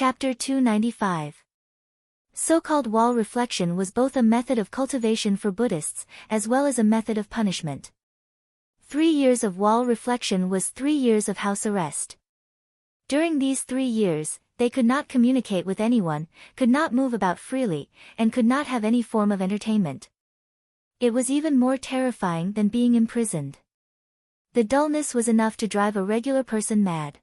Chapter 295. So-called wall reflection was both a method of cultivation for Buddhists, as well as a method of punishment. 3 years of wall reflection was 3 years of house arrest. During these 3 years, they could not communicate with anyone, could not move about freely, and could not have any form of entertainment. It was even more terrifying than being imprisoned. The dullness was enough to drive a regular person mad.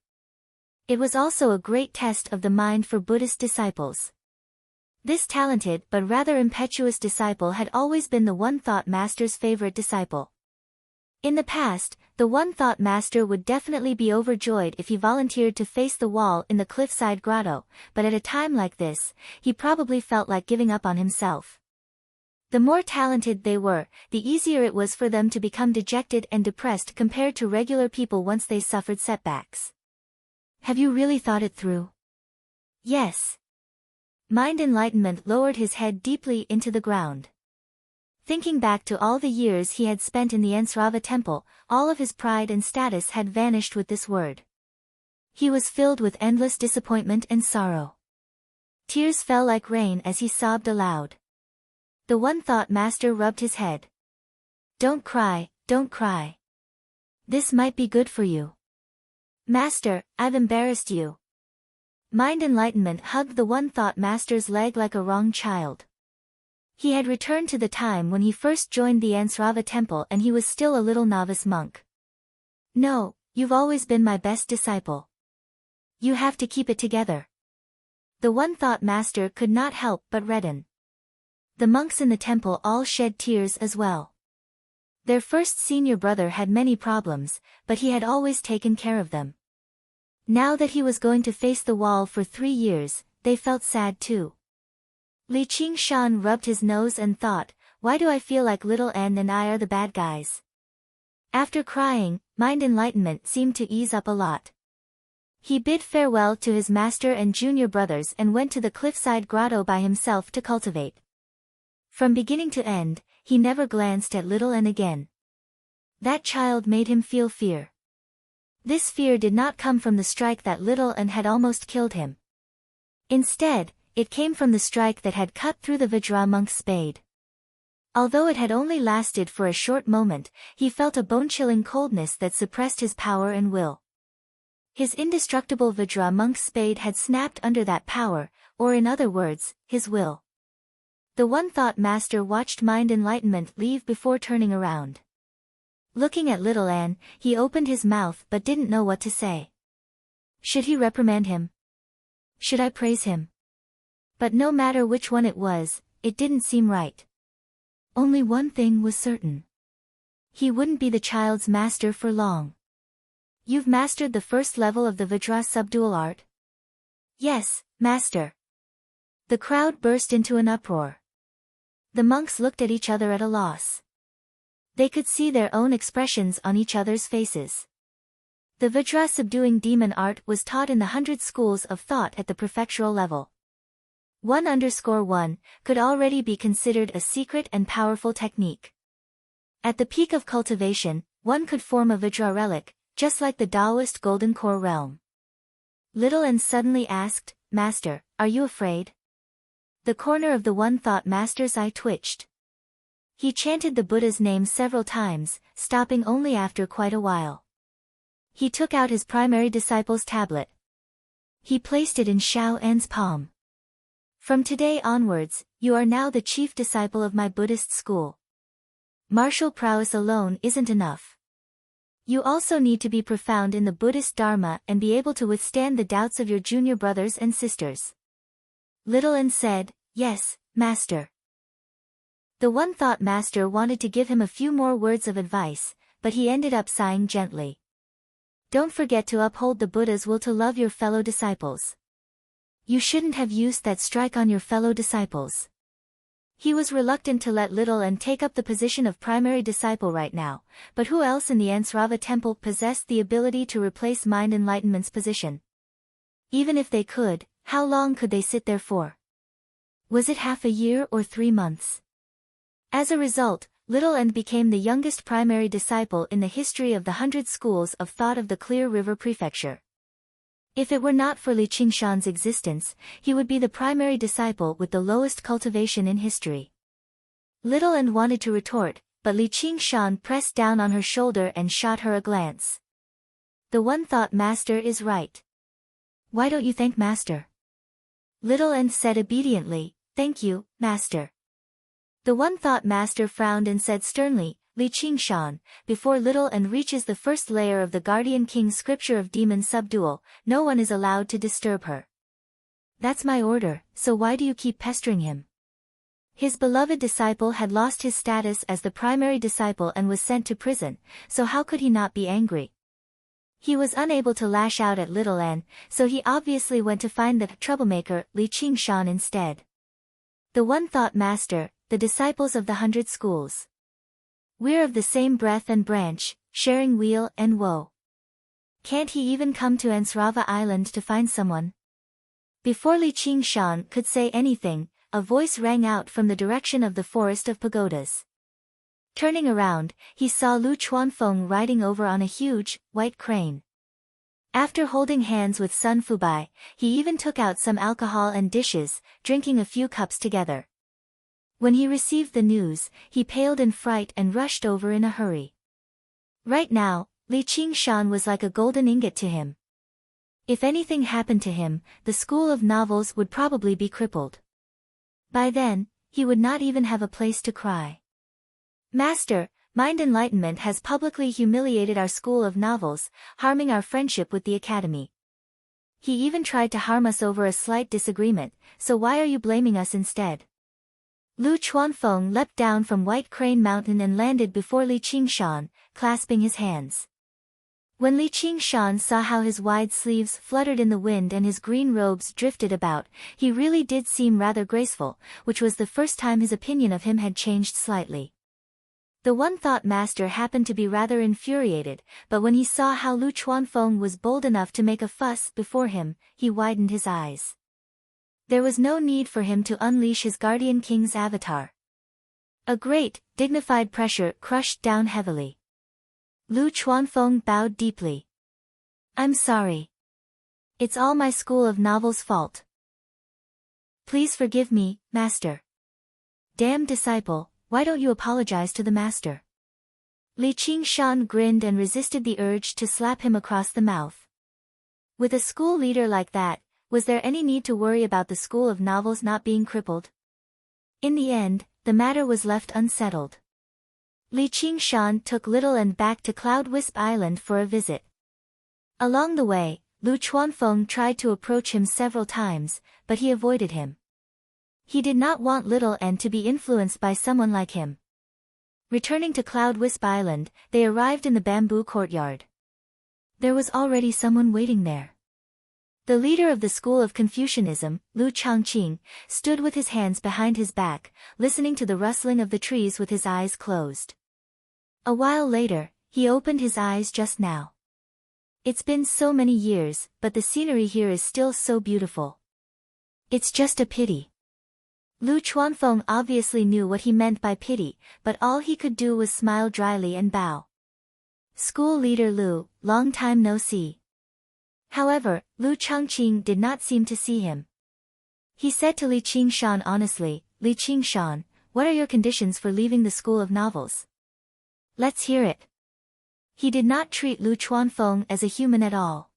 It was also a great test of the mind for Buddhist disciples. This talented but rather impetuous disciple had always been the One-Thought Master's favorite disciple. In the past, the One-Thought Master would definitely be overjoyed if he volunteered to face the wall in the cliffside grotto, but at a time like this, he probably felt like giving up on himself. The more talented they were, the easier it was for them to become dejected and depressed compared to regular people once they suffered setbacks. Have you really thought it through? Yes. Mind Enlightenment lowered his head deeply into the ground. Thinking back to all the years he had spent in the Ensrava temple, all of his pride and status had vanished with this word. He was filled with endless disappointment and sorrow. Tears fell like rain as he sobbed aloud. The One-Thought Master rubbed his head. Don't cry, don't cry. This might be good for you. Master, I've embarrassed you. Mind Enlightenment hugged the One-Thought Master's leg like a wrong child. He had returned to the time when he first joined the Ensrava temple and he was still a little novice monk. No, you've always been my best disciple. You have to keep it together. The One-Thought Master could not help but redden. The monks in the temple all shed tears as well. Their first senior brother had many problems, but he had always taken care of them. Now that he was going to face the wall for 3 years, they felt sad too. Li Qingshan rubbed his nose and thought, why do I feel like little N and I are the bad guys? After crying, Mind Enlightenment seemed to ease up a lot. He bid farewell to his master and junior brothers and went to the cliffside grotto by himself to cultivate. From beginning to end, he never glanced at little N again. That child made him feel fear. This fear did not come from the strike that little N had almost killed him. Instead, it came from the strike that had cut through the Vajra monk's spade. Although it had only lasted for a short moment, he felt a bone-chilling coldness that suppressed his power and will. His indestructible Vajra monk's spade had snapped under that power, or in other words, his will. The One-Thought Master watched Mind Enlightenment leave before turning around. Looking at little N, he opened his mouth but didn't know what to say. Should he reprimand him? Should I praise him? But no matter which one it was, it didn't seem right. Only one thing was certain. He wouldn't be the child's master for long. You've mastered the first level of the Vajra subdual art? Yes, master. The crowd burst into an uproar. The monks looked at each other at a loss. They could see their own expressions on each other's faces. The Vajra subduing demon art was taught in the 100 schools of thought at the prefectural level. 1_1 could already be considered a secret and powerful technique. At the peak of cultivation, one could form a Vajra relic, just like the Taoist Golden Core realm. Little N suddenly asked, Master, are you afraid? The corner of the One-Thought Master's eye twitched. He chanted the Buddha's name several times, stopping only after quite a while. He took out his primary disciple's tablet. He placed it in Xiao En's palm. From today onwards, you are now the chief disciple of my Buddhist school. Martial prowess alone isn't enough. You also need to be profound in the Buddhist Dharma and be able to withstand the doubts of your junior brothers and sisters. Little N said, Yes, Master. The One-Thought Master wanted to give him a few more words of advice, but he ended up sighing gently. Don't forget to uphold the Buddha's will to love your fellow disciples. You shouldn't have used that strike on your fellow disciples. He was reluctant to let little N take up the position of primary disciple right now, but who else in the Ensrava temple possessed the ability to replace Mind Enlightenment's position? Even if they could, how long could they sit there for? Was it half a year or 3 months? As a result, little N became the youngest primary disciple in the history of the 100 schools of thought of the Clear River Prefecture. If it were not for Li Qingshan's existence, he would be the primary disciple with the lowest cultivation in history. Little An wanted to retort, but Li Qingshan pressed down on her shoulder and shot her a glance. The one thought master is right. Why don't you thank master? Little An said obediently, thank you, master. The one thought master frowned and said sternly, Li Qingshan, before Little An reaches the first layer of the Guardian King's scripture of demon subdual, no one is allowed to disturb her. That's my order, so why do you keep pestering him? His beloved disciple had lost his status as the primary disciple and was sent to prison, so how could he not be angry? He was unable to lash out at Little An, so he obviously went to find the troublemaker, Li Qingshan instead. The one thought master, the disciples of the 100 schools. We're of the same breath and branch, sharing weal and woe. Can't he even come to Ansrava Island to find someone? Before Li Qingshan could say anything, a voice rang out from the direction of the forest of pagodas. Turning around, he saw Lu Chuanfeng riding over on a huge, white crane. After holding hands with Sun Fubai, he even took out some alcohol and dishes, drinking a few cups together. When he received the news, he paled in fright and rushed over in a hurry. Right now, Li Qingshan was like a golden ingot to him. If anything happened to him, the school of novels would probably be crippled. By then, he would not even have a place to cry. Master, Mind Enlightenment has publicly humiliated our school of novels, harming our friendship with the academy. He even tried to harm us over a slight disagreement, so why are you blaming us instead? Lu Chuanfeng leapt down from White Crane Mountain and landed before Li Qingshan, clasping his hands. When Li Qingshan saw how his wide sleeves fluttered in the wind and his green robes drifted about, he really did seem rather graceful, which was the first time his opinion of him had changed slightly. The one thought master happened to be rather infuriated, but when he saw how Lu Chuanfeng was bold enough to make a fuss before him, he widened his eyes. There was no need for him to unleash his Guardian King's avatar. A great, dignified pressure crushed down heavily. Lu Chuanfeng bowed deeply. I'm sorry. It's all my school of novels' fault. Please forgive me, master. Damn disciple, why don't you apologize to the master? Li Qingshan grinned and resisted the urge to slap him across the mouth. With a school leader like that, was there any need to worry about the school of novels not being crippled? In the end, the matter was left unsettled. Li Qingshan took Little An back to Cloud Wisp Island for a visit. Along the way, Lu Chuanfeng tried to approach him several times, but he avoided him. He did not want Little An to be influenced by someone like him. Returning to Cloud Wisp Island, they arrived in the bamboo courtyard. There was already someone waiting there. The leader of the school of Confucianism, Lu Changqing, stood with his hands behind his back, listening to the rustling of the trees with his eyes closed. A while later, he opened his eyes just now. It's been so many years, but the scenery here is still so beautiful. It's just a pity. Lu Chuanfeng obviously knew what he meant by pity, but all he could do was smile dryly and bow. School leader Lu, long time no see. However, Lu Changqing did not seem to see him. He said to Li Qingshan honestly, Li Qingshan, what are your conditions for leaving the school of novels? Let's hear it. He did not treat Lu Chuanfeng as a human at all.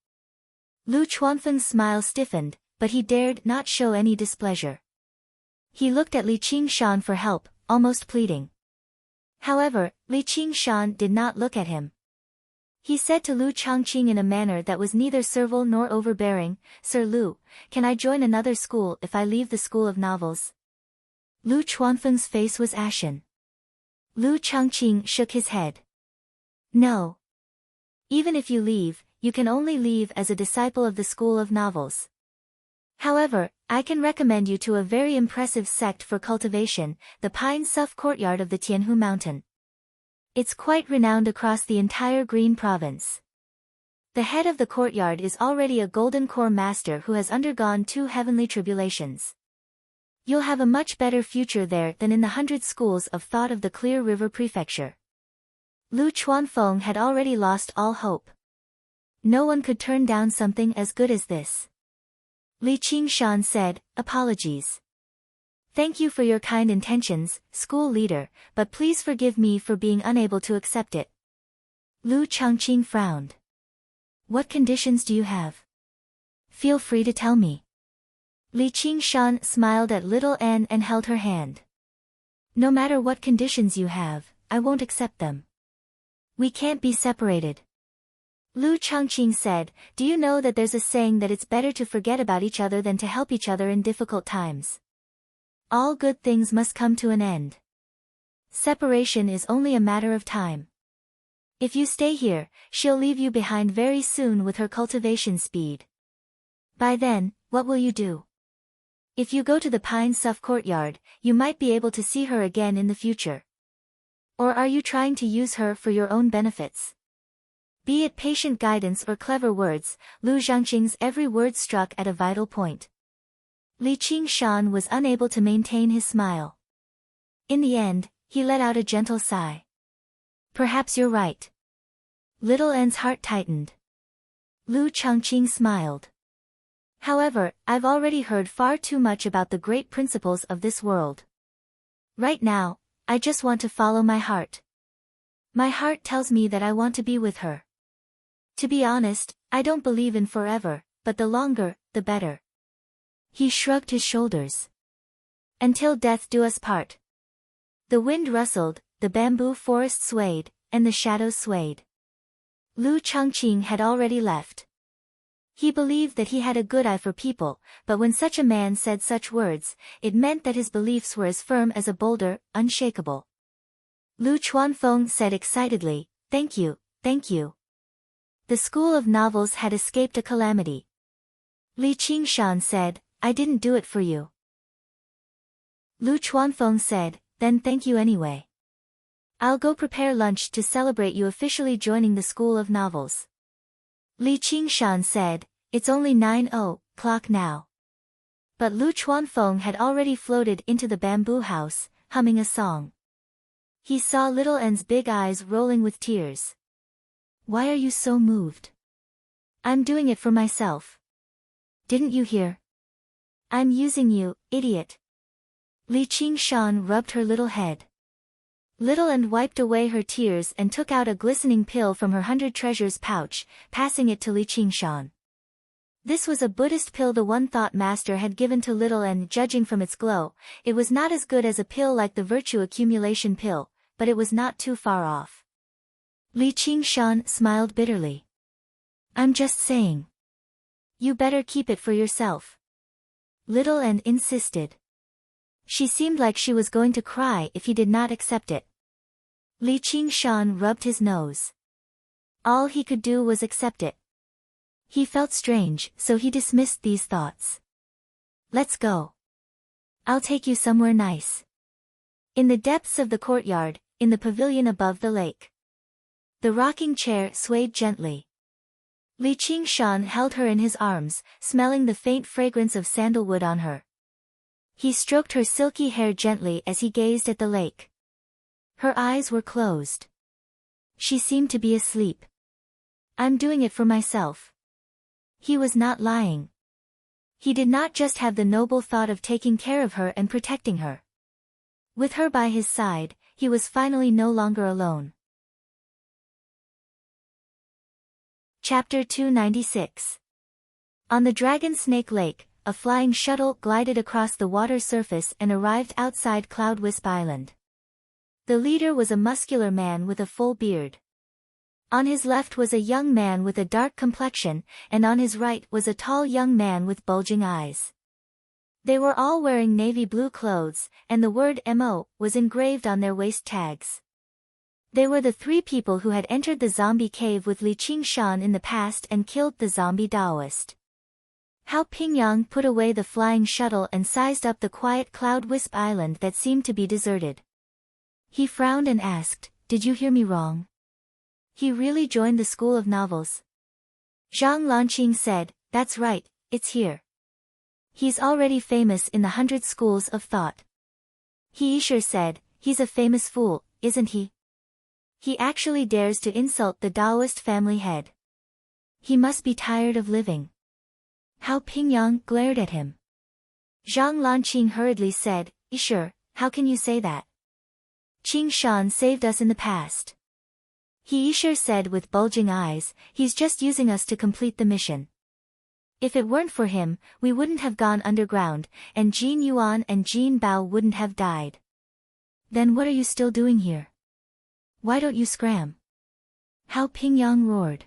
Lu Chuanfeng's smile stiffened, but he dared not show any displeasure. He looked at Li Qingshan for help, almost pleading. However, Li Qingshan did not look at him. He said to Lu Changqing in a manner that was neither servile nor overbearing, Sir Lu, can I join another school if I leave the school of novels? Lu Chuanfeng's face was ashen. Lu Changqing shook his head. No. Even if you leave, you can only leave as a disciple of the school of novels. However, I can recommend you to a very impressive sect for cultivation, the Pine Suff Courtyard of the Tianhu Mountain. It's quite renowned across the entire Green Province. The head of the courtyard is already a golden core master who has undergone 2 heavenly tribulations. You'll have a much better future there than in the 100 schools of thought of the Clear River Prefecture. Lu Chuanfeng had already lost all hope. No one could turn down something as good as this. Li Qingshan said, apologies. Thank you for your kind intentions, school leader, but please forgive me for being unable to accept it. Lu Changqing frowned. What conditions do you have? Feel free to tell me. Li Qingshan smiled at little N and held her hand. No matter what conditions you have, I won't accept them. We can't be separated. Lu Changqing said, do you know that there's a saying that it's better to forget about each other than to help each other in difficult times? All good things must come to an end. Separation is only a matter of time. If you stay here, she'll leave you behind very soon with her cultivation speed. By then, what will you do? If you go to the Pine Suff courtyard, you might be able to see her again in the future. Or are you trying to use her for your own benefits? Be it patient guidance or clever words, Lu Zhangqing's every word struck at a vital point. Li Qingshan was unable to maintain his smile. In the end, he let out a gentle sigh. Perhaps you're right. Little N's heart tightened. Lu Changqing smiled. However, I've already heard far too much about the great principles of this world. Right now, I just want to follow my heart. My heart tells me that I want to be with her. To be honest, I don't believe in forever, but the longer, the better. He shrugged his shoulders. Until death do us part. The wind rustled, the bamboo forest swayed, and the shadows swayed. Lu Changqing had already left. He believed that he had a good eye for people, but when such a man said such words, it meant that his beliefs were as firm as a boulder, unshakable. Lu Chuanfeng said excitedly, thank you, thank you. The school of novels had escaped a calamity. Li Qingshan said, I didn't do it for you. Lu Chuanfeng said, then thank you anyway. I'll go prepare lunch to celebrate you officially joining the school of novels. Li Qingshan said, it's only 9:00 now. But Lu Chuanfeng had already floated into the bamboo house, humming a song. He saw little N's big eyes rolling with tears. Why are you so moved? I'm doing it for myself. Didn't you hear? I'm using you, idiot. Li Qingshan rubbed her little head. Little N wiped away her tears and took out a glistening pill from her 100 treasures pouch, passing it to Li Qingshan. This was a Buddhist pill the one thought master had given to little N. Judging from its glow, it was not as good as a pill like the virtue accumulation pill, but it was not too far off. Li Qingshan smiled bitterly. I'm just saying. You better keep it for yourself. Little N insisted. She seemed like she was going to cry if he did not accept it. Li Qingshan rubbed his nose. All he could do was accept it. He felt strange, so he dismissed these thoughts. Let's go. I'll take you somewhere nice. In the depths of the courtyard, in the pavilion above the lake. The rocking chair swayed gently. Li Qingshan held her in his arms, smelling the faint fragrance of sandalwood on her. He stroked her silky hair gently as he gazed at the lake. Her eyes were closed. She seemed to be asleep. I'm doing it for myself. He was not lying. He did not just have the noble thought of taking care of her and protecting her. With her by his side, he was finally no longer alone. Chapter 296. On the Dragon Snake Lake, a flying shuttle glided across the water surface and arrived outside Cloud Wisp Island. The leader was a muscular man with a full beard. On his left was a young man with a dark complexion, and on his right was a tall young man with bulging eyes. They were all wearing navy blue clothes, and the word MO was engraved on their waist tags. They were the three people who had entered the zombie cave with Li Qingshan in the past and killed the zombie Taoist. Hao Pingyang put away the flying shuttle and sized up the quiet Cloud Wisp Island that seemed to be deserted. He frowned and asked, "Did you hear me wrong? He really joined the School of Novels?" Zhang Lanqing said, "That's right, it's here. He's already famous in the 100 schools of thought." He Yisher said, "He's a famous fool, isn't he? He actually dares to insult the Taoist family head." He must be tired of living. Hao Pingyang glared at him. Zhang Lanqing hurriedly said, "Sure, how can you say that? Qing Shan saved us in the past." He sure said with bulging eyes, "He's just using us to complete the mission. If it weren't for him, we wouldn't have gone underground, and Jin Yuan and Jin Bao wouldn't have died." "Then what are you still doing here? Why don't you scram?" Hao Pingyang roared.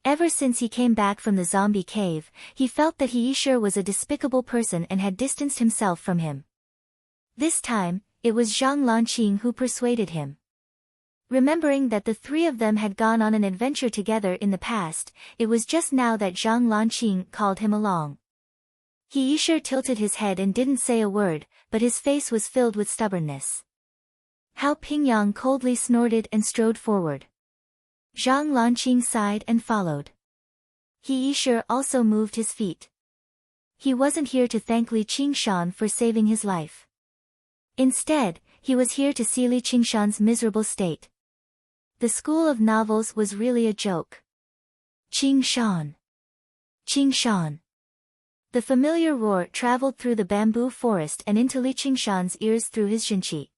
Ever since he came back from the zombie cave, he felt that he sure was a despicable person and had distanced himself from him. This time, it was Zhang Lanqing who persuaded him. Remembering that the three of them had gone on an adventure together in the past, it was just now that Zhang Lanqing called him along. He sure tilted his head and didn't say a word, but his face was filled with stubbornness. Hao Pingyang coldly snorted and strode forward. Zhang Lanqing sighed and followed. He sure also moved his feet. He wasn't here to thank Li Qingshan for saving his life. Instead, he was here to see Li Qingshan's miserable state. The school of novels was really a joke. Qingshan! Qingshan! The familiar roar traveled through the bamboo forest and into Li Qingshan's ears through his xinqi.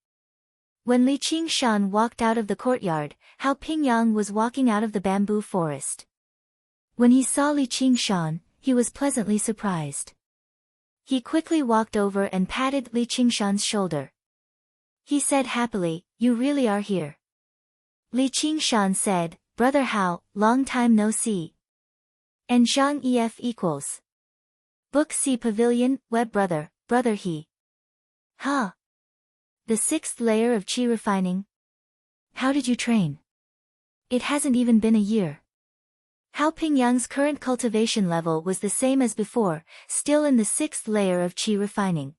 When Li Qingshan walked out of the courtyard, Hao Pingyang was walking out of the bamboo forest. When he saw Li Qingshan, he was pleasantly surprised. He quickly walked over and patted Li Qingshan's shoulder. He said happily, "You really are here." Li Qingshan said, "Brother Hao, long time no see." And Zhang Ef equals. Book C Pavilion, Web Brother, Brother He. Ha! The sixth layer of qi refining? How did you train? It hasn't even been a year. Hao Pingyang's current cultivation level was the same as before, still in the sixth layer of qi refining.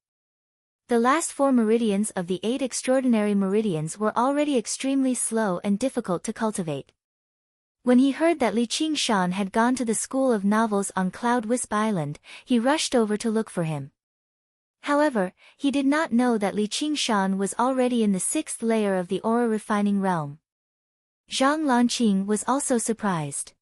The last 4 meridians of the 8 extraordinary meridians were already extremely slow and difficult to cultivate. When he heard that Li Qingshan had gone to the School of Novels on Cloud Wisp Island, he rushed over to look for him. However, he did not know that Li Qingshan was already in the 6th layer of the aura refining realm. Zhang Lanqing was also surprised.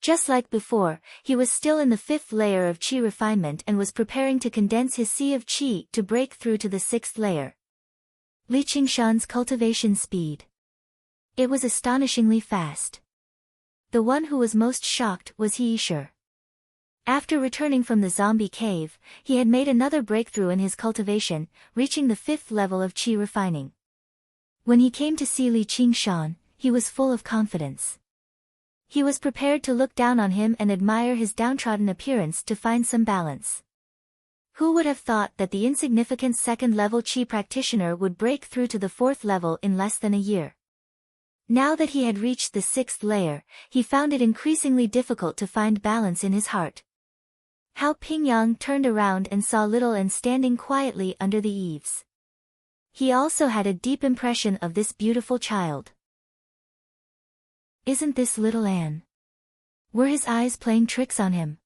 Just like before, he was still in the 5th layer of qi refinement and was preparing to condense his sea of qi to break through to the 6th layer. Li Qingshan's cultivation speed. It was astonishingly fast. The one who was most shocked was He Yishe. After returning from the zombie cave, he had made another breakthrough in his cultivation, reaching the 5th level of qi refining. When he came to see Li Qingshan, he was full of confidence. He was prepared to look down on him and admire his downtrodden appearance to find some balance. Who would have thought that the insignificant 2nd level qi practitioner would break through to the 4th level in less than a year? Now that he had reached the 6th layer, he found it increasingly difficult to find balance in his heart. Hao Pingyang turned around and saw Little Anne standing quietly under the eaves. He also had a deep impression of this beautiful child. Isn't this Little Anne? Were his eyes playing tricks on him?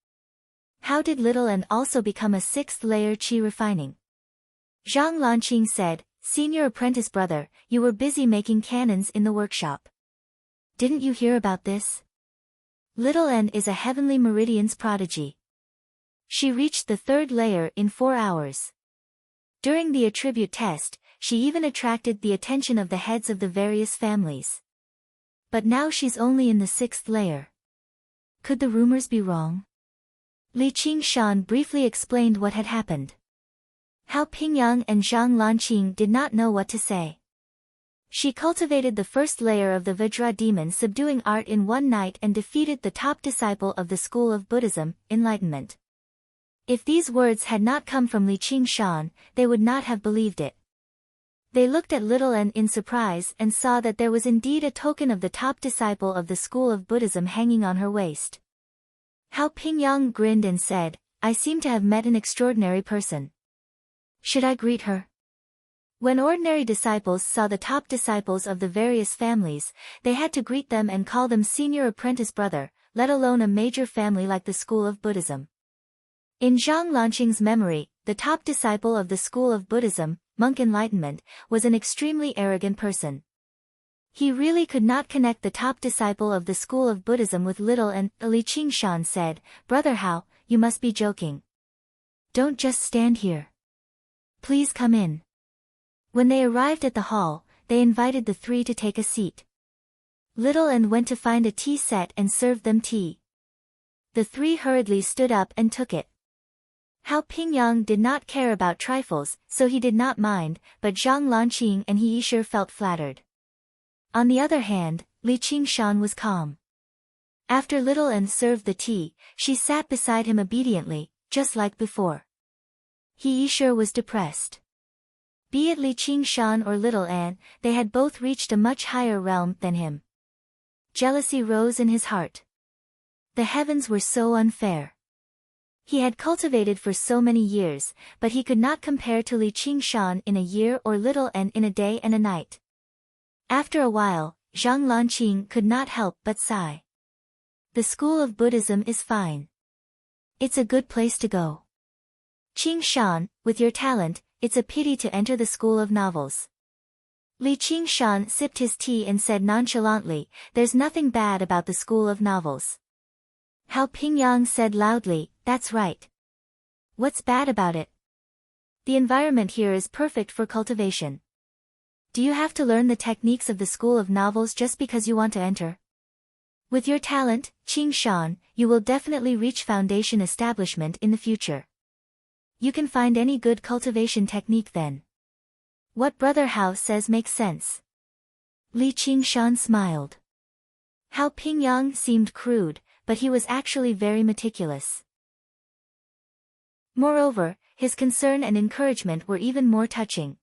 How did Little Anne also become a 6th layer qi refining? Zhang Lanqing said, "Senior apprentice brother, you were busy making cannons in the workshop. Didn't you hear about this? Little Anne is a heavenly meridian's prodigy. She reached the 3rd layer in 4 hours. During the attribute test, she even attracted the attention of the heads of the various families. But now she's only in the 6th layer. Could the rumors be wrong?" Li Qingshan briefly explained what had happened. Hao Pingyang and Zhang Lanqing did not know what to say. She cultivated the 1st layer of the Vajra demon subduing art in one night and defeated the top disciple of the school of Buddhism, enlightenment. If these words had not come from Li Qingshan, they would not have believed it. They looked at Little Anne in surprise and saw that there was indeed a token of the top disciple of the school of Buddhism hanging on her waist. Hao Pingyang grinned and said, "I seem to have met an extraordinary person. Should I greet her?" When ordinary disciples saw the top disciples of the various families, they had to greet them and call them senior apprentice brother, let alone a major family like the school of Buddhism. In Zhang Lanqing's memory, the top disciple of the school of Buddhism, monk enlightenment, was an extremely arrogant person. He really could not connect the top disciple of the school of Buddhism with little and Li Qingshan said, "Brother Hao, you must be joking. Don't just stand here. Please come in." When they arrived at the hall, they invited the three to take a seat. Little and went to find a tea set and served them tea. The three hurriedly stood up and took it. Hao Pingyang did not care about trifles, so he did not mind, but Zhang Lanqing and He Yishe felt flattered. On the other hand, Li Qingshan was calm. After Little An served the tea, she sat beside him obediently, just like before. He Yishe was depressed. Be it Li Qingshan or Little An, they had both reached a much higher realm than him. Jealousy rose in his heart. The heavens were so unfair. He had cultivated for so many years, but he could not compare to Li Qingshan in a year or Little An in a day and a night. After a while, Zhang Lanqing could not help but sigh. The school of Buddhism is fine. It's a good place to go. Qingshan, with your talent, it's a pity to enter the school of novels. Li Qingshan sipped his tea and said nonchalantly, "There's nothing bad about the school of novels." Hao Pingyang said loudly, "That's right. What's bad about it? The environment here is perfect for cultivation. Do you have to learn the techniques of the school of novels just because you want to enter? With your talent, Qingshan, you will definitely reach foundation establishment in the future. You can find any good cultivation technique then. What Brother Hao says makes sense." Li Qingshan smiled. Hao Pingyang seemed crude, but he was actually very meticulous. Moreover, his concern and encouragement were even more touching.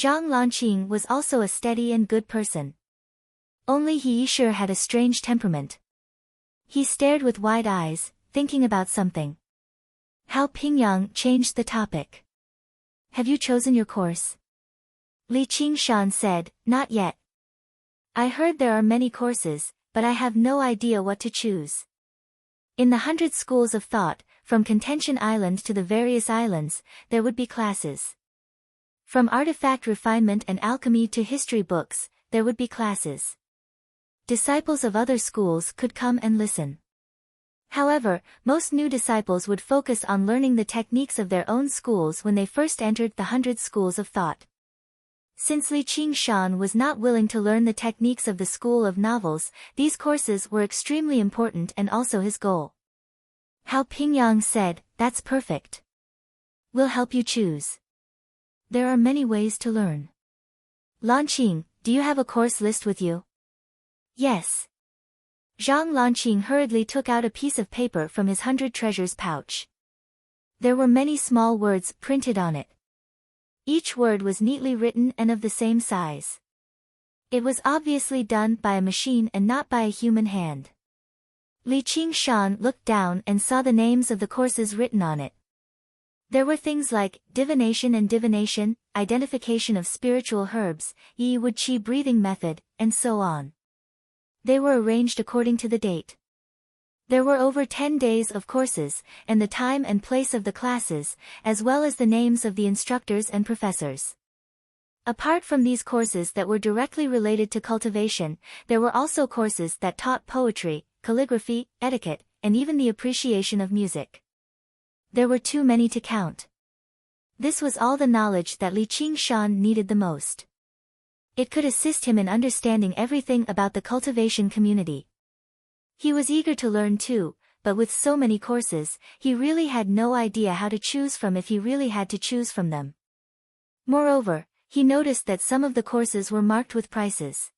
Zhang Lanqing was also a steady and good person. Only He Yishe had a strange temperament. He stared with wide eyes, thinking about something. Hao Pingyang changed the topic. "Have you chosen your course?" Li Qingshan said, "Not yet. I heard there are many courses, but I have no idea what to choose. In the 100 schools of thought, from Contention Island to the various islands, there would be classes. From artifact refinement and alchemy to history books, there would be classes. Disciples of other schools could come and listen. However, most new disciples would focus on learning the techniques of their own schools when they first entered the 100 schools of thought. Since Li Qingshan was not willing to learn the techniques of the school of novels, these courses were extremely important and also his goal." Hao Pingyang said, "That's perfect. We'll help you choose. There are many ways to learn. Lanqing, do you have a course list with you?" "Yes." Zhang Lanqing hurriedly took out a piece of paper from his 100 treasures pouch. There were many small words printed on it. Each word was neatly written and of the same size. It was obviously done by a machine and not by a human hand. Li Qingshan looked down and saw the names of the courses written on it. There were things like divination and divination, identification of spiritual herbs, Yi Wood Qi breathing method, and so on. They were arranged according to the date. There were over 10 days of courses, and the time and place of the classes, as well as the names of the instructors and professors. Apart from these courses that were directly related to cultivation, there were also courses that taught poetry, calligraphy, etiquette, and even the appreciation of music. There were too many to count. This was all the knowledge that Li Qingshan needed the most. It could assist him in understanding everything about the cultivation community. He was eager to learn too, but with so many courses, he really had no idea how to choose from if he really had to choose from them. Moreover, he noticed that some of the courses were marked with prices.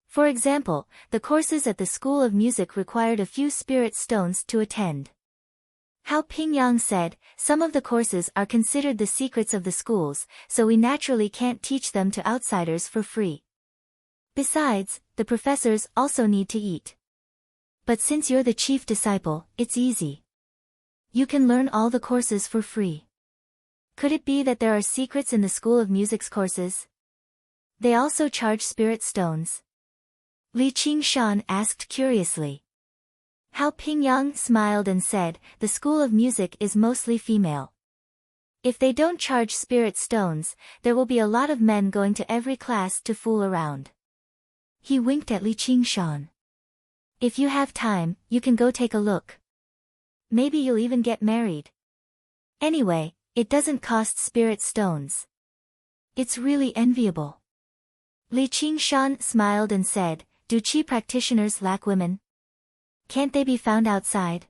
For example, the courses at the School of Music required a few spirit stones to attend. Hao Pingyang said, "Some of the courses are considered the secrets of the schools, so we naturally can't teach them to outsiders for free. Besides, the professors also need to eat. But since you're the chief disciple, it's easy. You can learn all the courses for free. Could it be that there are secrets in the School of Music's courses? They also charge spirit stones?" Li Qingshan asked curiously. Hao Pingyang smiled and said, "The School of Music is mostly female. If they don't charge spirit stones, there will be a lot of men going to every class to fool around. He winked at Li Qingshan. If you have time, you can go take a look. Maybe you'll even get married. Anyway, it doesn't cost spirit stones. It's really enviable. Li Qingshan smiled and said, do Qi practitioners lack women? Can't they be found outside?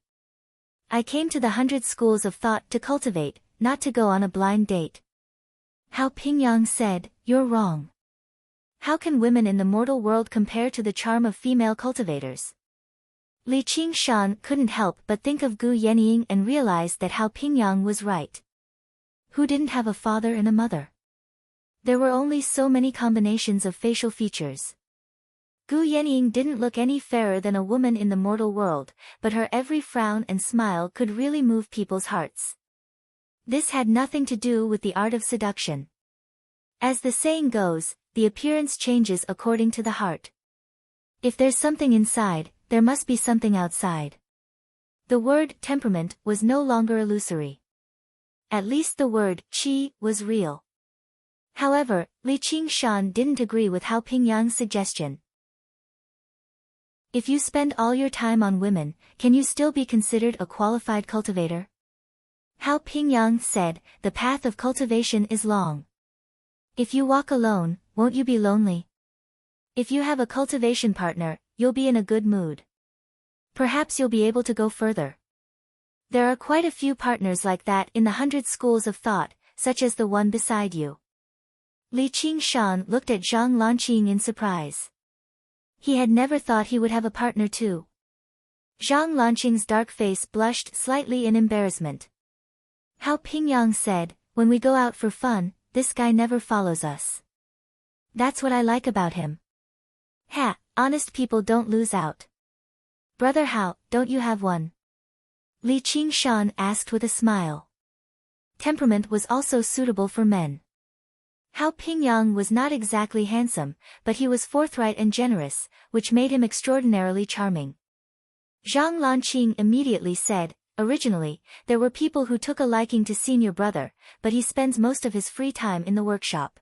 I came to the 100 schools of thought to cultivate, not to go on a blind date. Hao Pingyang said, you're wrong. How can women in the mortal world compare to the charm of female cultivators? Li Qingshan couldn't help but think of Gu Yenying and realized that Hao Pingyang was right. Who didn't have a father and a mother? There were only so many combinations of facial features. Gu Yenying didn't look any fairer than a woman in the mortal world, but her every frown and smile could really move people's hearts. This had nothing to do with the art of seduction. As the saying goes, the appearance changes according to the heart. If there's something inside, there must be something outside. The word temperament was no longer illusory. At least the word qi was real. However, Li Qingshan didn't agree with Hao Pingyang's suggestion. If you spend all your time on women, can you still be considered a qualified cultivator? Hao Pingyang said, the path of cultivation is long. If you walk alone, won't you be lonely? If you have a cultivation partner, you'll be in a good mood. Perhaps you'll be able to go further. There are quite a few partners like that in the 100 schools of thought, such as the one beside you. Li Qingshan looked at Zhang Lanqing in surprise. He had never thought he would have a partner too. Zhang Lanqing's dark face blushed slightly in embarrassment. Hao Pingyang said, when we go out for fun, this guy never follows us. That's what I like about him. Ha, honest people don't lose out. Brother Hao, don't you have one? Li Qingshan asked with a smile. Temperament was also suitable for men. Hao Pingyang was not exactly handsome, but he was forthright and generous, which made him extraordinarily charming. Zhang Lanqing immediately said, originally, there were people who took a liking to senior brother, but he spends most of his free time in the workshop.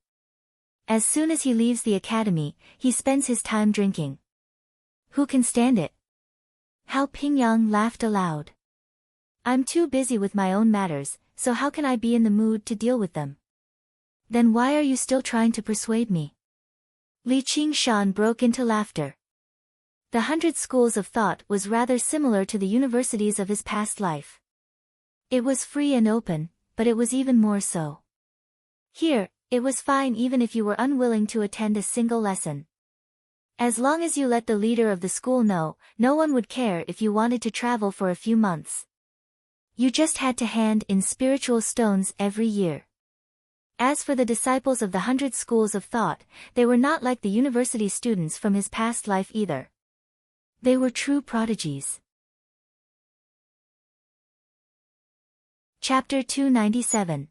As soon as he leaves the academy, he spends his time drinking. Who can stand it? Hao Pingyang laughed aloud. I'm too busy with my own matters, so how can I be in the mood to deal with them? Then why are you still trying to persuade me? Li Qingshan broke into laughter. The 100 schools of thought was rather similar to the universities of his past life. It was free and open, but it was even more so. Here, it was fine even if you were unwilling to attend a single lesson. As long as you let the leader of the school know, no one would care if you wanted to travel for a few months. You just had to hand in spiritual stones every year. As for the disciples of the 100 schools of thought, they were not like the university students from his past life either. They were true prodigies. Chapter 297.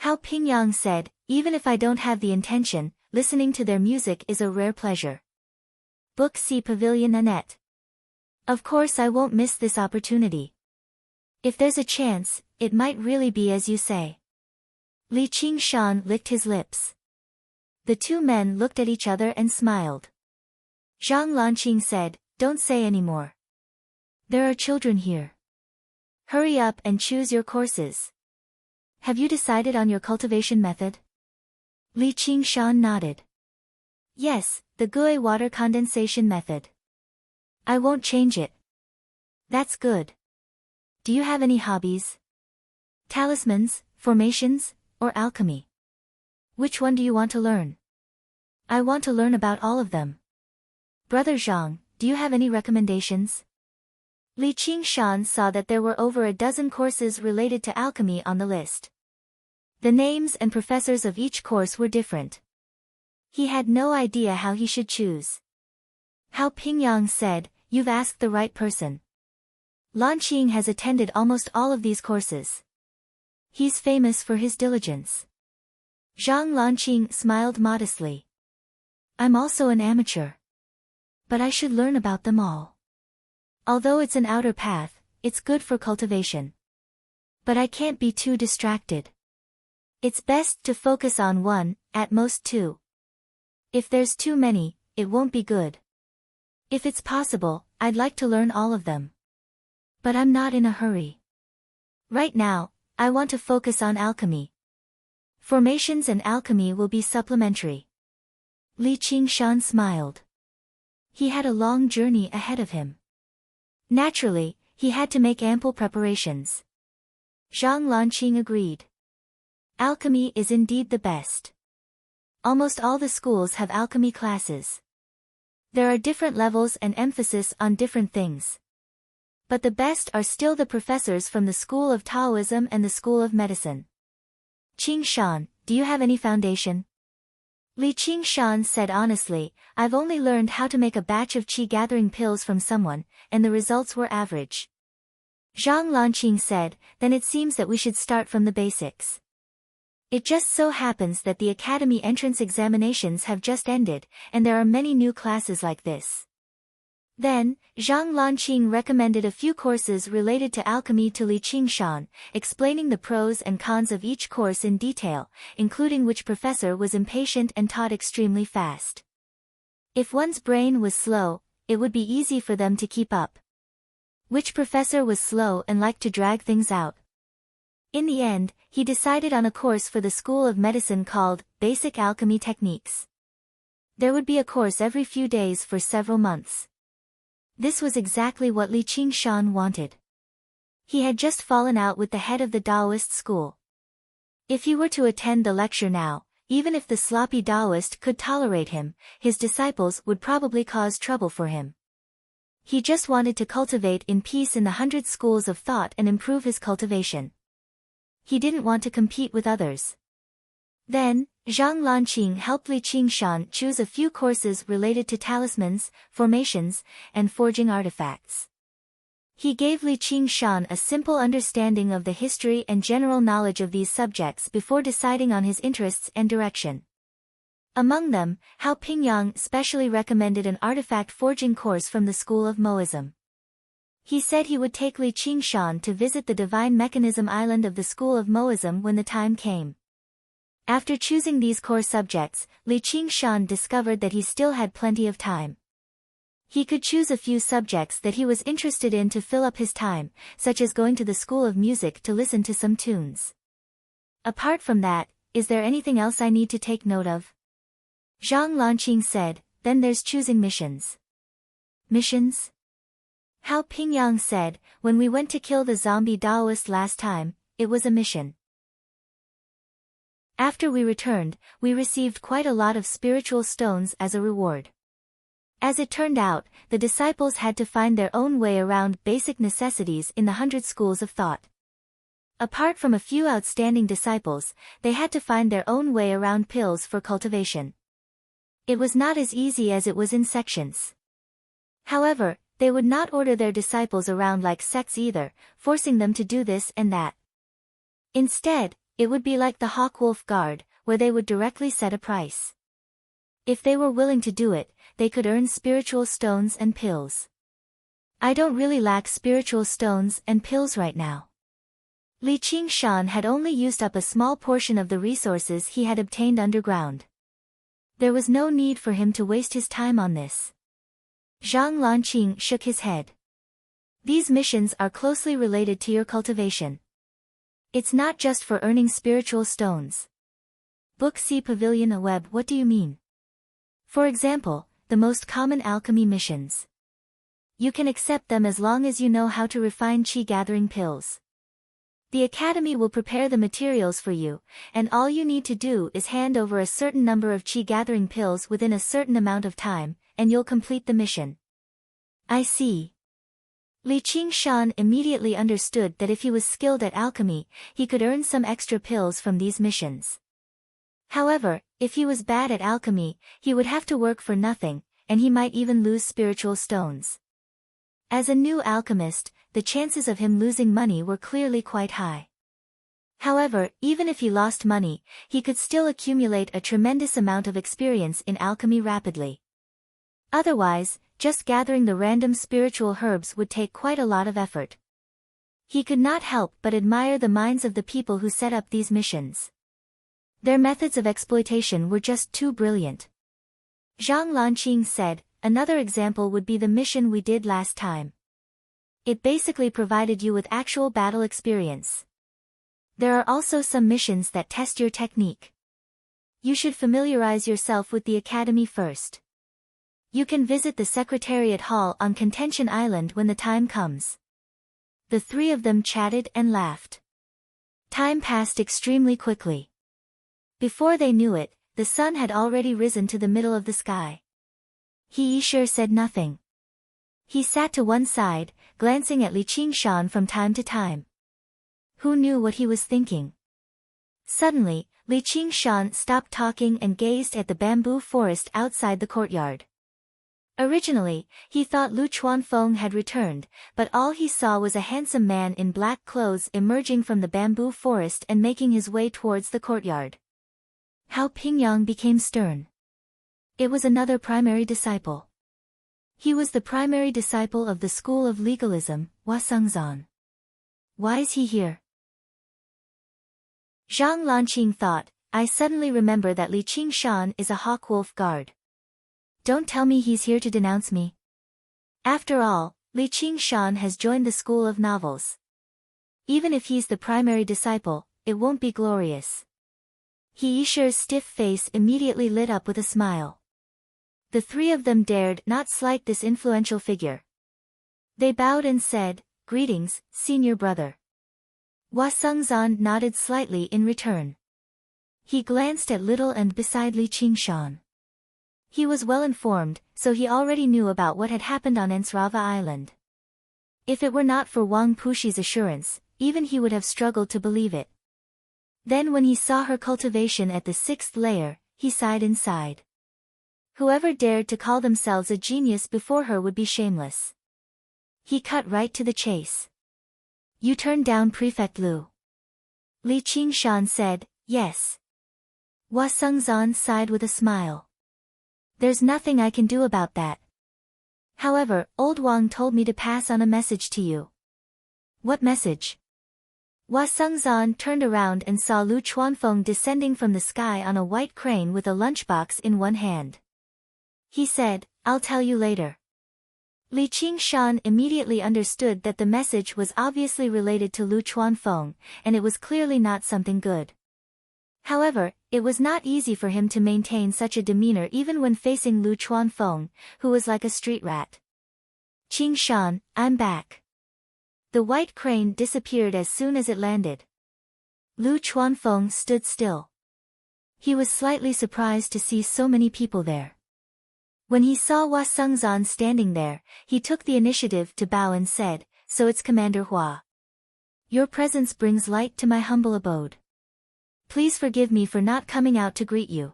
Hao Pingyang said, even if I don't have the intention, listening to their music is a rare pleasure. Book C Pavilion Annette. Of course I won't miss this opportunity. If there's a chance, it might really be as you say. Li Qingshan licked his lips. The two men looked at each other and smiled. Zhang Lanqing said, don't say any more. There are children here. Hurry up and choose your courses. Have you decided on your cultivation method? Li Qingshan nodded. Yes, the Gue water condensation method. I won't change it. That's good. Do you have any hobbies? Talismans, formations, or alchemy? Which one do you want to learn? I want to learn about all of them. Brother Zhang, do you have any recommendations? Li Qingshan saw that there were over a dozen courses related to alchemy on the list. The names and professors of each course were different. He had no idea how he should choose. Hao Pingyang said, you've asked the right person. Lanqing has attended almost all of these courses. He's famous for his diligence. Zhang Lanqing smiled modestly. I'm also an amateur. But I should learn about them all. Although it's an outer path, it's good for cultivation. But I can't be too distracted. It's best to focus on one, at most two. If there's too many, it won't be good. If it's possible, I'd like to learn all of them. But I'm not in a hurry. Right now, I want to focus on alchemy. Formations and alchemy will be supplementary. Li Qingshan smiled. He had a long journey ahead of him. Naturally, he had to make ample preparations. Zhang Lanqing agreed. Alchemy is indeed the best. Almost all the schools have alchemy classes. There are different levels and emphasis on different things. But the best are still the professors from the School of Taoism and the School of Medicine. Qingshan, do you have any foundation? Li Qingshan said honestly, I've only learned how to make a batch of qi-gathering pills from someone, and the results were average. Zhang Lanqing said, then it seems that we should start from the basics. It just so happens that the academy entrance examinations have just ended, and there are many new classes like this. Then, Zhang Lanqing recommended a few courses related to alchemy to Li Qingshan, explaining the pros and cons of each course in detail, including which professor was impatient and taught extremely fast. If one's brain was slow, it would be easy for them to keep up. Which professor was slow and liked to drag things out? In the end, he decided on a course for the School of Medicine called Basic Alchemy Techniques. There would be a course every few days for several months. This was exactly what Li Qingshan wanted. He had just fallen out with the head of the Taoist school. If he were to attend the lecture now, even if the sloppy Taoist could tolerate him, his disciples would probably cause trouble for him. He just wanted to cultivate in peace in the 100 schools of thought and improve his cultivation. He didn't want to compete with others. Then, Zhang Lanqing helped Li Qingshan choose a few courses related to talismans, formations, and forging artifacts. He gave Li Qingshan a simple understanding of the history and general knowledge of these subjects before deciding on his interests and direction. Among them, Hao Pingyang specially recommended an artifact forging course from the School of Moism. He said he would take Li Qingshan to visit the Divine Mechanism Island of the School of Moism when the time came. After choosing these core subjects, Li Qingshan discovered that he still had plenty of time. He could choose a few subjects that he was interested in to fill up his time, such as going to the School of Music to listen to some tunes. Apart from that, is there anything else I need to take note of? Zhang Lanqing said, then there's choosing missions. Missions? Hao Pingyang said, when we went to kill the zombie Taoist last time, it was a mission. After we returned, we received quite a lot of spiritual stones as a reward. As it turned out, the disciples had to find their own way around basic necessities in the 100 schools of thought. Apart from a few outstanding disciples, they had to find their own way around pills for cultivation. It was not as easy as it was in sections. However, they would not order their disciples around like sects either, forcing them to do this and that. Instead, it would be like the Hawkwolf Guard, where they would directly set a price. If they were willing to do it, they could earn spiritual stones and pills. I don't really lack spiritual stones and pills right now. Li Qingshan had only used up a small portion of the resources he had obtained underground. There was no need for him to waste his time on this. Zhang Lanqing shook his head. These missions are closely related to your cultivation. It's not just for earning spiritual stones. Book C Pavilion a Web. What do you mean? For example, the most common alchemy missions. You can accept them as long as you know how to refine qi-gathering pills. The academy will prepare the materials for you, and all you need to do is hand over a certain number of qi-gathering pills within a certain amount of time, and you'll complete the mission. I see. Li Qingshan immediately understood that if he was skilled at alchemy, he could earn some extra pills from these missions. However, if he was bad at alchemy, he would have to work for nothing, and he might even lose spiritual stones. As a new alchemist, the chances of him losing money were clearly quite high. However, even if he lost money, he could still accumulate a tremendous amount of experience in alchemy rapidly. Otherwise, just gathering the random spiritual herbs would take quite a lot of effort. He could not help but admire the minds of the people who set up these missions. Their methods of exploitation were just too brilliant. Zhang Lanqing said, another example would be the mission we did last time. It basically provided you with actual battle experience. There are also some missions that test your technique. You should familiarize yourself with the academy first. You can visit the Secretariat Hall on Contention Island when the time comes. The three of them chatted and laughed. Time passed extremely quickly. Before they knew it, the sun had already risen to the middle of the sky. He Yishur said nothing. He sat to one side, glancing at Li Qingshan from time to time. Who knew what he was thinking? Suddenly, Li Qingshan stopped talking and gazed at the bamboo forest outside the courtyard. Originally, he thought Lu Chuanfeng had returned, but all he saw was a handsome man in black clothes emerging from the bamboo forest and making his way towards the courtyard. Hao Pingyang became stern. It was another primary disciple. He was the primary disciple of the school of legalism, Wasengzan. Why is he here? Zhang Lanqing thought, I suddenly remember that Li Qingshan is a hawk-wolf guard. Don't tell me he's here to denounce me. After all, Li Qingshan has joined the school of novels. Even if he's the primary disciple, it won't be glorious. He Yishur's stiff face immediately lit up with a smile. The three of them dared not slight this influential figure. They bowed and said, Greetings, senior brother. Wasengzan nodded slightly in return. He glanced at Little and beside Li Qingshan. He was well informed, so he already knew about what had happened on Ensrava Island. If it were not for Wang Pushi's assurance, even he would have struggled to believe it. Then when he saw her cultivation at the 6th layer, he sighed inside. Whoever dared to call themselves a genius before her would be shameless. He cut right to the chase. You turned down Prefect Lu. Li Qingshan said, yes. Wasengzan sighed with a smile. There's nothing I can do about that. However, old Wang told me to pass on a message to you. What message? Wasengzan turned around and saw Lu Chuanfeng descending from the sky on a white crane with a lunchbox in one hand. He said, I'll tell you later. Li Qingshan immediately understood that the message was obviously related to Lu Chuanfeng, and it was clearly not something good. However, it was not easy for him to maintain such a demeanor even when facing Lu Chuanfeng, who was like a street rat. Qingshan, I'm back. The white crane disappeared as soon as it landed. Lu Chuanfeng stood still. He was slightly surprised to see so many people there. When he saw Wasengzan standing there, he took the initiative to bow and said, So it's Commander Hua. Your presence brings light to my humble abode. Please forgive me for not coming out to greet you.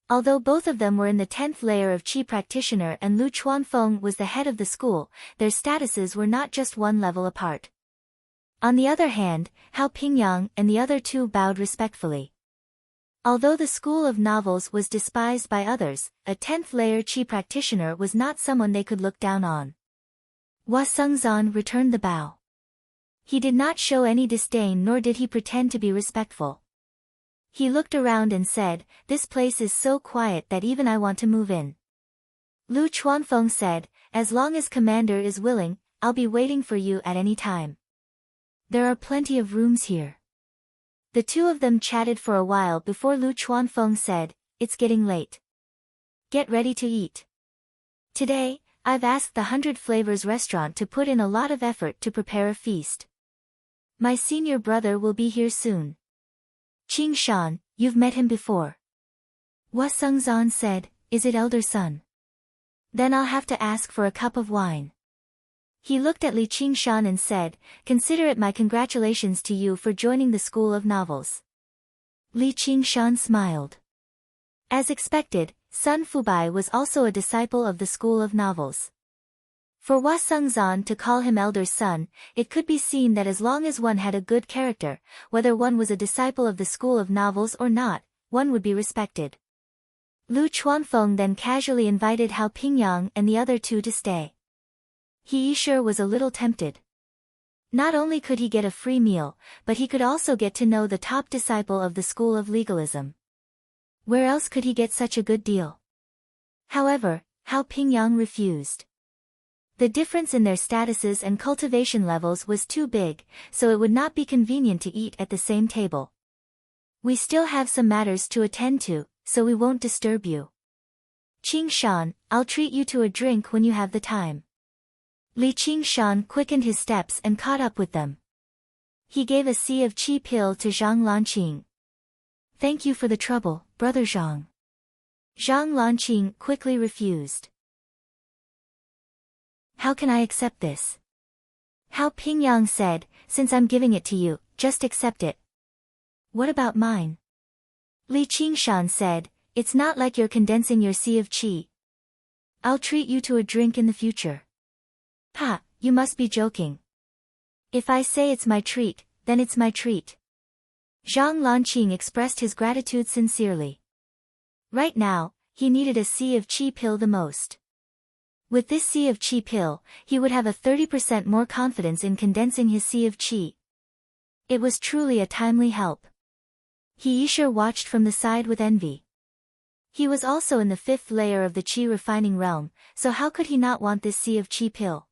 Although both of them were in the 10th layer of Qi practitioner and Lu Chuanfeng was the head of the school, their statuses were not just one level apart. On the other hand, Hao Pingyang and the other two bowed respectfully. Although the school of novels was despised by others, a 10th layer Qi practitioner was not someone they could look down on. Wasengzan returned the bow. He did not show any disdain nor did he pretend to be respectful. He looked around and said, This place is so quiet that even I want to move in. Lu Chuanfeng said, As long as Commander is willing, I'll be waiting for you at any time. There are plenty of rooms here. The two of them chatted for a while before Lu Chuanfeng said, It's getting late. Get ready to eat. Today, I've asked the 100 Flavors restaurant to put in a lot of effort to prepare a feast. My senior brother will be here soon. Qingshan, you've met him before. Wasengzan said, Is it elder son? Then I'll have to ask for a cup of wine. He looked at Li Qingshan and said, Consider it my congratulations to you for joining the School of Novels. Li Qingshan smiled. As expected, Sun Fubai was also a disciple of the School of Novels. For Wasengzan to call him elder son, it could be seen that as long as one had a good character, whether one was a disciple of the School of Novels or not, one would be respected. Lu Chuanfeng then casually invited Hao Pingyang and the other two to stay. He Yishur was a little tempted. Not only could he get a free meal, but he could also get to know the top disciple of the School of Legalism. Where else could he get such a good deal? However, Hao Pingyang refused. The difference in their statuses and cultivation levels was too big, so it would not be convenient to eat at the same table. We still have some matters to attend to, so we won't disturb you. Qingshan, I'll treat you to a drink when you have the time. Li Qingshan quickened his steps and caught up with them. He gave a sea of qi pill to Zhang Lanqing. Thank you for the trouble, brother Zhang. Zhang Lanqing quickly refused. How can I accept this? Hao Pingyang said, since I'm giving it to you, just accept it. What about mine? Li Qingshan said, it's not like you're condensing your sea of qi. I'll treat you to a drink in the future. Ha, you must be joking. If I say it's my treat, then it's my treat. Zhang Lanqing expressed his gratitude sincerely. Right now, he needed a sea of qi pill the most. With this sea of qi pill, he would have a 30% more confidence in condensing his sea of qi. It was truly a timely help. He Yisher watched from the side with envy. He was also in the 5th layer of the qi refining realm, so how could he not want this sea of qi pill?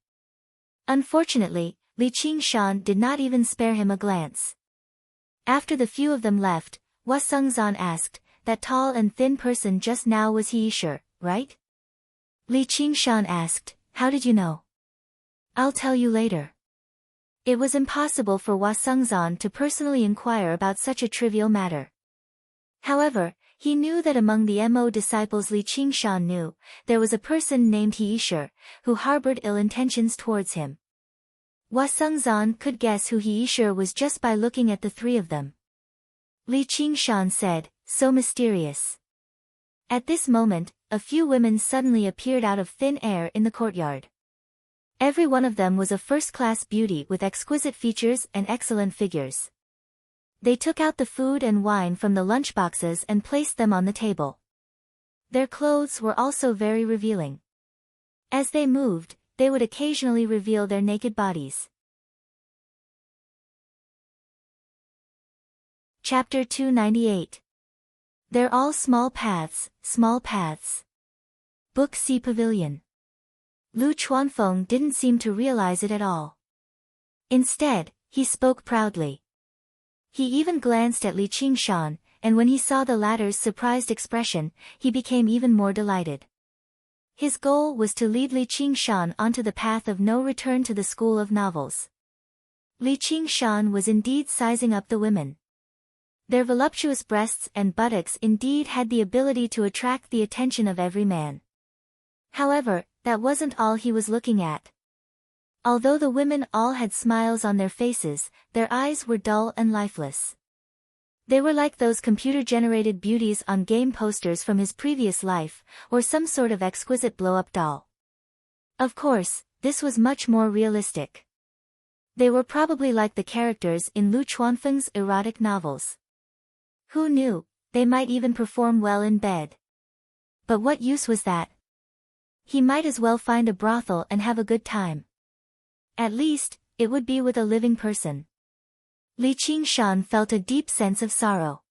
Unfortunately, Li Qingshan did not even spare him a glance. After the few of them left, Hua Sengzan asked, that tall and thin person just now was he Yisher, right? Li Qingshan asked, how did you know? I'll tell you later. It was impossible for Hua Sengzan to personally inquire about such a trivial matter. However, he knew that among the Mo disciples Li Qingshan knew, there was a person named He Yisher, who harbored ill intentions towards him. Hua Sengzan could guess who He Yisher was just by looking at the three of them. Li Qingshan said, so mysterious. At this moment, a few women suddenly appeared out of thin air in the courtyard. Every one of them was a first-class beauty with exquisite features and excellent figures. They took out the food and wine from the lunchboxes and placed them on the table. Their clothes were also very revealing. As they moved, they would occasionally reveal their naked bodies. Chapter 298. They're all small paths, small paths. Book C Pavilion. Lu Chuanfeng didn't seem to realize it at all. Instead, he spoke proudly. He even glanced at Li Qingshan, and when he saw the latter's surprised expression, he became even more delighted. His goal was to lead Li Qingshan onto the path of no return to the school of novels. Li Qingshan was indeed sizing up the women. Their voluptuous breasts and buttocks indeed had the ability to attract the attention of every man. However, that wasn't all he was looking at. Although the women all had smiles on their faces, their eyes were dull and lifeless. They were like those computer-generated beauties on game posters from his previous life, or some sort of exquisite blow-up doll. Of course, this was much more realistic. They were probably like the characters in Lu Chuanfeng's erotic novels. Who knew, they might even perform well in bed. But what use was that? He might as well find a brothel and have a good time. At least, it would be with a living person. Li Qingshan felt a deep sense of sorrow.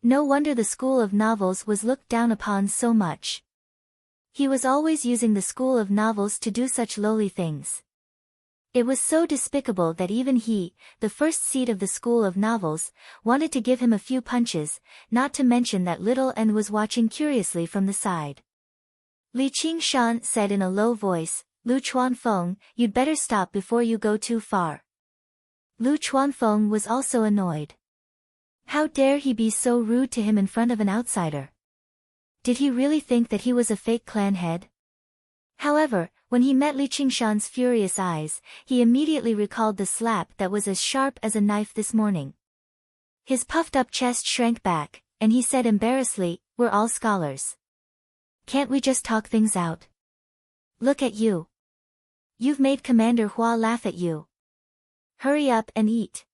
No wonder the school of novels was looked down upon so much. He was always using the school of novels to do such lowly things. It was so despicable that even he, the first seat of the school of novels, wanted to give him a few punches, not to mention that little N was watching curiously from the side. Li Qingshan said in a low voice, Lu Chuanfeng, you'd better stop before you go too far. Lu Chuanfeng was also annoyed. How dare he be so rude to him in front of an outsider? Did he really think that he was a fake clan head? However, when he met Li Qingshan's furious eyes, he immediately recalled the slap that was as sharp as a knife this morning. His puffed-up chest shrank back, and he said embarrassedly, we're all scholars. Can't we just talk things out? Look at you. You've made Commander Hua laugh at you. Hurry up and eat.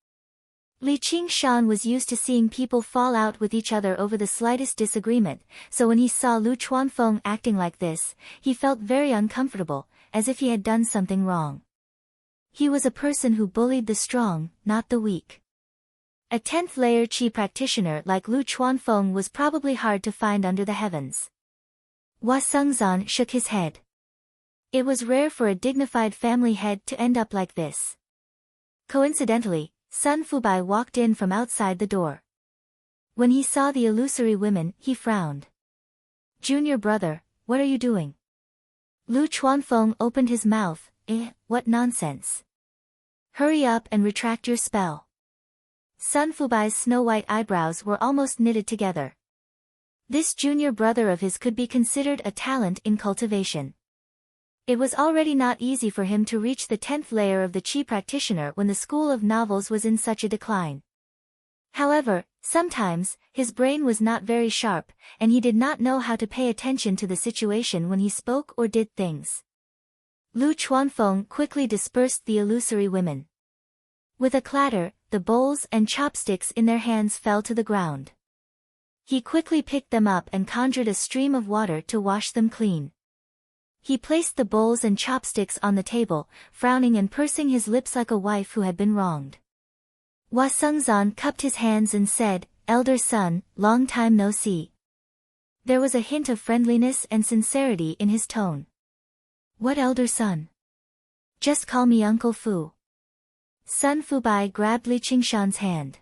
Li Qingshan was used to seeing people fall out with each other over the slightest disagreement, so when he saw Lu Chuanfeng acting like this, he felt very uncomfortable, as if he had done something wrong. He was a person who bullied the strong, not the weak. A 10th layer Qi practitioner like Lu Chuanfeng was probably hard to find under the heavens. Hua Sengzan shook his head. It was rare for a dignified family head to end up like this. Coincidentally, Sun Fubai walked in from outside the door. When he saw the illusory women, he frowned. Junior brother, what are you doing? Lu Chuanfeng opened his mouth. What nonsense. Hurry up and retract your spell. Sun Fubai's snow-white eyebrows were almost knitted together. This junior brother of his could be considered a talent in cultivation. It was already not easy for him to reach the 10th layer of the Qi practitioner when the school of novels was in such a decline. However, sometimes, his brain was not very sharp, and he did not know how to pay attention to the situation when he spoke or did things. Lu Chuanfeng quickly dispersed the illusory women. With a clatter, the bowls and chopsticks in their hands fell to the ground. He quickly picked them up and conjured a stream of water to wash them clean. He placed the bowls and chopsticks on the table, frowning and pursing his lips like a wife who had been wronged. Hua Sengzan cupped his hands and said, "Elder son, long time no see." There was a hint of friendliness and sincerity in his tone. "What elder son? Just call me Uncle Fu." Sun Fubai grabbed Li Qingshan's hand.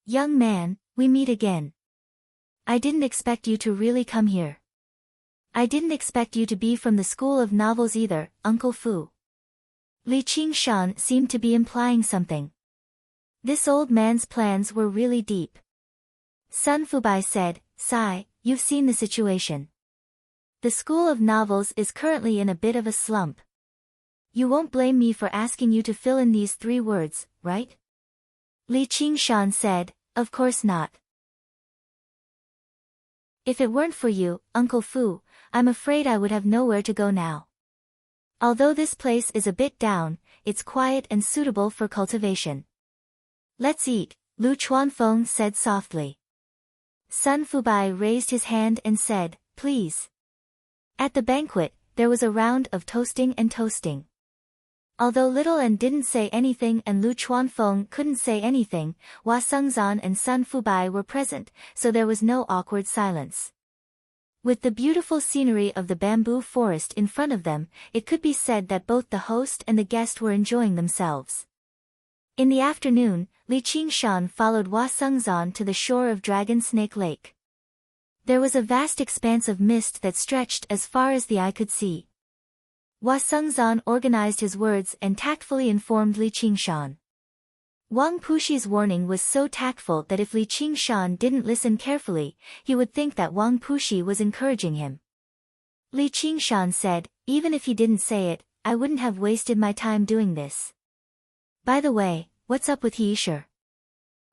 "Young man, we meet again. I didn't expect you to really come here. I didn't expect you to be from the school of novels either, Uncle Fu." Li Qingshan seemed to be implying something. This old man's plans were really deep. Sun Fubai said, "Sai, you've seen the situation. The school of novels is currently in a bit of a slump. You won't blame me for asking you to fill in these 3 words, right?" Li Qingshan said, "Of course not. If it weren't for you, Uncle Fu, I'm afraid I would have nowhere to go now. Although this place is a bit down, it's quiet and suitable for cultivation. Let's eat," Lu Chuanfeng said softly. Sun Fubai raised his hand and said, "Please." At the banquet, there was a round of toasting and toasting. Although Little and didn't say anything and Lu Chuanfeng couldn't say anything, Hua Sengzan and Sun Fubai were present, so there was no awkward silence. With the beautiful scenery of the bamboo forest in front of them, it could be said that both the host and the guest were enjoying themselves. In the afternoon, Li Qingshan followed Hua Sengzan to the shore of Dragon Snake Lake. There was a vast expanse of mist that stretched as far as the eye could see. Hua Sengzan organized his words and tactfully informed Li Qingshan. Wang Puxi's warning was so tactful that if Li Qingshan didn't listen carefully, he would think that Wang Puxi was encouraging him. Li Qingshan said, "Even if he didn't say it, I wouldn't have wasted my time doing this. By the way, what's up with He Yisher?"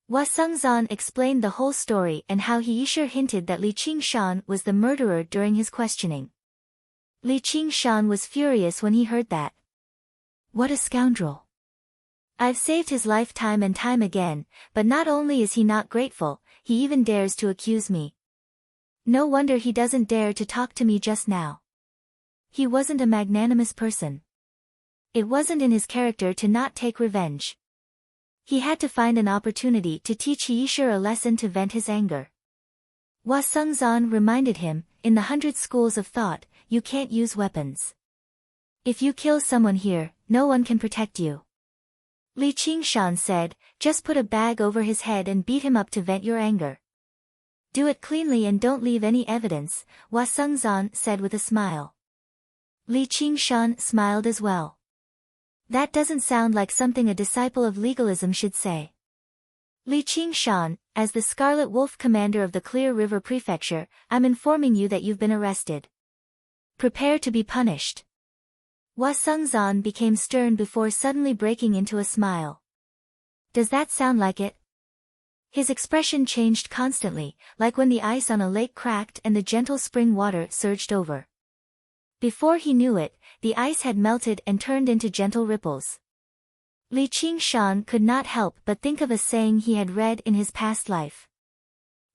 Hua Sengzan explained the whole story and how He Yisher hinted that Li Qingshan was the murderer during his questioning. Li Qingshan was furious when he heard that. "What a scoundrel. I've saved his life time and time again, but not only is he not grateful, he even dares to accuse me. No wonder he doesn't dare to talk to me just now. He wasn't a magnanimous person. It wasn't in his character to not take revenge. He had to find an opportunity to teach He Yisher a lesson to vent his anger." Hua Sengzan reminded him, "In the 100 schools of thought, you can't use weapons. If you kill someone here, no one can protect you." Li Qingshan said, "Just put a bag over his head and beat him up to vent your anger. Do it cleanly and don't leave any evidence," Hua Sengzan said with a smile. Li Qingshan smiled as well. That doesn't sound like something a disciple of legalism should say. "Li Qingshan, as the Scarlet Wolf commander of the Clear River Prefecture, I'm informing you that you've been arrested. Prepare to be punished." Hua Sengzan became stern before suddenly breaking into a smile. "Does that sound like it?" His expression changed constantly, like when the ice on a lake cracked and the gentle spring water surged over. Before he knew it, the ice had melted and turned into gentle ripples. Li Qingshan could not help but think of a saying he had read in his past life.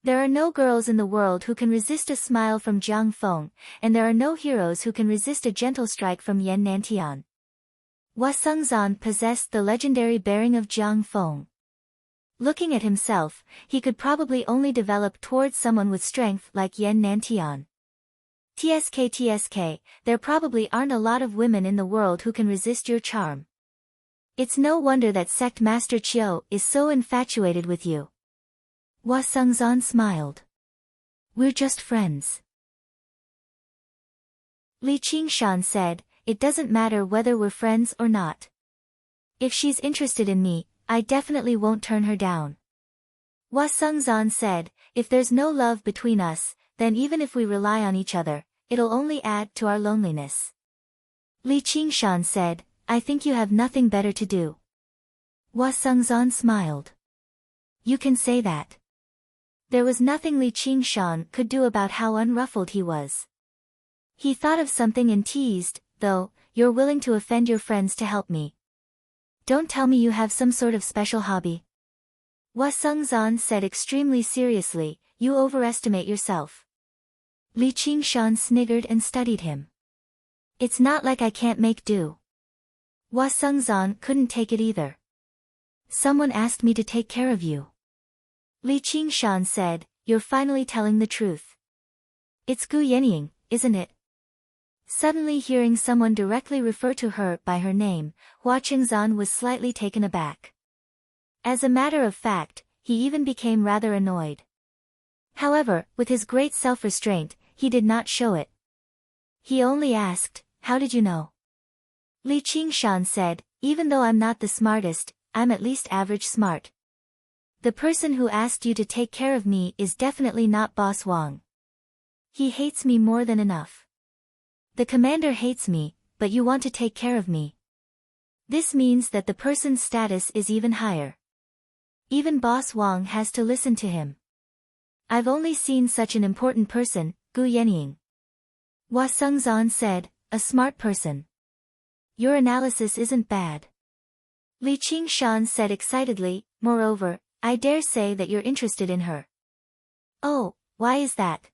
There are no girls in the world who can resist a smile from Jiang Feng, and there are no heroes who can resist a gentle strike from Yan Nantian. Hua Sengzan possessed the legendary bearing of Jiang Feng. Looking at himself, he could probably only develop towards someone with strength like Yan Nantian. TSK, there probably aren't a lot of women in the world who can resist your charm. It's no wonder that sect master Chiu is so infatuated with you. Hua Sungzan smiled. We're just friends. Li Qingshan said, it doesn't matter whether we're friends or not. If she's interested in me, I definitely won't turn her down. Hua Sungzan said, if there's no love between us, then even if we rely on each other, it'll only add to our loneliness. Li Qingshan said, I think you have nothing better to do. Hua Sungzan smiled. You can say that. There was nothing Li Qingshan could do about how unruffled he was. He thought of something and teased, though, you're willing to offend your friends to help me. Don't tell me you have some sort of special hobby. Hua Sungzan said extremely seriously, you overestimate yourself. Li Qingshan sniggered and studied him. It's not like I can't make do. Hua Sungzan couldn't take it either. Someone asked me to take care of you. Li Qingshan said, you're finally telling the truth. It's Gu Yenying, isn't it? Suddenly hearing someone directly refer to her by her name, Hua Qingzan was slightly taken aback. As a matter of fact, he even became rather annoyed. However, with his great self-restraint, he did not show it. He only asked, how did you know? Li Qingshan said, even though I'm not the smartest, I'm at least average smart. The person who asked you to take care of me is definitely not Boss Wang. He hates me more than enough. The commander hates me, but you want to take care of me. This means that the person's status is even higher. Even Boss Wang has to listen to him. I've only seen such an important person, Gu Yenying. Hua Sungzan said, a smart person. Your analysis isn't bad. Li Qingshan said excitedly, moreover, I dare say that you're interested in her. Oh, why is that?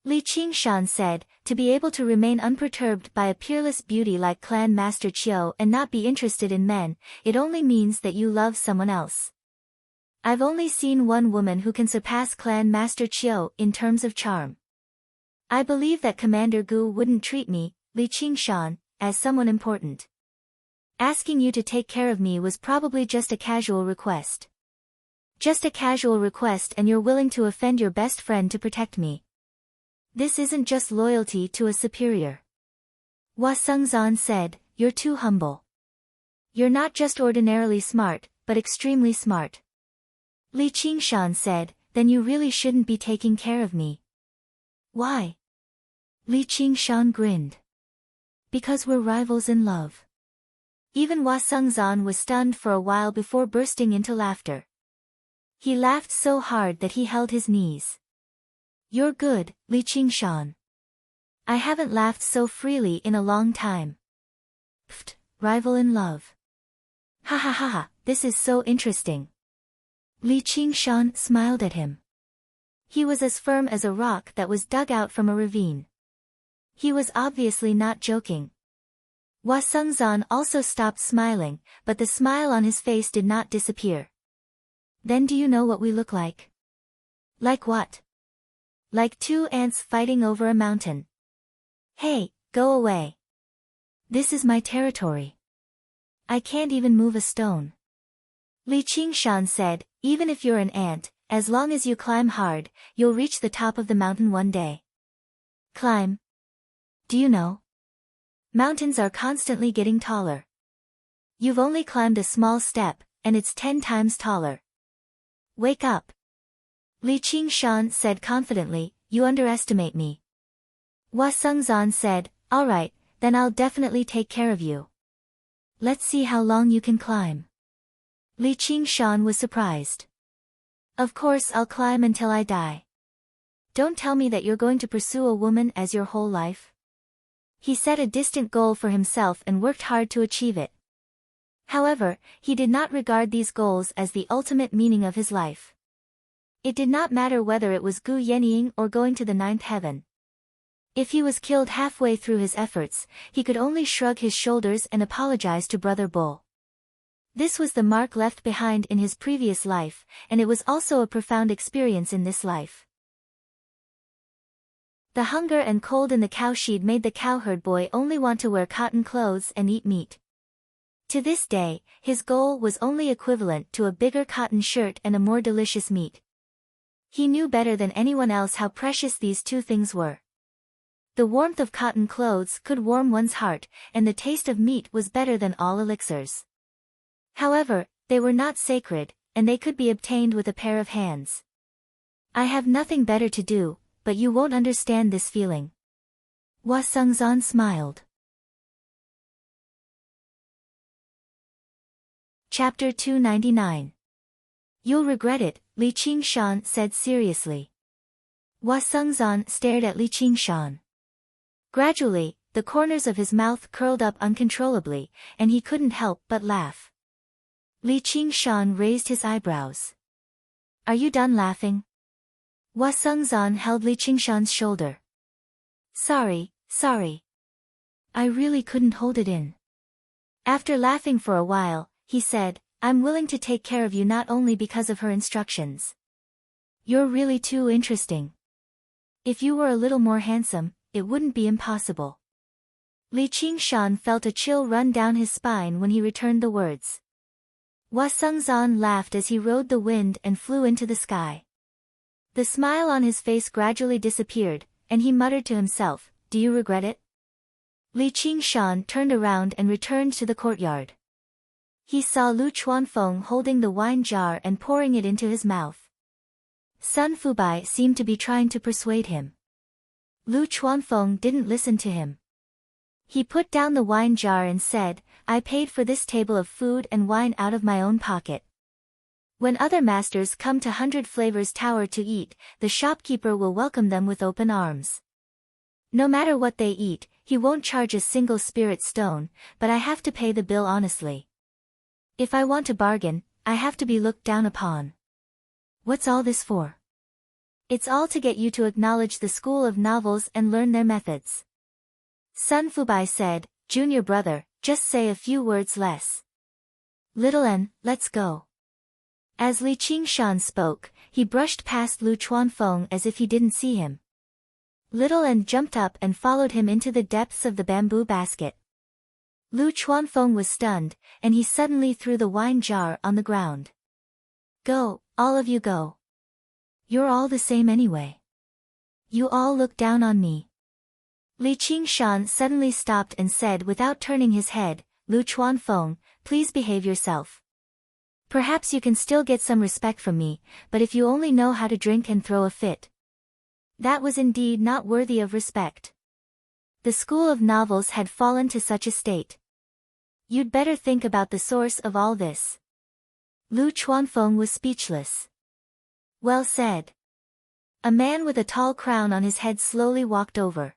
Li Qingshan said, to be able to remain unperturbed by a peerless beauty like Clan Master Chiu and not be interested in men, it only means that you love someone else. I've only seen one woman who can surpass Clan Master Chiu in terms of charm. I believe that Commander Gu wouldn't treat me, Li Qingshan, as someone important. Asking you to take care of me was probably just a casual request. Just a casual request, and you're willing to offend your best friend to protect me. This isn't just loyalty to a superior. Hua Sungzan said, you're too humble. You're not just ordinarily smart, but extremely smart. Li Qingshan said, then you really shouldn't be taking care of me. Why? Li Qingshan grinned. Because we're rivals in love. Even Hua Sungzan was stunned for a while before bursting into laughter. He laughed so hard that he held his knees. You're good, Li Qingshan. I haven't laughed so freely in a long time. Pfft, rival in love. Ha ha ha ha, this is so interesting. Li Qingshan smiled at him. He was as firm as a rock that was dug out from a ravine. He was obviously not joking. Hua Sungzan also stopped smiling, but the smile on his face did not disappear. Then do you know what we look like? Like what? Like two ants fighting over a mountain. Hey, go away. This is my territory. I can't even move a stone. Li Qingshan said, even if you're an ant, as long as you climb hard, you'll reach the top of the mountain one day. Climb? Do you know? Mountains are constantly getting taller. You've only climbed a small step, and it's 10 times taller. Wake up. Li Qingshan said confidently, you underestimate me. Hua Sungzan said, all right, then I'll definitely take care of you. Let's see how long you can climb. Li Qingshan was surprised. Of course I'll climb until I die. Don't tell me that you're going to pursue a woman as your whole life. He set a distant goal for himself and worked hard to achieve it. However, he did not regard these goals as the ultimate meaning of his life. It did not matter whether it was Gu Yenying or going to the ninth heaven. If he was killed halfway through his efforts, he could only shrug his shoulders and apologize to Brother Bull. This was the mark left behind in his previous life, and it was also a profound experience in this life. The hunger and cold in the cowshed made the cowherd boy only want to wear cotton clothes and eat meat. To this day, his goal was only equivalent to a bigger cotton shirt and a more delicious meat. He knew better than anyone else how precious these two things were. The warmth of cotton clothes could warm one's heart, and the taste of meat was better than all elixirs. However, they were not sacred, and they could be obtained with a pair of hands. I have nothing better to do, but you won't understand this feeling. Hua Sengzan smiled. Chapter 299. You'll regret it, Li Qingshan said seriously. Hua Sengzan stared at Li Qingshan. Gradually, the corners of his mouth curled up uncontrollably, and he couldn't help but laugh. Li Qingshan raised his eyebrows. Are you done laughing? Hua Sengzan held Li Qingshan's shoulder. Sorry. I really couldn't hold it in. After laughing for a while, he said, I'm willing to take care of you not only because of her instructions. You're really too interesting. If you were a little more handsome, it wouldn't be impossible. Li Qingshan felt a chill run down his spine when he returned the words. Hua Sengzan laughed as he rode the wind and flew into the sky. The smile on his face gradually disappeared, and he muttered to himself, Do you regret it? Li Qingshan turned around and returned to the courtyard. He saw Lu Chuanfeng holding the wine jar and pouring it into his mouth. Sun Fubai seemed to be trying to persuade him. Lu Chuanfeng didn't listen to him. He put down the wine jar and said, I paid for this table of food and wine out of my own pocket. When other masters come to 100 Flavors Tower to eat, the shopkeeper will welcome them with open arms. No matter what they eat, he won't charge a single spirit stone, but I have to pay the bill honestly. If I want to bargain, I have to be looked down upon. What's all this for? It's all to get you to acknowledge the school of novels and learn their methods. Sun Fubai said, Junior brother, just say a few words less. Little N, let's go. As Li Qingshan spoke, he brushed past Lu Chuanfeng as if he didn't see him. Little N jumped up and followed him into the depths of the bamboo basket. Lu Chuanfeng was stunned, and he suddenly threw the wine jar on the ground. Go, all of you go. You're all the same anyway. You all look down on me. Li Qingshan suddenly stopped and said without turning his head, Lu Chuanfeng, please behave yourself. Perhaps you can still get some respect from me, but if you only know how to drink and throw a fit. That was indeed not worthy of respect. The school of novels had fallen to such a state. You'd better think about the source of all this. Lu Chuanfeng was speechless. Well said. A man with a tall crown on his head slowly walked over.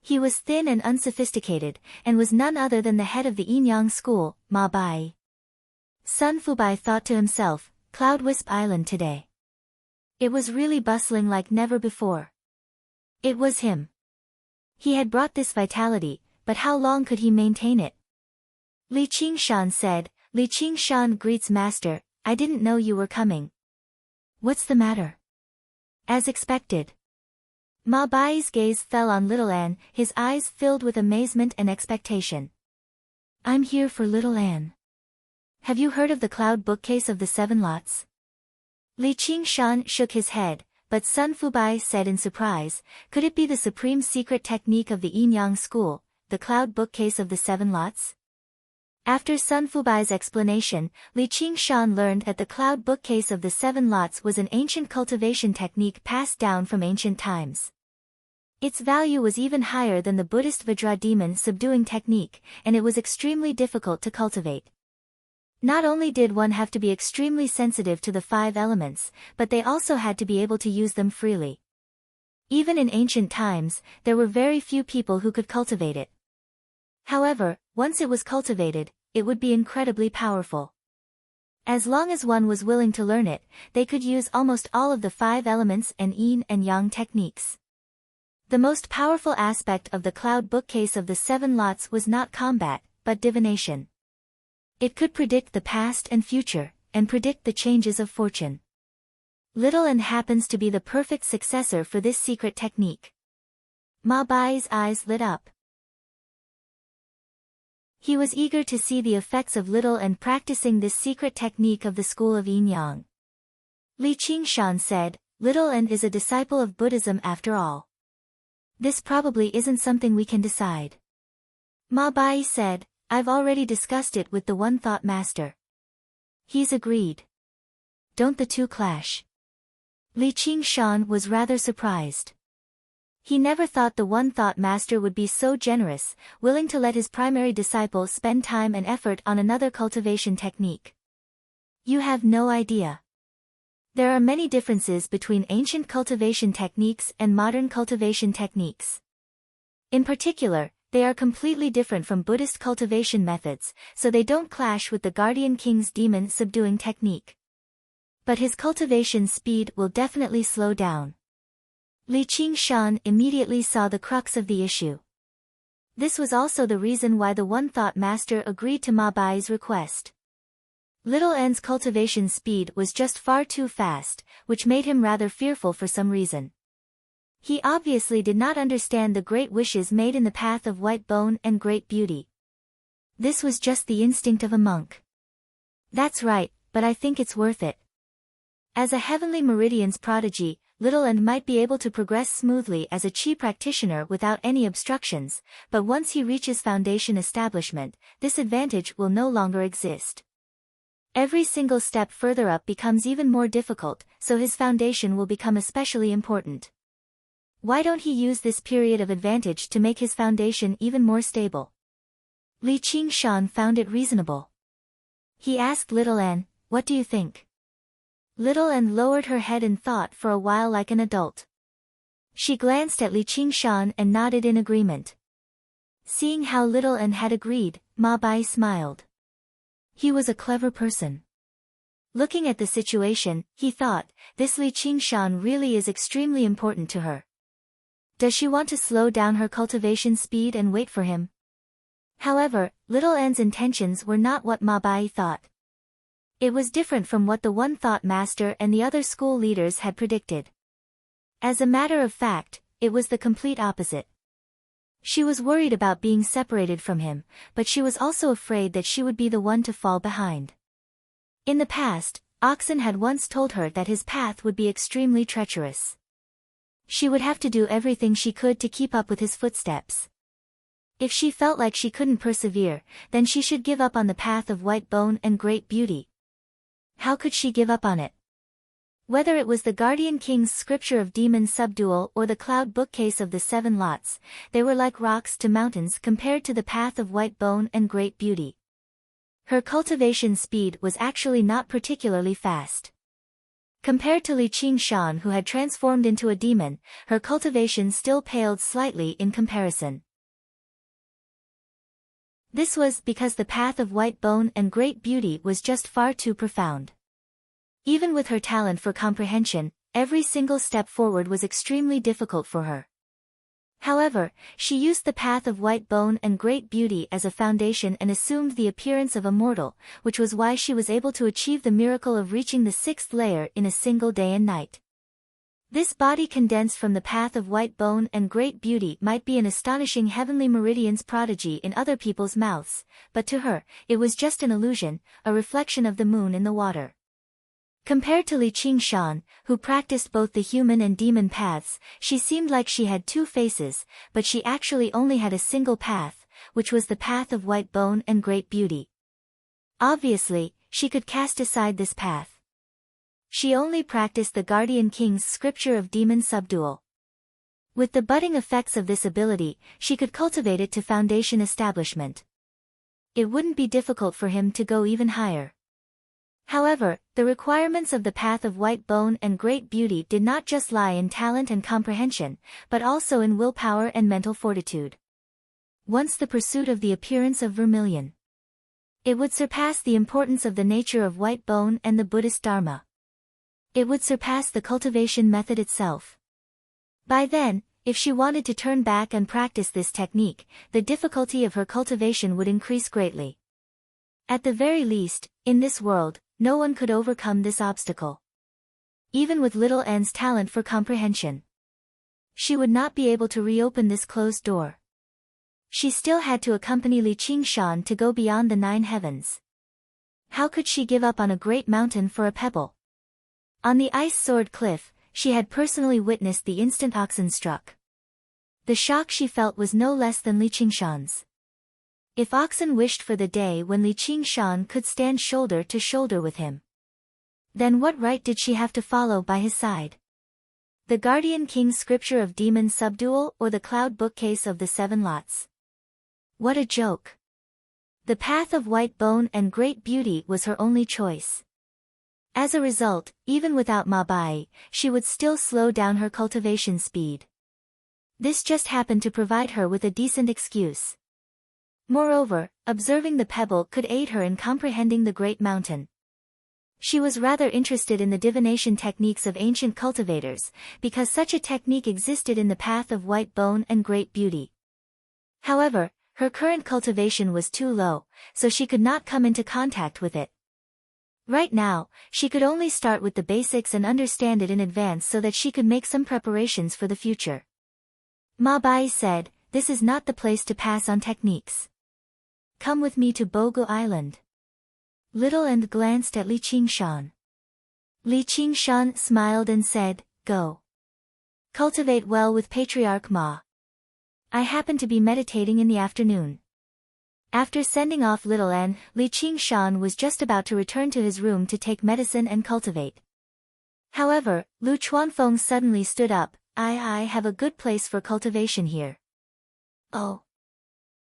He was thin and unsophisticated, and was none other than the head of the Yinyang school, Ma Bai. Sun Fubai thought to himself, Cloud Wisp Island today. It was really bustling like never before. It was him. He had brought this vitality, but how long could he maintain it? Li Qingshan said, Li Qingshan greets master, I didn't know you were coming. What's the matter? As expected. Ma Bai's gaze fell on Little Anne, his eyes filled with amazement and expectation. I'm here for Little Anne. Have you heard of the cloud bookcase of the 7 lots? Li Qingshan shook his head, but Sun Fubai said in surprise, could it be the supreme secret technique of the Yinyang school, the cloud bookcase of the 7 lots? After Sun Fubai's explanation, Li Qingshan learned that the cloud bookcase of the 7 lots was an ancient cultivation technique passed down from ancient times. Its value was even higher than the Buddhist Vajra demon subduing technique, and it was extremely difficult to cultivate. Not only did one have to be extremely sensitive to the 5 elements, but they also had to be able to use them freely. Even in ancient times, there were very few people who could cultivate it. However, once it was cultivated, it would be incredibly powerful. As long as one was willing to learn it, they could use almost all of the 5 elements and yin and yang techniques. The most powerful aspect of the cloud bookcase of the 7 lots was not combat, but divination. It could predict the past and future, and predict the changes of fortune. Little Anne happens to be the perfect successor for this secret technique. Ma Bai's eyes lit up. He was eager to see the effects of little and practicing this secret technique of the school of Yin Yang. Li Qingshan said, "Little and is a disciple of Buddhism after all. This probably isn't something we can decide." Ma Bai said, "I've already discussed it with the One Thought Master. He's agreed. Don't the two clash?" Li Qingshan was rather surprised. He never thought the One Thought Master would be so generous, willing to let his primary disciple spend time and effort on another cultivation technique. "You have no idea. There are many differences between ancient cultivation techniques and modern cultivation techniques. In particular, they are completely different from Buddhist cultivation methods, so they don't clash with the Guardian King's demon subduing technique. But his cultivation speed will definitely slow down." Li Qingshan immediately saw the crux of the issue. This was also the reason why the One Thought Master agreed to Ma Bai's request. Little N's cultivation speed was just far too fast, which made him rather fearful for some reason. He obviously did not understand the great wishes made in the path of white bone and great beauty. This was just the instinct of a monk. "That's right, but I think it's worth it. As a Heavenly Meridian's prodigy, Little N might be able to progress smoothly as a Qi practitioner without any obstructions, but once he reaches foundation establishment, this advantage will no longer exist. Every single step further up becomes even more difficult, so his foundation will become especially important. Why don't he use this period of advantage to make his foundation even more stable?" Li Qingshan found it reasonable. He asked Little N, "What do you think?" Little N lowered her head in thought for a while like an adult. She glanced at Li Qingshan and nodded in agreement. Seeing how Little N had agreed, Ma Bai smiled. He was a clever person. Looking at the situation, he thought, this Li Qingshan really is extremely important to her. Does she want to slow down her cultivation speed and wait for him? However, Little N's intentions were not what Ma Bai thought. It was different from what the One Thought Master and the other school leaders had predicted. As a matter of fact, it was the complete opposite. She was worried about being separated from him, but she was also afraid that she would be the one to fall behind. In the past, Oxen had once told her that his path would be extremely treacherous. She would have to do everything she could to keep up with his footsteps. If she felt like she couldn't persevere, then she should give up on the path of white bone and great beauty. How could she give up on it? Whether it was the Guardian King's scripture of demon subdual or the cloud bookcase of the 7 lots, they were like rocks to mountains compared to the path of white bone and great beauty. Her cultivation speed was actually not particularly fast. Compared to Li Qingshan, who had transformed into a demon, her cultivation still paled slightly in comparison. This was because the path of white bone and great beauty was just far too profound. Even with her talent for comprehension, every single step forward was extremely difficult for her. However, she used the path of white bone and great beauty as a foundation and assumed the appearance of a mortal, which was why she was able to achieve the miracle of reaching the 6th layer in a single day and night. This body condensed from the path of white bone and great beauty might be an astonishing Heavenly Meridian's prodigy in other people's mouths, but to her, it was just an illusion, a reflection of the moon in the water. Compared to Li Qingshan, who practiced both the human and demon paths, she seemed like she had 2 faces, but she actually only had a single path, which was the path of white bone and great beauty. Obviously, she could cast aside this path. She only practiced the Guardian King's scripture of demon subdual. With the budding effects of this ability, she could cultivate it to foundation establishment. It wouldn't be difficult for him to go even higher. However, the requirements of the path of white bone and great beauty did not just lie in talent and comprehension, but also in willpower and mental fortitude. Once the pursuit of the appearance of vermilion, it would surpass the importance of the nature of white bone and the Buddhist Dharma. It would surpass the cultivation method itself. By then, if she wanted to turn back and practice this technique, the difficulty of her cultivation would increase greatly. At the very least, in this world, no one could overcome this obstacle. Even with Little N's talent for comprehension. she would not be able to reopen this closed door. She still had to accompany Li Qingshan to go beyond the 9 heavens. How could she give up on a great mountain for a pebble? On the ice sword cliff, she had personally witnessed the instant oxen struck. The shock she felt was no less than Li Qingshan's. If oxen wished for the day when Li Qingshan could stand shoulder to shoulder with him, then what right did she have to follow by his side? The Guardian King's scripture of demon subdual or the cloud bookcase of the 7 lots? What a joke. The path of white bone and great beauty was her only choice. As a result, even without Ma Bai, she would still slow down her cultivation speed. This just happened to provide her with a decent excuse. Moreover, observing the pebble could aid her in comprehending the great mountain. She was rather interested in the divination techniques of ancient cultivators, because such a technique existed in the path of white bone and great beauty. However, her current cultivation was too low, so she could not come into contact with it. Right now, she could only start with the basics and understand it in advance so that she could make some preparations for the future. Ma Bai said, "This is not the place to pass on techniques. Come with me to Bogu Island." Little End glanced at Li Qingshan. Li Qingshan smiled and said, "Go. Cultivate well with Patriarch Ma. I happen to be meditating in the afternoon." After sending off Little N, Li Qingshan was just about to return to his room to take medicine and cultivate. However, Lu Chuanfeng suddenly stood up. I have a good place for cultivation here." "Oh."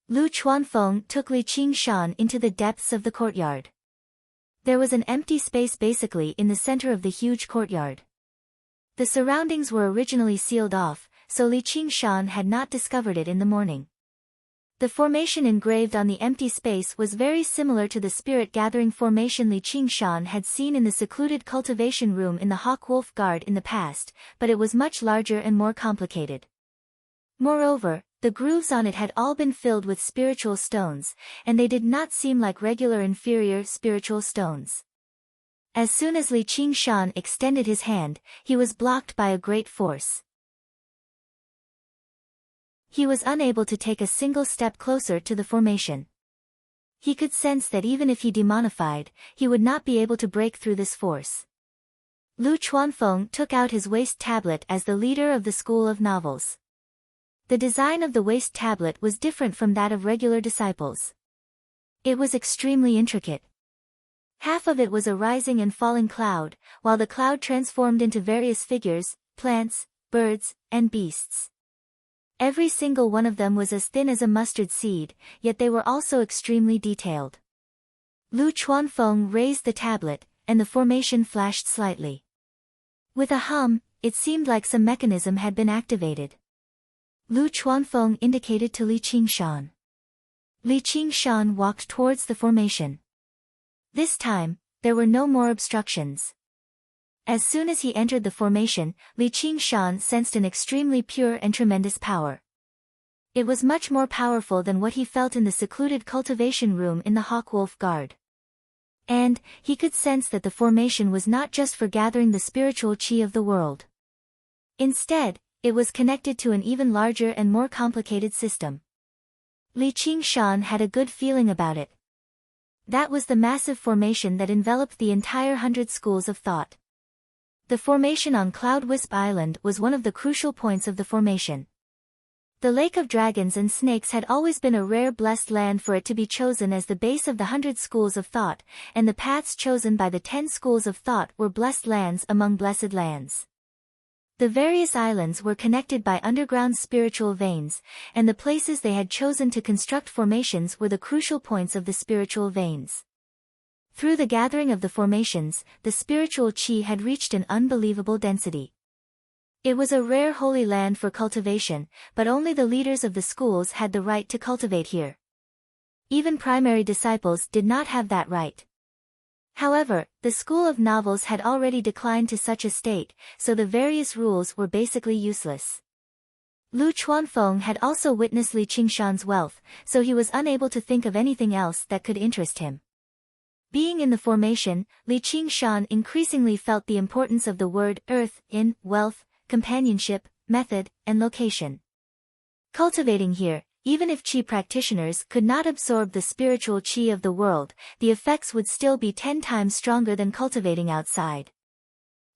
Lu Chuanfeng took Li Qingshan into the depths of the courtyard. There was an empty space basically in the center of the huge courtyard. The surroundings were originally sealed off, so Li Qingshan had not discovered it in the morning. The formation engraved on the empty space was very similar to the spirit-gathering formation Li Qingshan had seen in the secluded cultivation room in the Hawk-Wolf Guard in the past, but it was much larger and more complicated. Moreover, the grooves on it had all been filled with spiritual stones, and they did not seem like regular inferior spiritual stones. As soon as Li Qingshan extended his hand, he was blocked by a great force. He was unable to take a single step closer to the formation. He could sense that even if he demonified, he would not be able to break through this force. Lu Chuanfeng took out his waist tablet as the leader of the school of novels. The design of the waist tablet was different from that of regular disciples. It was extremely intricate. Half of it was a rising and falling cloud, while the cloud transformed into various figures, plants, birds, and beasts. Every single one of them was as thin as a mustard seed, yet they were also extremely detailed. Lu Chuanfeng raised the tablet, and the formation flashed slightly. With a hum, it seemed like some mechanism had been activated. Lu Chuanfeng indicated to Li Qingshan. Li Qingshan walked towards the formation. This time, there were no more obstructions. As soon as he entered the formation, Li Qingshan sensed an extremely pure and tremendous power. It was much more powerful than what he felt in the secluded cultivation room in the Hawk-Wolf Guard. And, he could sense that the formation was not just for gathering the spiritual qi of the world. Instead, it was connected to an even larger and more complicated system. Li Qingshan had a good feeling about it. That was the massive formation that enveloped the entire 100 schools of thought. The formation on Cloud Wisp Island was one of the crucial points of the formation. The Lake of Dragons and Snakes had always been a rare blessed land for it to be chosen as the base of the 100 schools of thought, and the paths chosen by the 10 schools of thought were blessed lands among blessed lands. The various islands were connected by underground spiritual veins, and the places they had chosen to construct formations were the crucial points of the spiritual veins. Through the gathering of the formations, the spiritual qi had reached an unbelievable density. It was a rare holy land for cultivation, but only the leaders of the schools had the right to cultivate here. Even primary disciples did not have that right. However, the school of novels had already declined to such a state, so the various rules were basically useless. Lu Chuanfeng had also witnessed Li Qingshan's wealth, so he was unable to think of anything else that could interest him. Being in the formation, Li Qingshan increasingly felt the importance of the word earth in wealth, companionship, method, and location. Cultivating here, even if qi practitioners could not absorb the spiritual qi of the world, the effects would still be 10 times stronger than cultivating outside.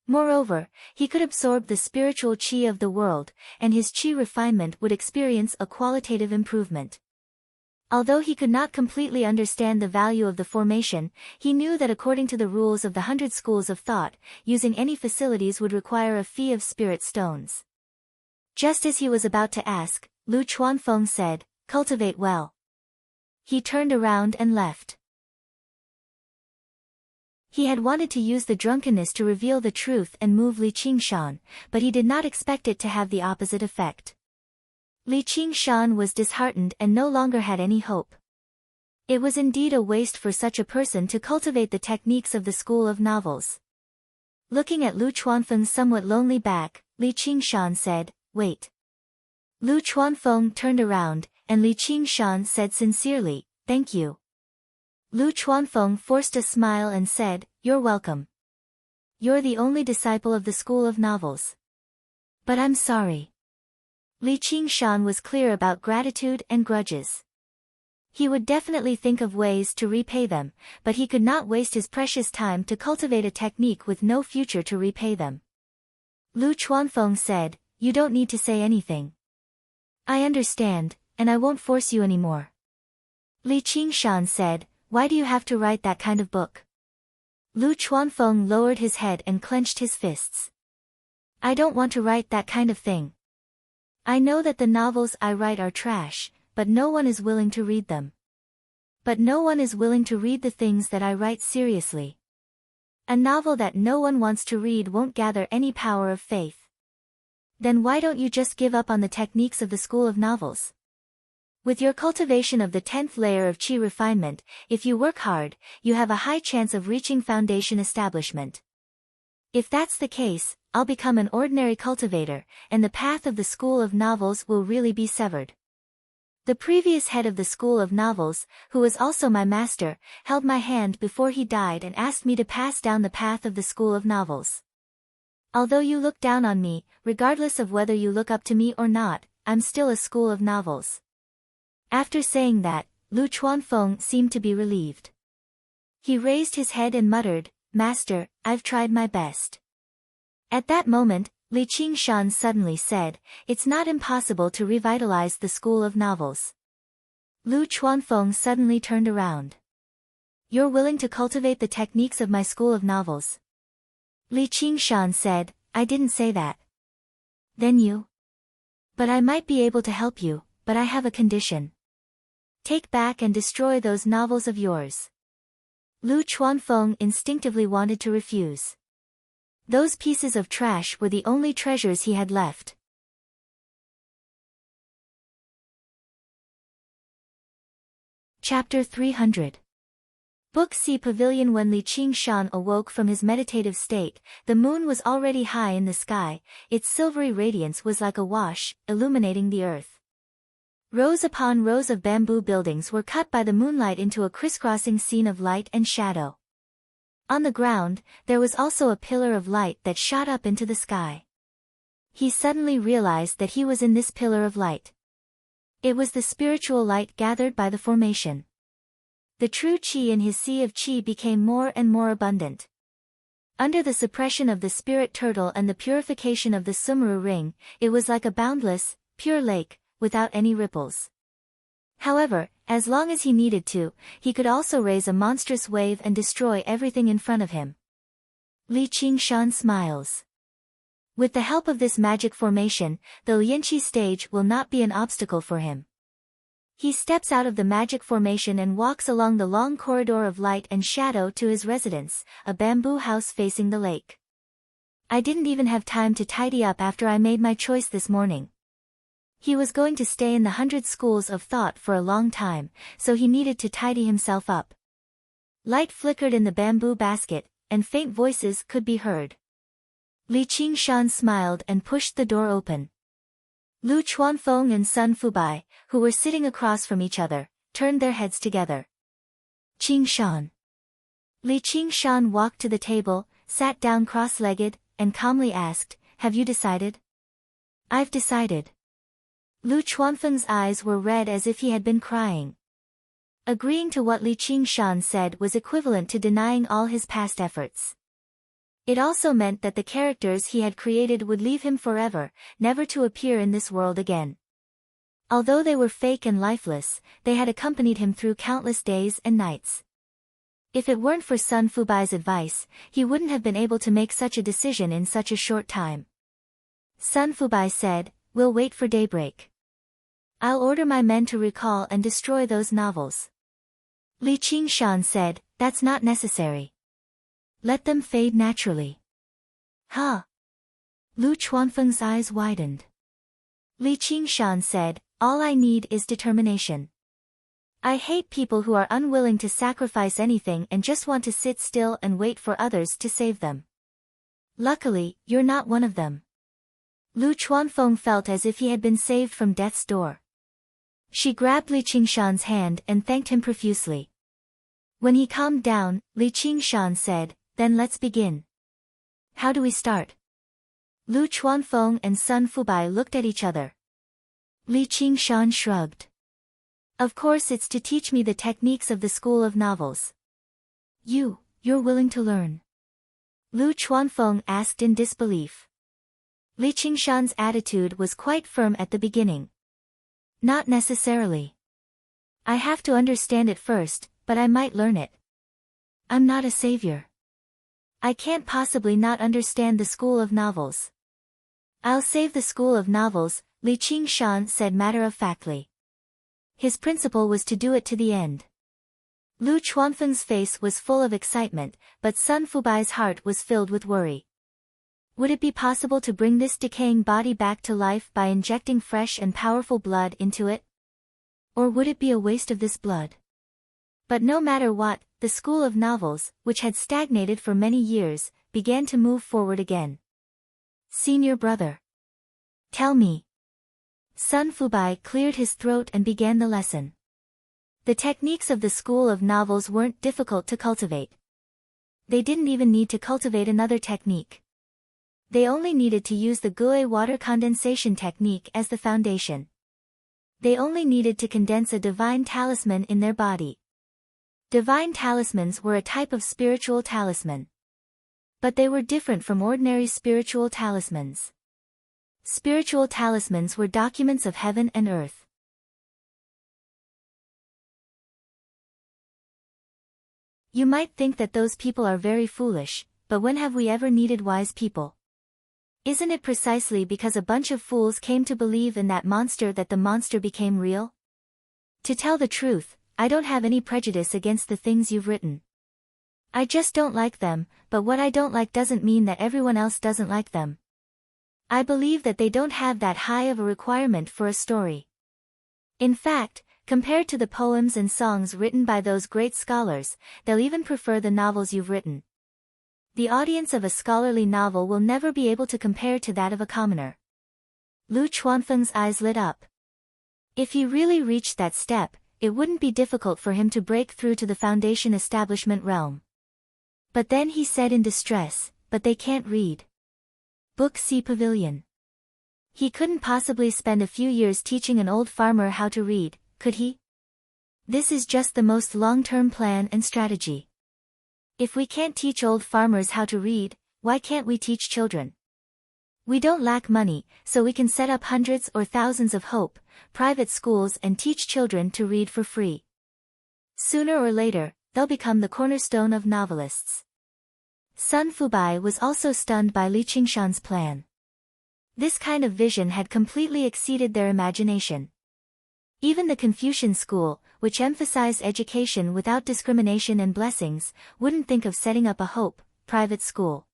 Moreover, he could absorb the spiritual qi of the world, and his qi refinement would experience a qualitative improvement. Although he could not completely understand the value of the formation, he knew that according to the rules of the 100 schools of thought, using any facilities would require a fee of spirit stones. Just as he was about to ask, Lu Chuanfeng said, "Cultivate well." He turned around and left. He had wanted to use the drunkenness to reveal the truth and move Li Qingshan, but he did not expect it to have the opposite effect. Li Qingshan was disheartened and no longer had any hope. It was indeed a waste for such a person to cultivate the techniques of the school of novels. Looking at Lu Chuanfeng's somewhat lonely back, Li Qingshan said, "Wait." Lu Chuanfeng turned around, and Li Qingshan said sincerely, "Thank you." Lu Chuanfeng forced a smile and said, "You're welcome. You're the only disciple of the school of novels. But I'm sorry." Li Qingshan was clear about gratitude and grudges. He would definitely think of ways to repay them, but he could not waste his precious time to cultivate a technique with no future to repay them. Lu Chuanfeng said, "You don't need to say anything. I understand, and I won't force you anymore." Li Qingshan said, "Why do you have to write that kind of book?" Lu Chuanfeng lowered his head and clenched his fists. "I don't want to write that kind of thing. I know that the novels I write are trash, but no one is willing to read them. But no one is willing to read the things that I write seriously. A novel that no one wants to read won't gather any power of faith. Then why don't you just give up on the techniques of the school of novels? With your cultivation of the 10th layer of qi refinement, if you work hard, you have a high chance of reaching foundation establishment. If that's the case, I'll become an ordinary cultivator, and the path of the school of novels will really be severed." The previous head of the school of novels, who was also my master, held my hand before he died and asked me to pass down the path of the school of novels. "Although you look down on me, regardless of whether you look up to me or not, I'm still a school of novels." After saying that, Lu Chuanfeng seemed to be relieved. He raised his head and muttered, "Master, I've tried my best." At that moment, Li Qingshan suddenly said, "It's not impossible to revitalize the school of novels." Lu Chuanfeng suddenly turned around. "You're willing to cultivate the techniques of my school of novels?" Li Qingshan said, "I didn't say that." "Then you?" "But I might be able to help you, but I have a condition. Take back and destroy those novels of yours." Lu Chuanfeng instinctively wanted to refuse. Those pieces of trash were the only treasures he had left. Chapter 300. Book C Pavilion. When Li Qingshan awoke from his meditative state, the moon was already high in the sky. Its silvery radiance was like a wash, illuminating the earth. Rows upon rows of bamboo buildings were cut by the moonlight into a crisscrossing scene of light and shadow. On the ground, there was also a pillar of light that shot up into the sky. He suddenly realized that he was in this pillar of light. It was the spiritual light gathered by the formation. The true qi in his sea of qi became more and more abundant. Under the suppression of the spirit turtle and the purification of the Sumeru ring, it was like a boundless, pure lake, without any ripples. However, as long as he needed to, he could also raise a monstrous wave and destroy everything in front of him. Li Qingshan smiles. With the help of this magic formation, the Lianqi stage will not be an obstacle for him. He steps out of the magic formation and walks along the long corridor of light and shadow to his residence, a bamboo house facing the lake. "I didn't even have time to tidy up after I made my choice this morning." He was going to stay in the 100 schools of thought for a long time, so he needed to tidy himself up. Light flickered in the bamboo basket, and faint voices could be heard. Li Qingshan smiled and pushed the door open. Lu Chuanfeng and Sun Fubai, who were sitting across from each other, turned their heads together. "Qingshan." Li Qingshan walked to the table, sat down cross-legged, and calmly asked, "Have you decided?" I've decided. Lu Chuanfeng's eyes were red as if he had been crying. Agreeing to what Li Qingshan said was equivalent to denying all his past efforts. It also meant that the characters he had created would leave him forever, never to appear in this world again. Although they were fake and lifeless, they had accompanied him through countless days and nights. If it weren't for Sun Fubai's advice, he wouldn't have been able to make such a decision in such a short time. Sun Fubai said, "We'll wait for daybreak. I'll order my men to recall and destroy those novels." Li Qingshan said, "That's not necessary. Let them fade naturally." Huh? Lu Chuanfeng's eyes widened. Li Qingshan said, "All I need is determination. I hate people who are unwilling to sacrifice anything and just want to sit still and wait for others to save them. Luckily, you're not one of them." Lu Chuanfeng felt as if he had been saved from death's door. She grabbed Li Qingshan's hand and thanked him profusely. When he calmed down, Li Qingshan said, "Then let's begin. How do we start?" Lu Chuanfeng and Sun Fubai looked at each other. Li Qingshan shrugged. "Of course it's to teach me the techniques of the school of novels." You're willing to learn?" Lu Chuanfeng asked in disbelief. Li Qingshan's attitude was quite firm at the beginning. "Not necessarily. I have to understand it first, but I might learn it. I'm not a savior. I can't possibly not understand the school of novels." "I'll save the school of novels," Li Qingshan said matter-of-factly. His principle was to do it to the end. Lu Chuanfeng's face was full of excitement, but Sun Fubai's heart was filled with worry. Would it be possible to bring this decaying body back to life by injecting fresh and powerful blood into it? Or would it be a waste of this blood? But no matter what, the school of novels, which had stagnated for many years, began to move forward again. "Senior brother. Tell me." Sun Fubai cleared his throat and began the lesson. The techniques of the school of novels weren't difficult to cultivate. They didn't even need to cultivate another technique. They only needed to use the Gui water condensation technique as the foundation. They only needed to condense a divine talisman in their body. Divine talismans were a type of spiritual talisman. But they were different from ordinary spiritual talismans. Spiritual talismans were documents of heaven and earth. You might think that those people are very foolish, but when have we ever needed wise people? Isn't it precisely because a bunch of fools came to believe in that monster that the monster became real? To tell the truth, I don't have any prejudice against the things you've written. I just don't like them, but what I don't like doesn't mean that everyone else doesn't like them. I believe that they don't have that high of a requirement for a story. In fact, compared to the poems and songs written by those great scholars, they'll even prefer the novels you've written. The audience of a scholarly novel will never be able to compare to that of a commoner. Lu Chuanfeng's eyes lit up. If he really reached that step, it wouldn't be difficult for him to break through to the foundation establishment realm. But then he said in distress, "But they can't read." Book C Pavilion. He couldn't possibly spend a few years teaching an old farmer how to read, could he? This is just the most long-term plan and strategy. If we can't teach old farmers how to read, why can't we teach children? We don't lack money, so we can set up hundreds or thousands of hope, private schools and teach children to read for free. Sooner or later, they'll become the cornerstone of novelists. Sun Fubai was also stunned by Li Qingshan's plan. This kind of vision had completely exceeded their imagination. Even the Confucian school, which emphasized education without discrimination and blessings, wouldn't think of setting up a hope, private school.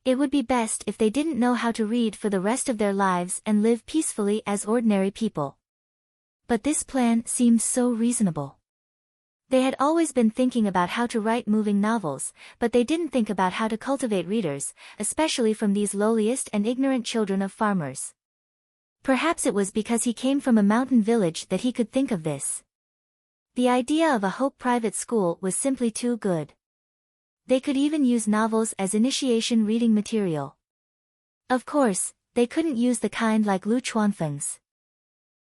It would be best if they didn't know how to read for the rest of their lives and live peacefully as ordinary people. But this plan seemed so reasonable. They had always been thinking about how to write moving novels, but they didn't think about how to cultivate readers, especially from these lowliest and ignorant children of farmers. Perhaps it was because he came from a mountain village that he could think of this. The idea of a Hope private school was simply too good. They could even use novels as initiation reading material. Of course, they couldn't use the kind like Lu Chuanfeng's.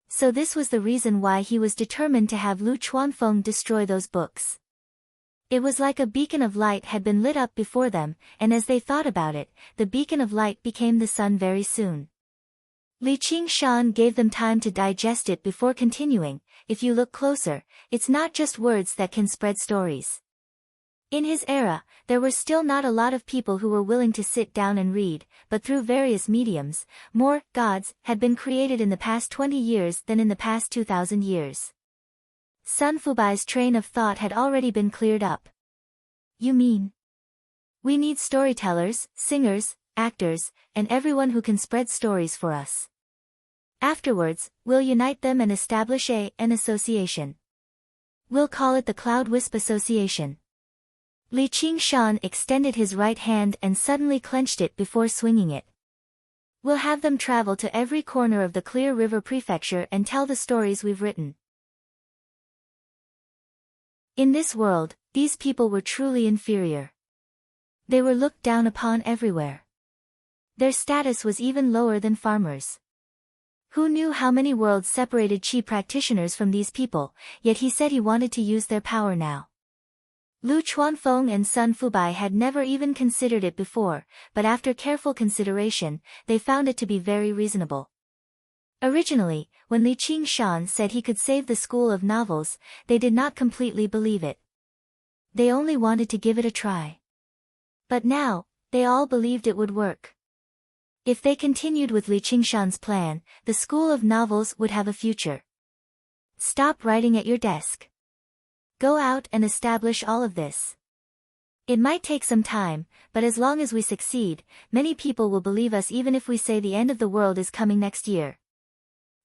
So this was the reason why he was determined to have Lu Chuanfeng destroy those books. It was like a beacon of light had been lit up before them, and as they thought about it, the beacon of light became the sun very soon. Li Qingshan gave them time to digest it before continuing. If you look closer, it's not just words that can spread stories. In his era, there were still not a lot of people who were willing to sit down and read, but through various mediums, more gods had been created in the past 20 years than in the past 2,000 years. Sun Fubai's train of thought had already been cleared up. You mean? We need storytellers, singers, actors, and everyone who can spread stories for us. Afterwards, we'll unite them and establish an association. We'll call it the Cloud Wisp Association. Li Qingshan extended his right hand and suddenly clenched it before swinging it. We'll have them travel to every corner of the Clear River Prefecture and tell the stories we've written. In this world, these people were truly inferior. They were looked down upon everywhere. Their status was even lower than farmers. Who knew how many worlds separated Qi practitioners from these people, yet he said he wanted to use their power now. Lu Chuanfeng and Sun Fubai had never even considered it before, but after careful consideration, they found it to be very reasonable. Originally, when Li Qingshan said he could save the school of novels, they did not completely believe it. They only wanted to give it a try. But now, they all believed it would work. If they continued with Li Qingshan's plan, the school of novels would have a future. Stop writing at your desk. Go out and establish all of this. It might take some time, but as long as we succeed, many people will believe us even if we say the end of the world is coming next year.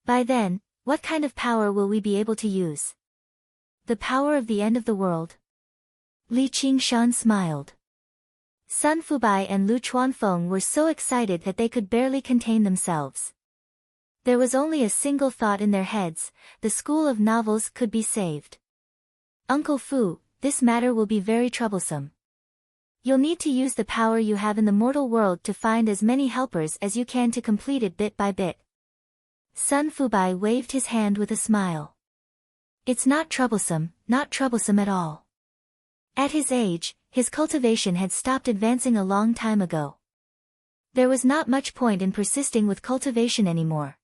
By then, what kind of power will we be able to use? The power of the end of the world? Li Qingshan smiled. Sun Fubai and Lu Chuanfeng were so excited that they could barely contain themselves. There was only a single thought in their heads: the school of novels could be saved. Uncle Fu, this matter will be very troublesome. You'll need to use the power you have in the mortal world to find as many helpers as you can to complete it bit by bit. Sun Fubai waved his hand with a smile. It's not troublesome at all. At his age, his cultivation had stopped advancing a long time ago. There was not much point in persisting with cultivation anymore.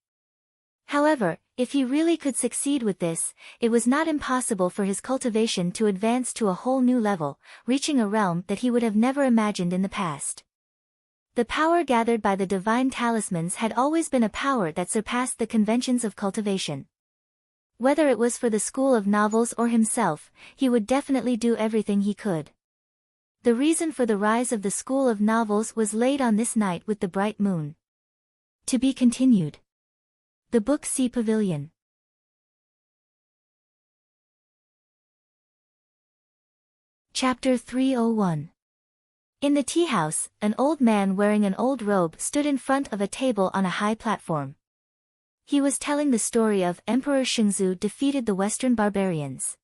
However, if he really could succeed with this, it was not impossible for his cultivation to advance to a whole new level, reaching a realm that he would have never imagined in the past. The power gathered by the divine talismans had always been a power that surpassed the conventions of cultivation. Whether it was for the school of novels or himself, he would definitely do everything he could. The reason for the rise of the school of novels was laid on this night with the bright moon. To be continued. The Book Sea Pavilion. Chapter 301. In the tea house, an old man wearing an old robe stood in front of a table on a high platform. He was telling the story of Emperor Shengzu defeated the Western barbarians.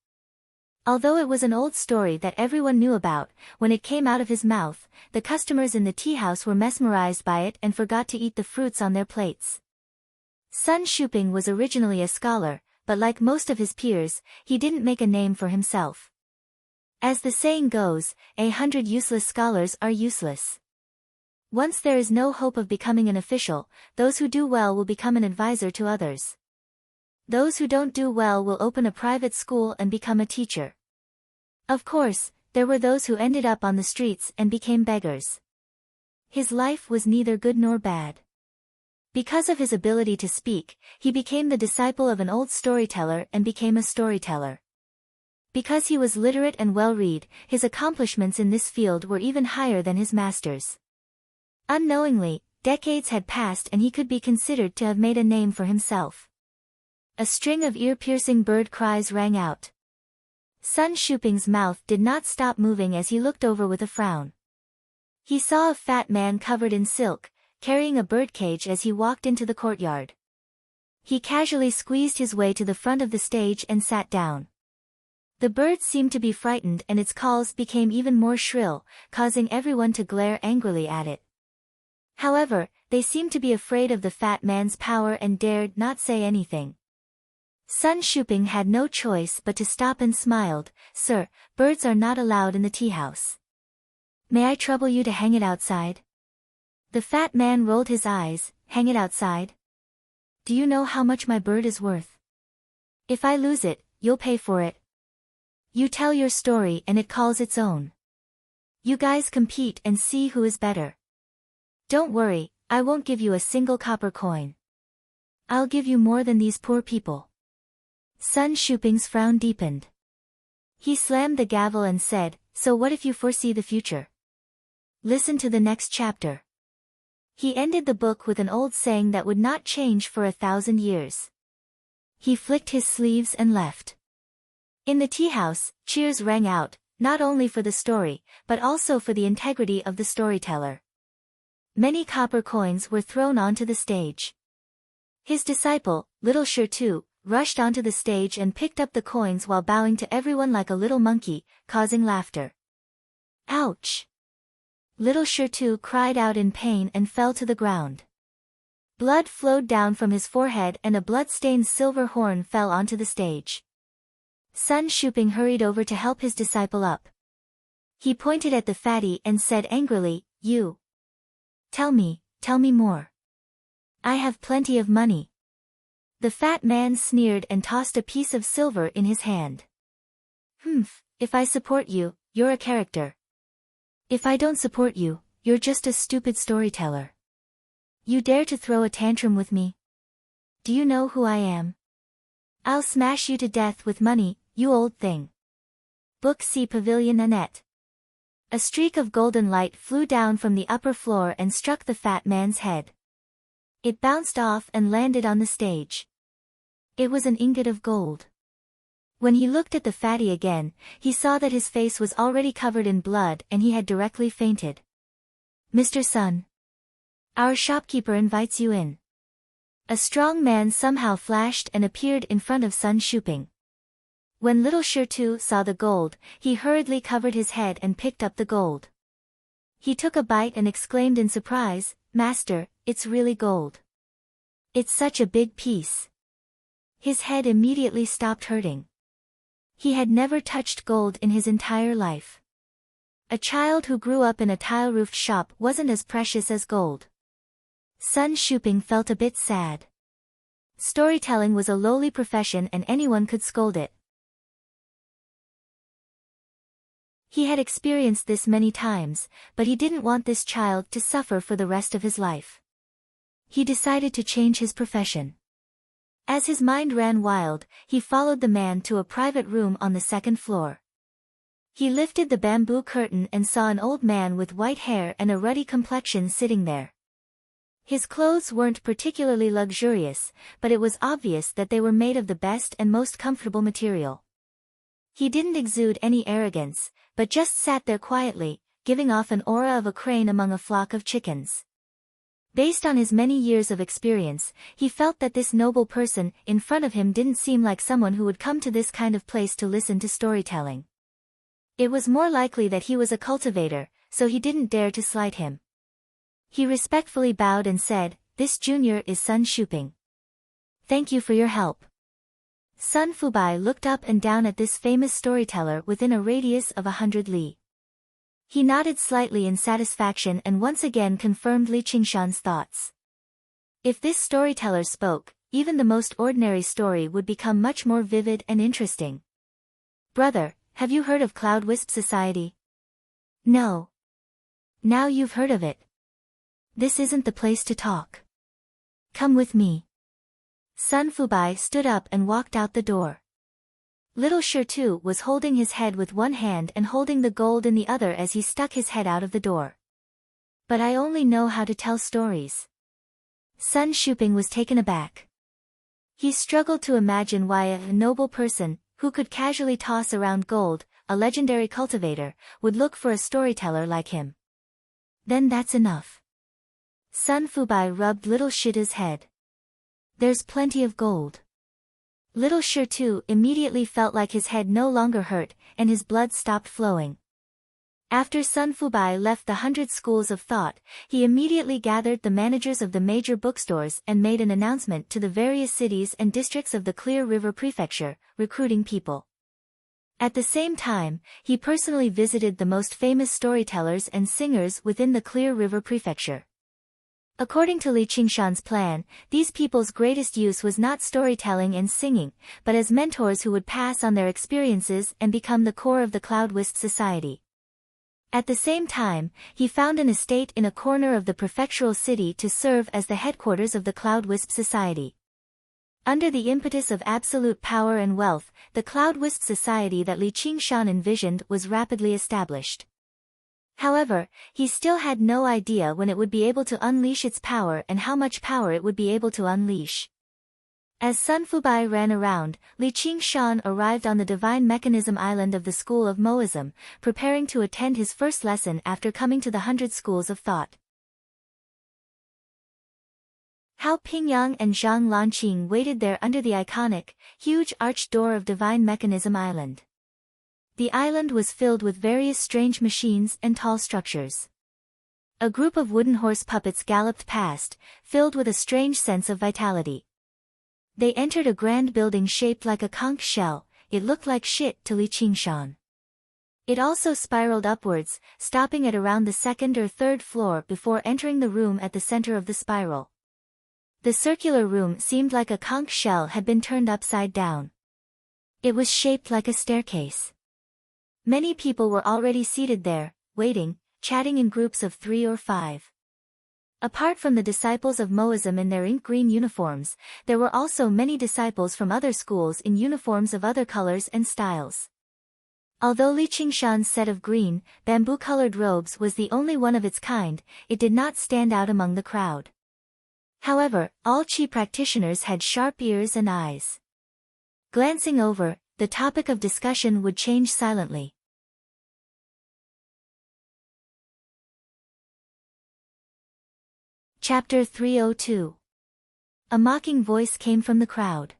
Although it was an old story that everyone knew about, when it came out of his mouth, the customers in the tea house were mesmerized by it and forgot to eat the fruits on their plates. Sun Shuping was originally a scholar, but like most of his peers, he didn't make a name for himself. As the saying goes, 100 useless scholars are useless. Once there is no hope of becoming an official, those who do well will become an advisor to others. Those who don't do well will open a private school and become a teacher. Of course, there were those who ended up on the streets and became beggars. His life was neither good nor bad. Because of his ability to speak, he became the disciple of an old storyteller and became a storyteller. Because he was literate and well-read, his accomplishments in this field were even higher than his master's. Unknowingly, decades had passed and he could be considered to have made a name for himself. A string of ear-piercing bird cries rang out. Sun Shuping's mouth did not stop moving as he looked over with a frown. He saw a fat man covered in silk, carrying a birdcage as he walked into the courtyard. He casually squeezed his way to the front of the stage and sat down. The bird seemed to be frightened and its calls became even more shrill, causing everyone to glare angrily at it. However, they seemed to be afraid of the fat man's power and dared not say anything. Sun Shuping had no choice but to stop and smiled. "Sir, birds are not allowed in the tea house. May I trouble you to hang it outside?" The fat man rolled his eyes. "Hang it outside? Do you know how much my bird is worth? If I lose it, you'll pay for it. You tell your story and it calls its own. You guys compete and see who is better. Don't worry, I won't give you a single copper coin. I'll give you more than these poor people." Sun Shuping's frown deepened. He slammed the gavel and said, "So what if you foresee the future? Listen to the next chapter." He ended the book with an old saying that would not change for 1,000 years. He flicked his sleeves and left. In the tea house, cheers rang out, not only for the story, but also for the integrity of the storyteller. Many copper coins were thrown onto the stage. His disciple, Little Shirtu, rushed onto the stage and picked up the coins while bowing to everyone like a little monkey, causing laughter. "Ouch!" Little Shirtu cried out in pain and fell to the ground. Blood flowed down from his forehead and a blood-stained silver horn fell onto the stage. Sun Shuping hurried over to help his disciple up. He pointed at the fatty and said angrily, "You. Tell me more. I have plenty of money." The fat man sneered and tossed a piece of silver in his hand. "Humph, if I support you, you're a character. If I don't support you, you're just a stupid storyteller. You dare to throw a tantrum with me? Do you know who I am? I'll smash you to death with money, you old thing." Book C Pavilion Annette. A streak of golden light flew down from the upper floor and struck the fat man's head. It bounced off and landed on the stage. It was an ingot of gold. When he looked at the fatty again, he saw that his face was already covered in blood and he had directly fainted. "Mr. Sun. Our shopkeeper invites you in." A strong man somehow flashed and appeared in front of Sun Shuping. When Little Shirtu saw the gold, he hurriedly covered his head and picked up the gold. He took a bite and exclaimed in surprise, "Master, it's really gold. It's such a big piece." His head immediately stopped hurting. He had never touched gold in his entire life. A child who grew up in a tile-roofed shop wasn't as precious as gold. Sun Shuping felt a bit sad. Storytelling was a lowly profession and anyone could scold it. He had experienced this many times, but he didn't want this child to suffer for the rest of his life. He decided to change his profession. As his mind ran wild, he followed the man to a private room on the second floor. He lifted the bamboo curtain and saw an old man with white hair and a ruddy complexion sitting there. His clothes weren't particularly luxurious, but it was obvious that they were made of the best and most comfortable material. He didn't exude any arrogance, but just sat there quietly, giving off an aura of a crane among a flock of chickens. Based on his many years of experience, he felt that this noble person in front of him didn't seem like someone who would come to this kind of place to listen to storytelling. It was more likely that he was a cultivator, so he didn't dare to slight him. He respectfully bowed and said, "This junior is Sun Shuping. Thank you for your help." Sun Fubai looked up and down at this famous storyteller within a radius of 100 li. He nodded slightly in satisfaction and once again confirmed Li Qingshan's thoughts. If this storyteller spoke, even the most ordinary story would become much more vivid and interesting. "Brother, have you heard of Cloud Wisp Society?" "No." "Now you've heard of it. This isn't the place to talk. Come with me." Sun Fubai stood up and walked out the door. Little Shirtu was holding his head with one hand and holding the gold in the other as he stuck his head out of the door. "But I only know how to tell stories." Sun Shuping was taken aback. He struggled to imagine why a noble person, who could casually toss around gold, a legendary cultivator, would look for a storyteller like him. "Then that's enough." Sun Fubai rubbed Little Shirtu's head. "There's plenty of gold." Little Shirtu immediately felt like his head no longer hurt, and his blood stopped flowing. After Sun Fubai left the 100 schools of thought, he immediately gathered the managers of the major bookstores and made an announcement to the various cities and districts of the Clear River Prefecture, recruiting people. At the same time, he personally visited the most famous storytellers and singers within the Clear River Prefecture. According to Li Qingshan's plan, these people's greatest use was not storytelling and singing, but as mentors who would pass on their experiences and become the core of the Cloud Wisp Society. At the same time, he found an estate in a corner of the prefectural city to serve as the headquarters of the Cloud Wisp Society. Under the impetus of absolute power and wealth, the Cloud Wisp Society that Li Qingshan envisioned was rapidly established. However, he still had no idea when it would be able to unleash its power and how much power it would be able to unleash. As Sun Fubai ran around, Li Qingshan arrived on the Divine Mechanism Island of the School of Moism, preparing to attend his first lesson after coming to the 100 schools of thought. Hao Pingyang and Zhang Lanqing waited there under the iconic, huge arched door of Divine Mechanism Island. The island was filled with various strange machines and tall structures. A group of wooden horse puppets galloped past, filled with a strange sense of vitality. They entered a grand building shaped like a conch shell. It looked like shit to Li Qingshan. It also spiraled upwards, stopping at around the second or third floor before entering the room at the center of the spiral. The circular room seemed like a conch shell had been turned upside down. It was shaped like a staircase. Many people were already seated there, waiting, chatting in groups of 3 or 5. Apart from the disciples of Moism in their ink green uniforms, there were also many disciples from other schools in uniforms of other colors and styles. Although Li Qingshan's set of green, bamboo-colored robes was the only one of its kind, it did not stand out among the crowd. However, all Qi practitioners had sharp ears and eyes. Glancing over, the topic of discussion would change silently. Chapter 302. A mocking voice came from the crowd.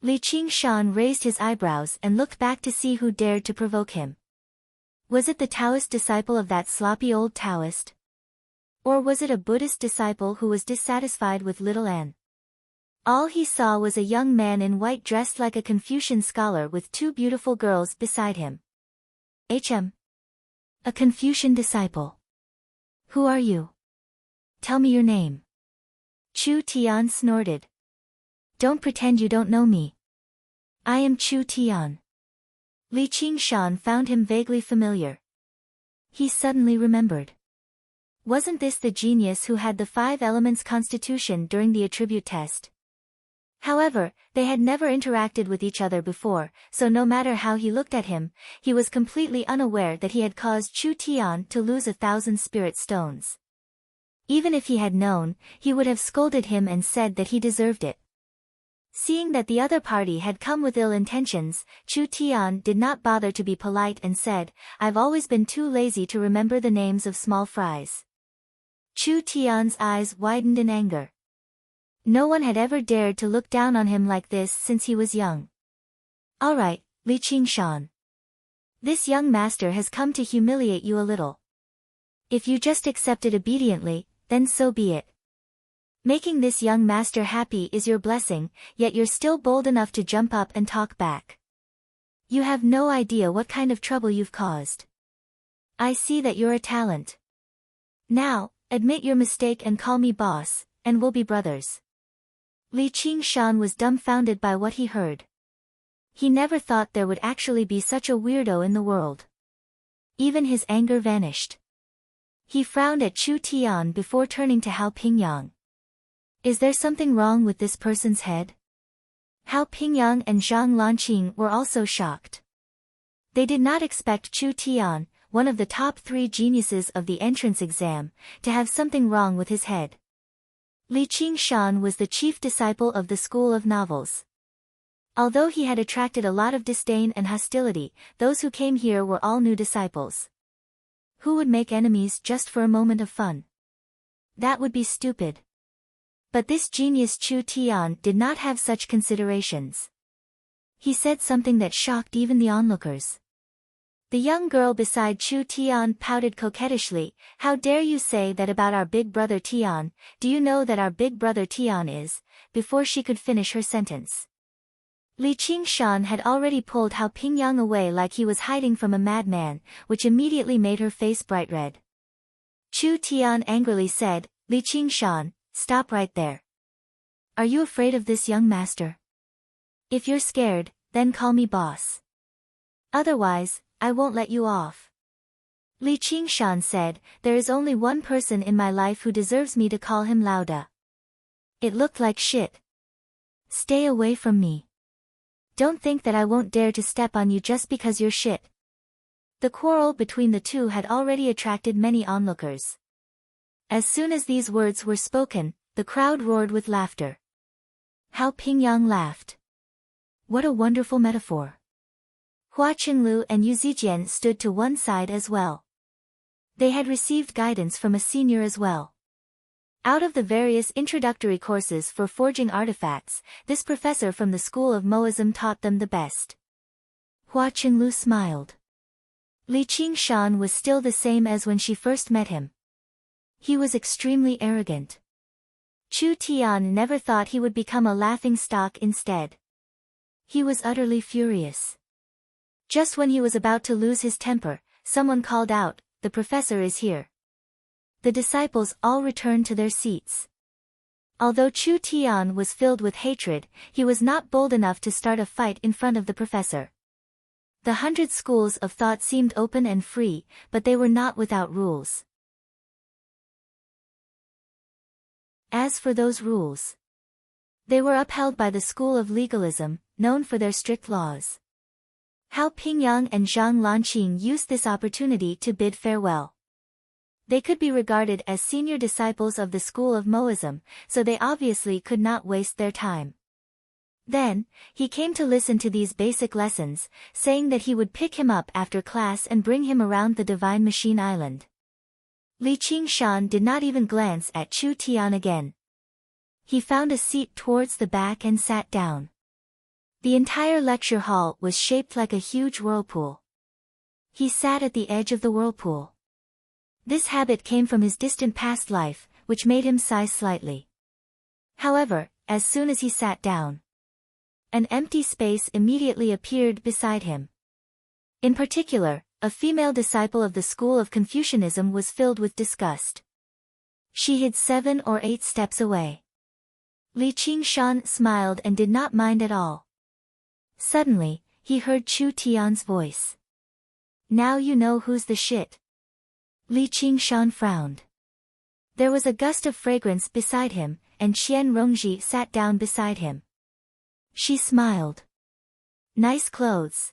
Li Qingshan raised his eyebrows and looked back to see who dared to provoke him. Was it the Taoist disciple of that sloppy old Taoist? Or was it a Buddhist disciple who was dissatisfied with little N? All he saw was a young man in white dressed like a Confucian scholar with 2 beautiful girls beside him. A Confucian disciple. Who are you? Tell me your name. Chu Tian snorted. Don't pretend you don't know me. I am Chu Tian. Li Qingshan found him vaguely familiar. He suddenly remembered. Wasn't this the genius who had the 5 elements constitution during the attribute test? However, they had never interacted with each other before, so no matter how he looked at him, he was completely unaware that he had caused Chu Tian to lose 1,000 spirit stones. Even if he had known, he would have scolded him and said that he deserved it. Seeing that the other party had come with ill intentions, Chu Tian did not bother to be polite and said, I've always been too lazy to remember the names of small fries. Chu Tian's eyes widened in anger. No one had ever dared to look down on him like this since he was young. All right, Li Qingshan. This young master has come to humiliate you a little. If you just accept it obediently, then so be it. Making this young master happy is your blessing, yet you're still bold enough to jump up and talk back. You have no idea what kind of trouble you've caused. I see that you're a talent. Now, admit your mistake and call me boss, and we'll be brothers. Li Qingshan was dumbfounded by what he heard. He never thought there would actually be such a weirdo in the world. Even his anger vanished. He frowned at Chu Tian before turning to Hao Pingyang. Is there something wrong with this person's head? Hao Pingyang and Zhang Lanqing were also shocked. They did not expect Chu Tian, one of the top 3 geniuses of the entrance exam, to have something wrong with his head. Li Qingshan was the chief disciple of the School of Novels. Although he had attracted a lot of disdain and hostility, those who came here were all new disciples. Who would make enemies just for a moment of fun? That would be stupid. But this genius Chu Tian did not have such considerations. He said something that shocked even the onlookers. The young girl beside Chu Tian pouted coquettishly. How dare you say that about our big brother Tian? Do you know that our big brother Tian is? Before she could finish her sentence, Li Qingshan had already pulled Hao Pingyang away like he was hiding from a madman, which immediately made her face bright red. Chu Tian angrily said, Li Qingshan, stop right there. Are you afraid of this young master? If you're scared, then call me boss. Otherwise, I won't let you off. Li Qingshan said, there is only one person in my life who deserves me to call him Lauda. It looked like shit. Stay away from me. Don't think that I won't dare to step on you just because you're shit. The quarrel between the two had already attracted many onlookers. As soon as these words were spoken, the crowd roared with laughter. Hao Pingyang laughed. What a wonderful metaphor. Hua Qinglu and Yu Zijian stood to one side as well. They had received guidance from a senior as well. Out of the various introductory courses for forging artifacts, this professor from the School of Moism taught them the best. Hua Qinglu smiled. Li Qingshan was still the same as when she first met him. He was extremely arrogant. Chu Tian never thought he would become a laughingstock instead. He was utterly furious. Just when he was about to lose his temper, someone called out, the professor is here. The disciples all returned to their seats. Although Chu Tian was filled with hatred, he was not bold enough to start a fight in front of the professor. The 100 schools of thought seemed open and free, but they were not without rules. As for those rules, they were upheld by the school of legalism, known for their strict laws. Hao Pingyang and Zhang Lanqing used this opportunity to bid farewell. They could be regarded as senior disciples of the school of Moism, so they obviously could not waste their time. Then, he came to listen to these basic lessons, saying that he would pick him up after class and bring him around the Divine Machine Island. Li Qingshan did not even glance at Chu Tian again. He found a seat towards the back and sat down. The entire lecture hall was shaped like a huge whirlpool. He sat at the edge of the whirlpool. This habit came from his distant past life, which made him sigh slightly. However, as soon as he sat down, an empty space immediately appeared beside him. In particular, a female disciple of the school of Confucianism was filled with disgust. She hid 7 or 8 steps away. Li Qingshan smiled and did not mind at all. Suddenly, he heard Chu Tian's voice. Now you know who's the shit. Li Qingshan frowned. There was a gust of fragrance beside him, and Qian Rongji sat down beside him. She smiled. Nice clothes.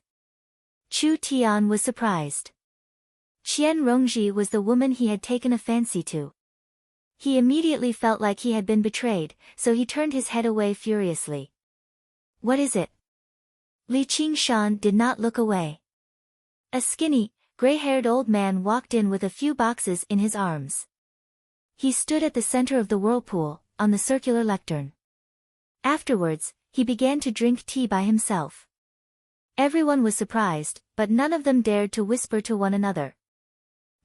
Chu Tian was surprised. Qian Rongji was the woman he had taken a fancy to. He immediately felt like he had been betrayed, so he turned his head away furiously. What is it? Li Qingshan did not look away. A skinny, gray-haired old man walked in with a few boxes in his arms. He stood at the center of the whirlpool, on the circular lectern. Afterwards, he began to drink tea by himself. Everyone was surprised, but none of them dared to whisper to one another.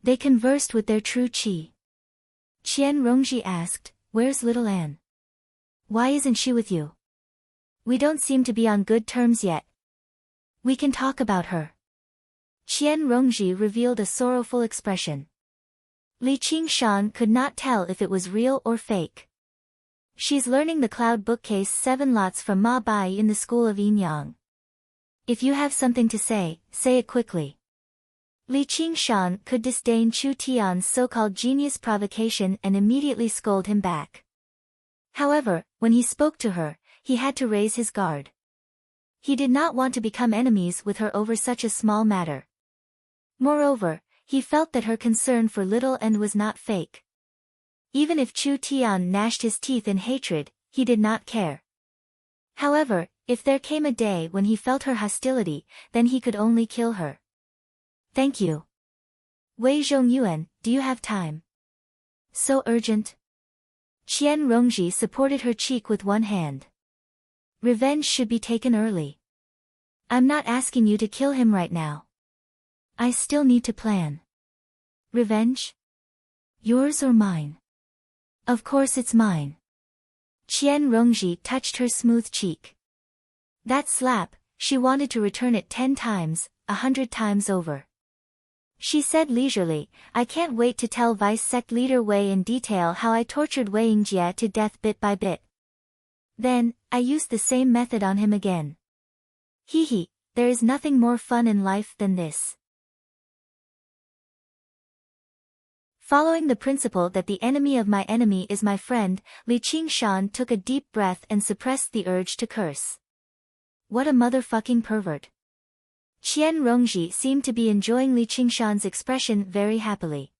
They conversed with their true qi. Qian Rongji asked, "Where's little Anne? Why isn't she with you? We don't seem to be on good terms yet. We can talk about her." Qian Rongji revealed a sorrowful expression. Li Qingshan could not tell if it was real or fake. She's learning the cloud bookcase 7 lots from Ma Bai in the school of Yinyang. If you have something to say it quickly. Li Qingshan could disdain Chu Tian's so-called genius provocation and immediately scold him back. However, when he spoke to her, he had to raise his guard. He did not want to become enemies with her over such a small matter. Moreover, he felt that her concern for little Anne was not fake. Even if Chu Tian gnashed his teeth in hatred, he did not care. However, if there came a day when he felt her hostility, then he could only kill her. Thank you. Wei Zhongyuan, do you have time? So urgent? Qian Rongji supported her cheek with one hand. Revenge should be taken early. I'm not asking you to kill him right now. I still need to plan. Revenge? Yours or mine? Of course it's mine. Qian Rongji touched her smooth cheek. That slap, she wanted to return it 10 times, 100 times over. She said leisurely, I can't wait to tell Vice Sect Leader Wei in detail how I tortured Wei Yingjie to death bit by bit. Then, I used the same method on him again. Hee, there is nothing more fun in life than this. Following the principle that the enemy of my enemy is my friend, Li Qingshan took a deep breath and suppressed the urge to curse. What a motherfucking pervert. Qian Rongji seemed to be enjoying Li Qingshan's expression very happily.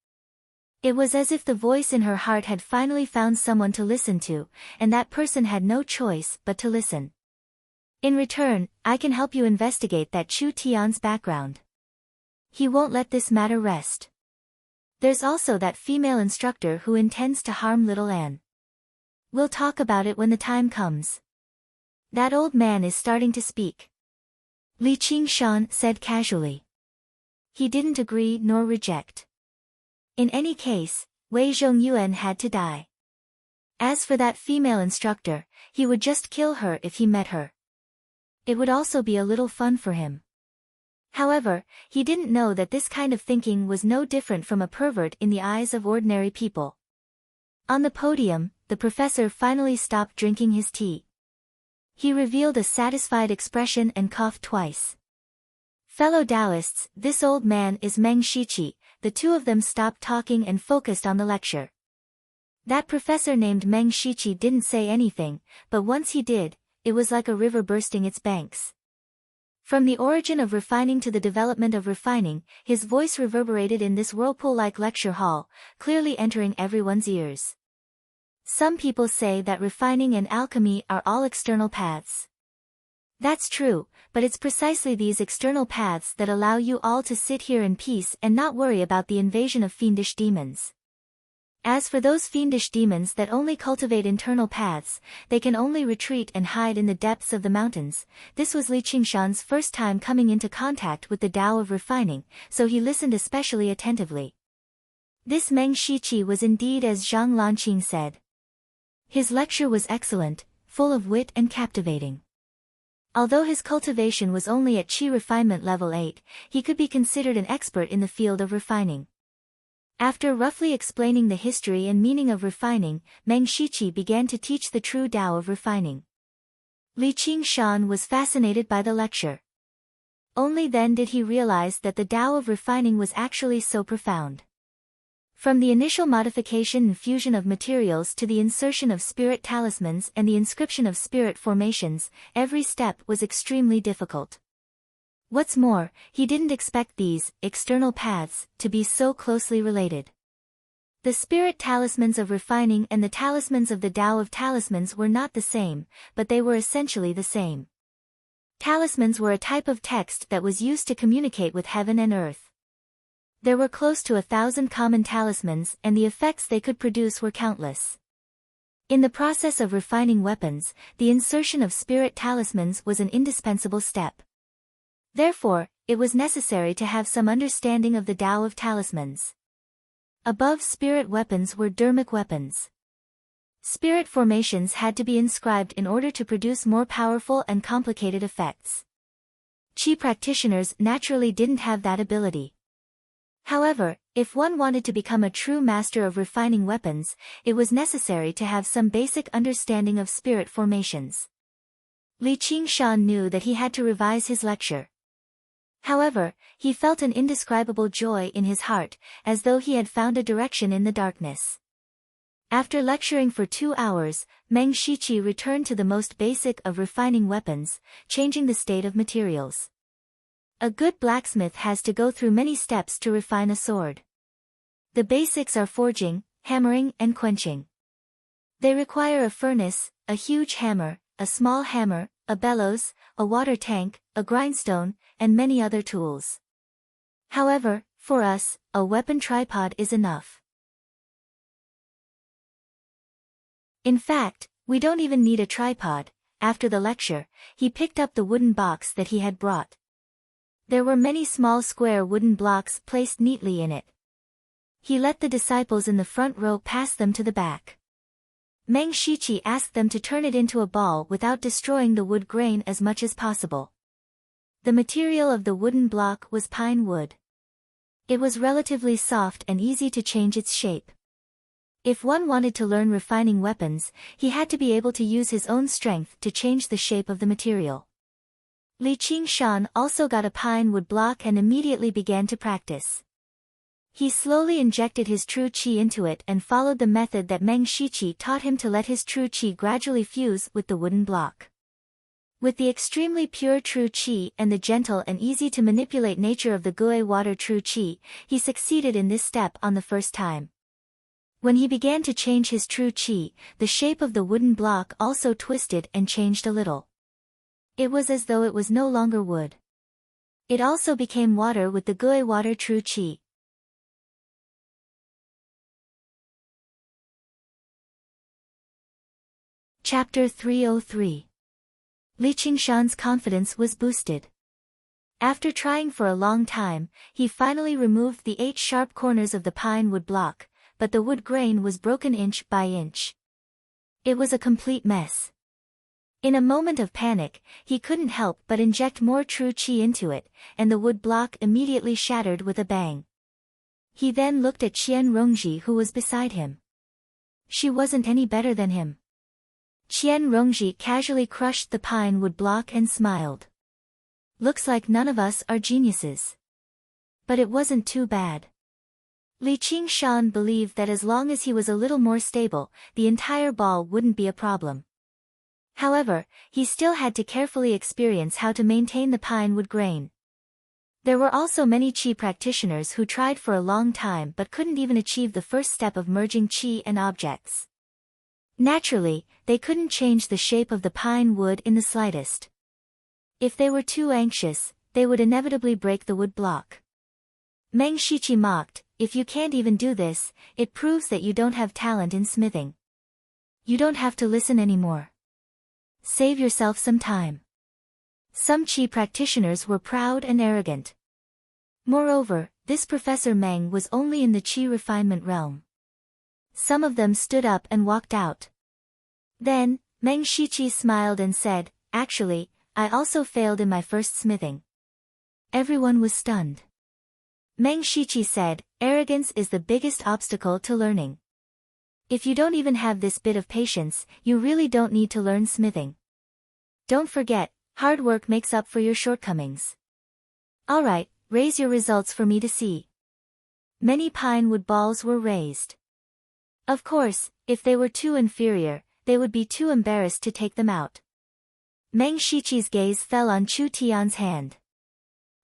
It was as if the voice in her heart had finally found someone to listen to, and that person had no choice but to listen. In return, I can help you investigate that Chu Tian's background. He won't let this matter rest. There's also that female instructor who intends to harm little Anne. We'll talk about it when the time comes. That old man is starting to speak. Li Qingshan said casually. He didn't agree nor reject. In any case, Wei Zhongyuan had to die. As for that female instructor, he would just kill her if he met her. It would also be a little fun for him. However, he didn't know that this kind of thinking was no different from a pervert in the eyes of ordinary people. On the podium, the professor finally stopped drinking his tea. He revealed a satisfied expression and coughed twice. Fellow Taoists, this old man is Meng Shiqi. The two of them stopped talking and focused on the lecture. That professor named Meng Shiqi didn't say anything, but once he did, it was like a river bursting its banks. From the origin of refining to the development of refining, his voice reverberated in this whirlpool-like lecture hall, clearly entering everyone's ears. Some people say that refining and alchemy are all external paths. That's true, but it's precisely these external paths that allow you all to sit here in peace and not worry about the invasion of fiendish demons. As for those fiendish demons that only cultivate internal paths, they can only retreat and hide in the depths of the mountains. This was Li Qingshan's first time coming into contact with the Tao of refining, so he listened especially attentively. This Meng Shiqi was indeed as Zhang Lanqing said. His lecture was excellent, full of wit and captivating. Although his cultivation was only at Qi refinement level 8, he could be considered an expert in the field of refining. After roughly explaining the history and meaning of refining, Meng Shiqi began to teach the true Tao of refining. Li Qingshan was fascinated by the lecture. Only then did he realize that the Tao of refining was actually so profound. From the initial modification and fusion of materials to the insertion of spirit talismans and the inscription of spirit formations, every step was extremely difficult. What's more, he didn't expect these external paths to be so closely related. The spirit talismans of refining and the talismans of the Tao of talismans were not the same, but they were essentially the same. Talismans were a type of text that was used to communicate with heaven and earth. There were close to 1,000 common talismans, and the effects they could produce were countless. In the process of refining weapons, the insertion of spirit talismans was an indispensable step. Therefore, it was necessary to have some understanding of the Tao of talismans. Above spirit weapons were dharmic weapons. Spirit formations had to be inscribed in order to produce more powerful and complicated effects. Qi practitioners naturally didn't have that ability. However, if one wanted to become a true master of refining weapons, it was necessary to have some basic understanding of spirit formations. Li Qingshan knew that he had to revise his lecture. However, he felt an indescribable joy in his heart, as though he had found a direction in the darkness. After lecturing for 2 hours, Meng Shiqi returned to the most basic of refining weapons, changing the state of materials. A good blacksmith has to go through many steps to refine a sword. The basics are forging, hammering, and quenching. They require a furnace, a huge hammer, a small hammer, a bellows, a water tank, a grindstone, and many other tools. However, for us, a weapon tripod is enough. In fact, we don't even need a tripod. After the lecture, he picked up the wooden box that he had brought. There were many small square wooden blocks placed neatly in it. He let the disciples in the front row pass them to the back. Meng Shiqi asked them to turn it into a ball without destroying the wood grain as much as possible. The material of the wooden block was pine wood. It was relatively soft and easy to change its shape. If one wanted to learn refining weapons, he had to be able to use his own strength to change the shape of the material. Li Qingshan also got a pine wood block and immediately began to practice. He slowly injected his true qi into it and followed the method that Meng Shiqi taught him to let his true qi gradually fuse with the wooden block. With the extremely pure true qi and the gentle and easy to manipulate nature of the Gui water true qi, he succeeded in this step on the first time. When he began to change his true qi, the shape of the wooden block also twisted and changed a little. It was as though it was no longer wood. It also became water with the Gui water true qi. Chapter 303. Li Qingshan's confidence was boosted. After trying for a long time, he finally removed the 8 sharp corners of the pine wood block, but the wood grain was broken inch by inch. It was a complete mess. In a moment of panic, he couldn't help but inject more true qi into it, and the wood block immediately shattered with a bang. He then looked at Qian Rongji, who was beside him. She wasn't any better than him. Qian Rongji casually crushed the pine wood block and smiled. Looks like none of us are geniuses. But it wasn't too bad. Li Qingshan believed that as long as he was a little more stable, the entire ball wouldn't be a problem. However, he still had to carefully experience how to maintain the pine wood grain. There were also many qi practitioners who tried for a long time but couldn't even achieve the first step of merging qi and objects. Naturally, they couldn't change the shape of the pine wood in the slightest. If they were too anxious, they would inevitably break the wood block. Meng Shiqi mocked, "If you can't even do this, it proves that you don't have talent in smithing. You don't have to listen anymore. Save yourself some time." Some qi practitioners were proud and arrogant. Moreover, this Professor Meng was only in the qi refinement realm. Some of them stood up and walked out. Then, Meng Shiqi smiled and said, "Actually, I also failed in my first smithing." Everyone was stunned. Meng Shiqi said, "Arrogance is the biggest obstacle to learning. If you don't even have this bit of patience, you really don't need to learn smithing. Don't forget, hard work makes up for your shortcomings. Alright, raise your results for me to see." Many pine wood balls were raised. Of course, if they were too inferior, they would be too embarrassed to take them out. Meng Shiqi's gaze fell on Chu Tian's hand.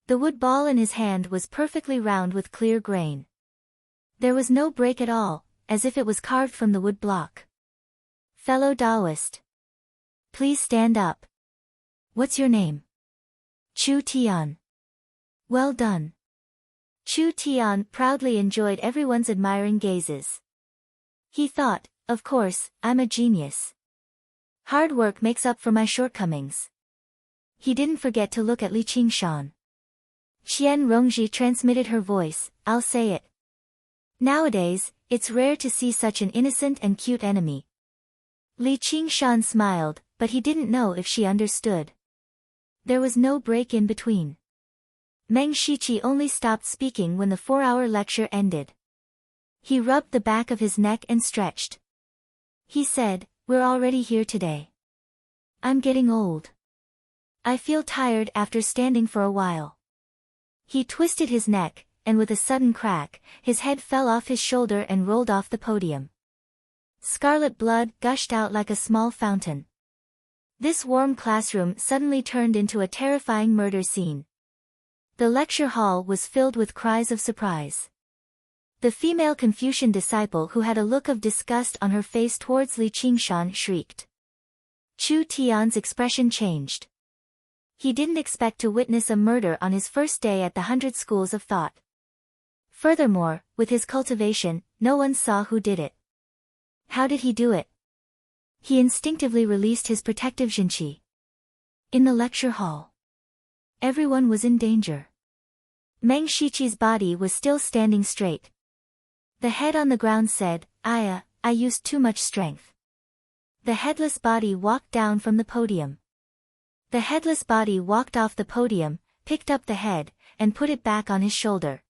The wood ball in his hand was perfectly round with clear grain. There was no break at all, as if it was carved from the wood block. "Fellow Taoist. Please stand up. What's your name?" "Chu Tian." "Well done." Chu Tian proudly enjoyed everyone's admiring gazes. He thought, "Of course, I'm a genius. Hard work makes up for my shortcomings." He didn't forget to look at Li Qingshan. Qian Rongji transmitted her voice, "I'll say it. Nowadays, it's rare to see such an innocent and cute enemy." Li Qingshan smiled, but he didn't know if she understood. There was no break in between. Meng Shiqi only stopped speaking when the 4-hour lecture ended. He rubbed the back of his neck and stretched. He said, "We're already here today. I'm getting old. I feel tired after standing for a while." He twisted his neck, and with a sudden crack, his head fell off his shoulder and rolled off the podium. Scarlet blood gushed out like a small fountain. This warm classroom suddenly turned into a terrifying murder scene. The lecture hall was filled with cries of surprise. The female Confucian disciple who had a look of disgust on her face towards Li Qingshan shrieked. Chu Tian's expression changed. He didn't expect to witness a murder on his first day at the 100 Schools of Thought. Furthermore, with his cultivation, no one saw who did it. How did he do it? He instinctively released his protective Jinqi. In the lecture hall, everyone was in danger. Meng Shiqi's body was still standing straight. The head on the ground said, I used too much strength. The headless body walked down from the podium. The headless body walked off the podium, picked up the head, and put it back on his shoulder.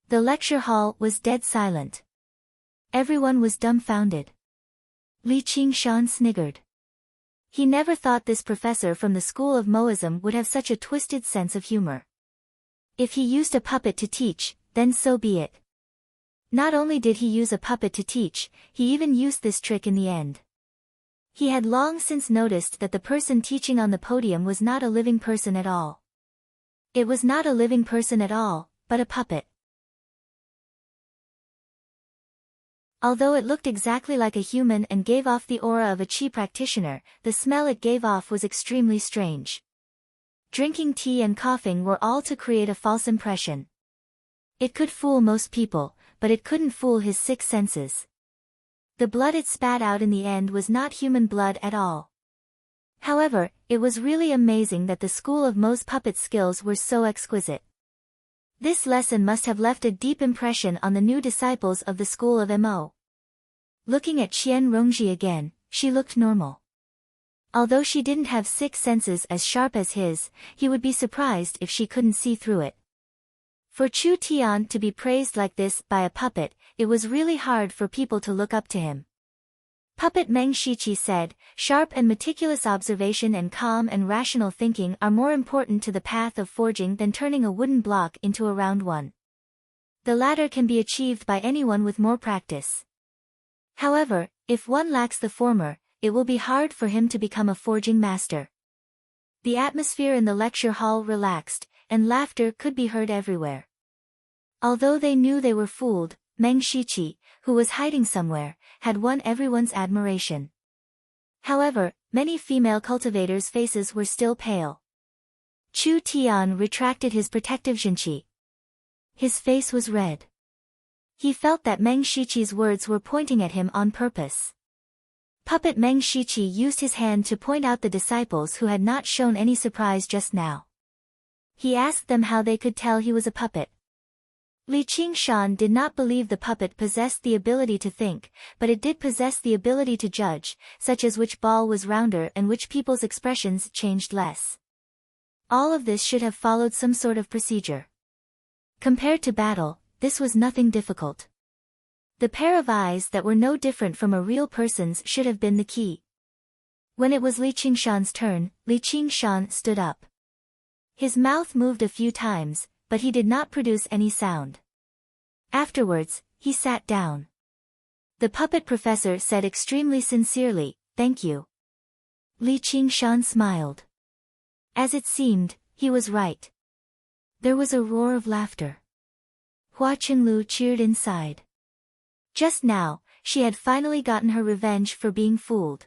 The lecture hall was dead silent. Everyone was dumbfounded. Li Qingshan sniggered. He never thought this professor from the school of Moism would have such a twisted sense of humor. If he used a puppet to teach, then so be it. Not only did he use a puppet to teach, he even used this trick in the end. He had long since noticed that the person teaching on the podium was not a living person at all. It was not a living person at all, but a puppet. Although it looked exactly like a human and gave off the aura of a chi practitioner, the smell it gave off was extremely strange. Drinking tea and coughing were all to create a false impression. It could fool most people, but it couldn't fool his six senses. The blood it spat out in the end was not human blood at all. However, it was really amazing that the school of Mo's puppet skills were so exquisite. This lesson must have left a deep impression on the new disciples of the school of Mo. Looking at Qian Rongji again, she looked normal. Although she didn't have six senses as sharp as his, he would be surprised if she couldn't see through it. For Chu Tian to be praised like this by a puppet, it was really hard for people to look up to him. Puppet Meng Shiqi said, sharp and meticulous observation and calm and rational thinking are more important to the path of forging than turning a wooden block into a round one. The latter can be achieved by anyone with more practice. However, if one lacks the former, it will be hard for him to become a forging master. The atmosphere in the lecture hall relaxed, and laughter could be heard everywhere. Although they knew they were fooled, Meng Shiqi, who was hiding somewhere, had won everyone's admiration. However, many female cultivators' faces were still pale. Chu Tian retracted his protective jinqi. His face was red. He felt that Meng Shiqi's words were pointing at him on purpose. Puppet Meng Shiqi used his hand to point out the disciples who had not shown any surprise just now. He asked them how they could tell he was a puppet. Li Qingshan did not believe the puppet possessed the ability to think, but it did possess the ability to judge, such as which ball was rounder and which people's expressions changed less. All of this should have followed some sort of procedure. Compared to battle, this was nothing difficult. The pair of eyes that were no different from a real person's should have been the key. When it was Li Qingshan's turn, Li Qingshan stood up. His mouth moved a few times, but he did not produce any sound. Afterwards, he sat down. The puppet professor said extremely sincerely, "Thank you." Li Qingshan smiled. As it seemed, he was right. There was a roar of laughter. Hua Qinglu cheered inside. Just now, she had finally gotten her revenge for being fooled.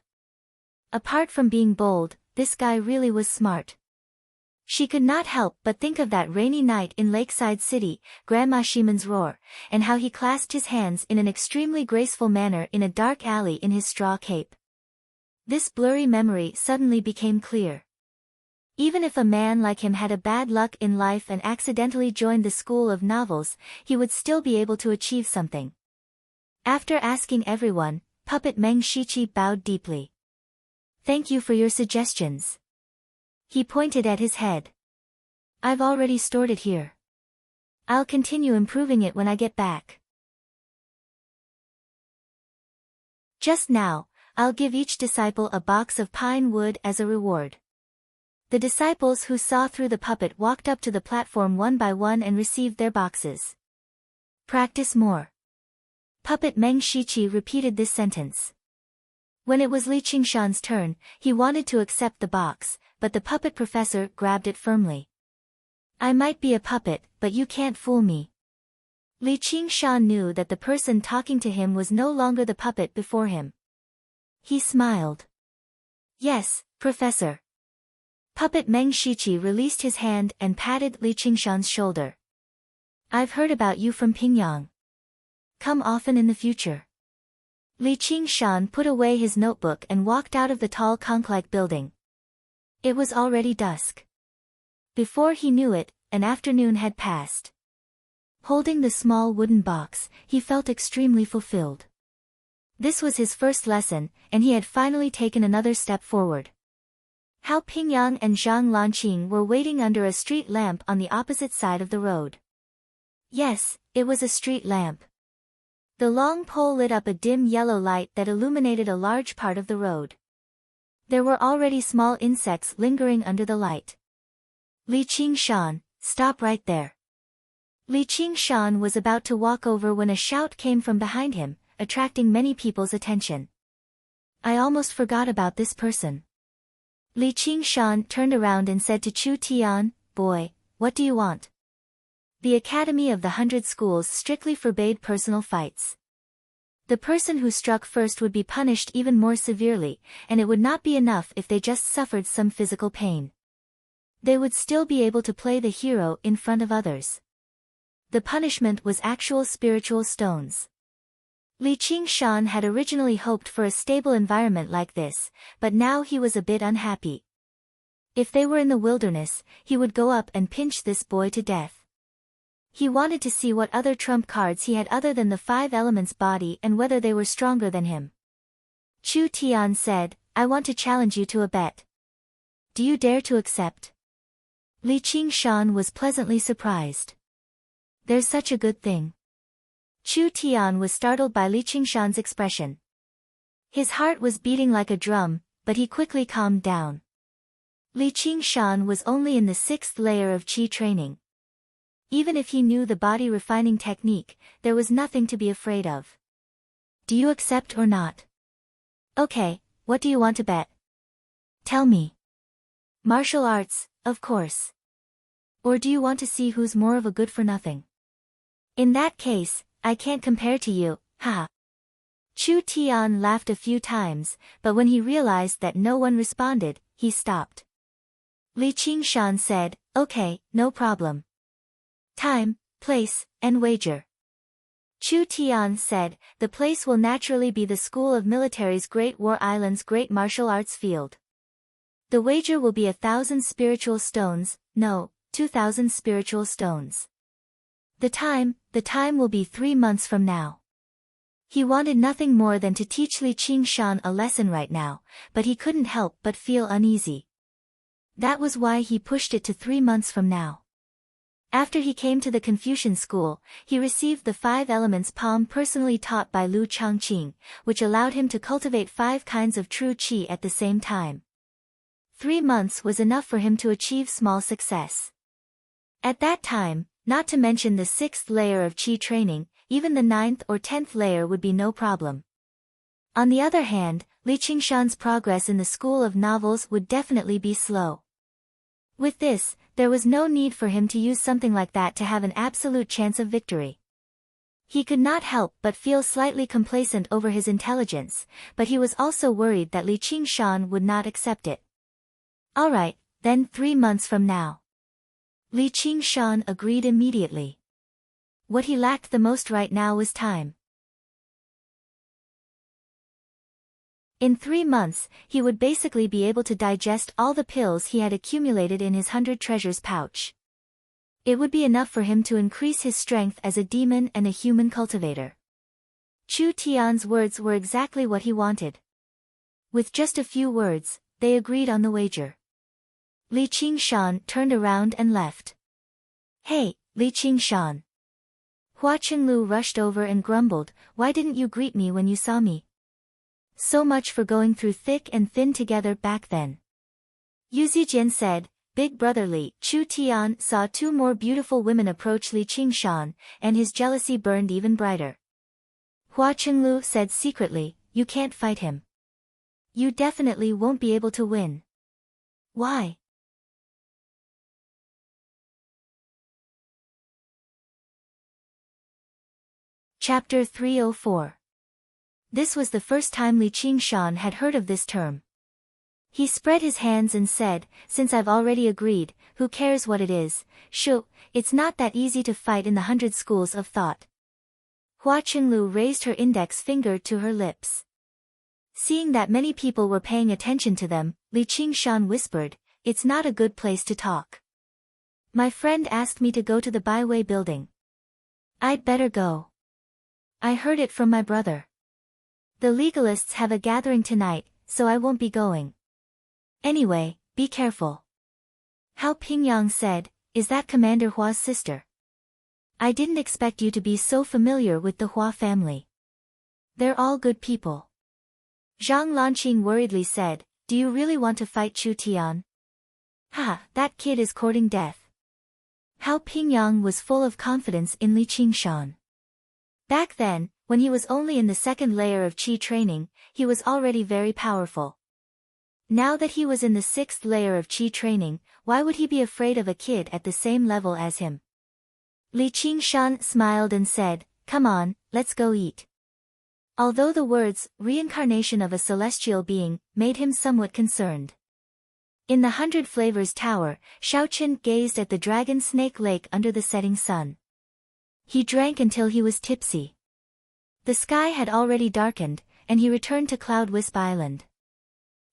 Apart from being bold, this guy really was smart. She could not help but think of that rainy night in Lakeside City, Grandma Shimon's roar, and how he clasped his hands in an extremely graceful manner in a dark alley in his straw cape. This blurry memory suddenly became clear. Even if a man like him had a bad luck in life and accidentally joined the school of novels, he would still be able to achieve something. After asking everyone, Puppet Meng Shiqi bowed deeply. "Thank you for your suggestions." He pointed at his head. "I've already stored it here. I'll continue improving it when I get back. Just now, I'll give each disciple a box of pine wood as a reward." The disciples who saw through the puppet walked up to the platform one by one and received their boxes. "Practice more." Puppet Meng Shiqi repeated this sentence. When it was Li Qingshan's turn, he wanted to accept the box, but the puppet professor grabbed it firmly. "I might be a puppet, but you can't fool me." Li Qingshan knew that the person talking to him was no longer the puppet before him. He smiled. "Yes, Professor." Puppet Meng Shiqi released his hand and patted Li Qingshan's shoulder. "I've heard about you from Pingyang. Come often in the future." Li Qingshan put away his notebook and walked out of the tall conch-like building. It was already dusk. Before he knew it, an afternoon had passed. Holding the small wooden box, he felt extremely fulfilled. This was his first lesson, and he had finally taken another step forward. Hao Pingyang and Zhang Lanqing were waiting under a street lamp on the opposite side of the road. Yes, it was a street lamp. The long pole lit up a dim yellow light that illuminated a large part of the road. There were already small insects lingering under the light. Li Qingshan, stop right there. Li Qingshan was about to walk over when a shout came from behind him, attracting many people's attention. I almost forgot about this person. Li Qingshan turned around and said to Chu Tian, boy, what do you want? The Academy of the 100 Schools strictly forbade personal fights. The person who struck first would be punished even more severely, and it would not be enough if they just suffered some physical pain. They would still be able to play the hero in front of others. The punishment was actual spiritual stones. Li Qingshan had originally hoped for a stable environment like this, but now he was a bit unhappy. If they were in the wilderness, he would go up and pinch this boy to death. He wanted to see what other trump cards he had other than the 5 elements body and whether they were stronger than him. Chu Tian said, I want to challenge you to a bet. Do you dare to accept? Li Qingshan was pleasantly surprised. There's such a good thing. Chu Tian was startled by Li Qingshan's expression. His heart was beating like a drum, but he quickly calmed down. Li Qingshan was only in the 6th layer of qi training. Even if he knew the body refining technique, there was nothing to be afraid of. Do you accept or not? Okay, what do you want to bet? Tell me. Martial arts, of course. Or do you want to see who's more of a good-for-nothing? In that case, I can't compare to you, haha. Chu Tian laughed a few times, but when he realized that no one responded, he stopped. Li Qingshan said, okay, no problem. Time, place, and wager. Chu Tian said, the place will naturally be the School of Military's Great War Island's Great Martial Arts Field. The wager will be 1,000 spiritual stones, no, 2,000 spiritual stones. The time will be 3 months from now. He wanted nothing more than to teach Li Qingshan a lesson right now, but he couldn't help but feel uneasy. That was why he pushed it to 3 months from now. After he came to the Confucian school, he received the 5 elements palm personally taught by Lu Changqing, which allowed him to cultivate 5 kinds of true qi at the same time. 3 months was enough for him to achieve small success. At that time, not to mention the 6th layer of qi training, even the 9th or 10th layer would be no problem. On the other hand, Li Qingshan's progress in the School of Novels would definitely be slow. With this, there was no need for him to use something like that to have an absolute chance of victory. He could not help but feel slightly complacent over his intelligence, but he was also worried that Li Qingshan would not accept it. Alright, then 3 months from now. Li Qingshan agreed immediately. What he lacked the most right now was time. In 3 months, he would basically be able to digest all the pills he had accumulated in his 100 treasures pouch. It would be enough for him to increase his strength as a demon and a human cultivator. Chu Tian's words were exactly what he wanted. With just a few words, they agreed on the wager. Li Qingshan turned around and left. Hey, Li Qingshan. Hua Qinglu rushed over and grumbled, why didn't you greet me when you saw me? So much for going through thick and thin together back then. Yu Zijian said, Big brother Li. Chu Tian saw 2 more beautiful women approach Li Qingshan, and his jealousy burned even brighter. Hua Qinglu said secretly, you can't fight him. You definitely won't be able to win. Why? Chapter 304. This was the first time Li Qingshan had heard of this term. He spread his hands and said, since I've already agreed, who cares what it is, shoo, it's not that easy to fight in the 100 schools of thought. Hua Qinglu raised her index finger to her lips. Seeing that many people were paying attention to them, Li Qingshan whispered, it's not a good place to talk. My friend asked me to go to the Byway building. I'd better go. I heard it from my brother. The legalists have a gathering tonight, so I won't be going. Anyway, be careful. Hao Pingyang said, is that Commander Hua's sister? I didn't expect you to be so familiar with the Hua family. They're all good people. Zhang Lanqing worriedly said, do you really want to fight Chu Tian? Ha, that kid is courting death. Hao Pingyang was full of confidence in Li Qingshan. Back then, when he was only in the second layer of Qi training, he was already very powerful. Now that he was in the sixth layer of Qi training, why would he be afraid of a kid at the same level as him? Li Qingshan smiled and said, come on, let's go eat. Although the words, reincarnation of a celestial being, made him somewhat concerned. In the 100 Flavors Tower, Shaoqin gazed at the Dragon Snake Lake under the setting sun. He drank until he was tipsy. The sky had already darkened, and he returned to Cloud Wisp Island.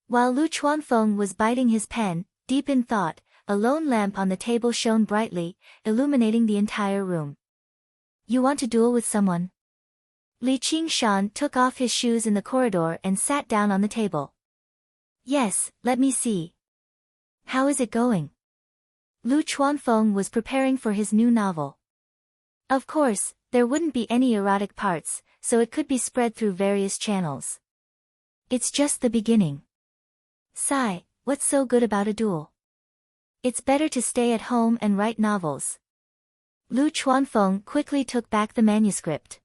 While Lu Chuanfeng was biting his pen, deep in thought, a lone lamp on the table shone brightly, illuminating the entire room. You want to duel with someone? Li Qingshan took off his shoes in the corridor and sat down on the table. Yes, let me see. How is it going? Lu Chuanfeng was preparing for his new novel. Of course, there wouldn't be any erotic parts, so it could be spread through various channels. It's just the beginning. Sigh, what's so good about a duel? It's better to stay at home and write novels. Lu Chuanfeng quickly took back the manuscript.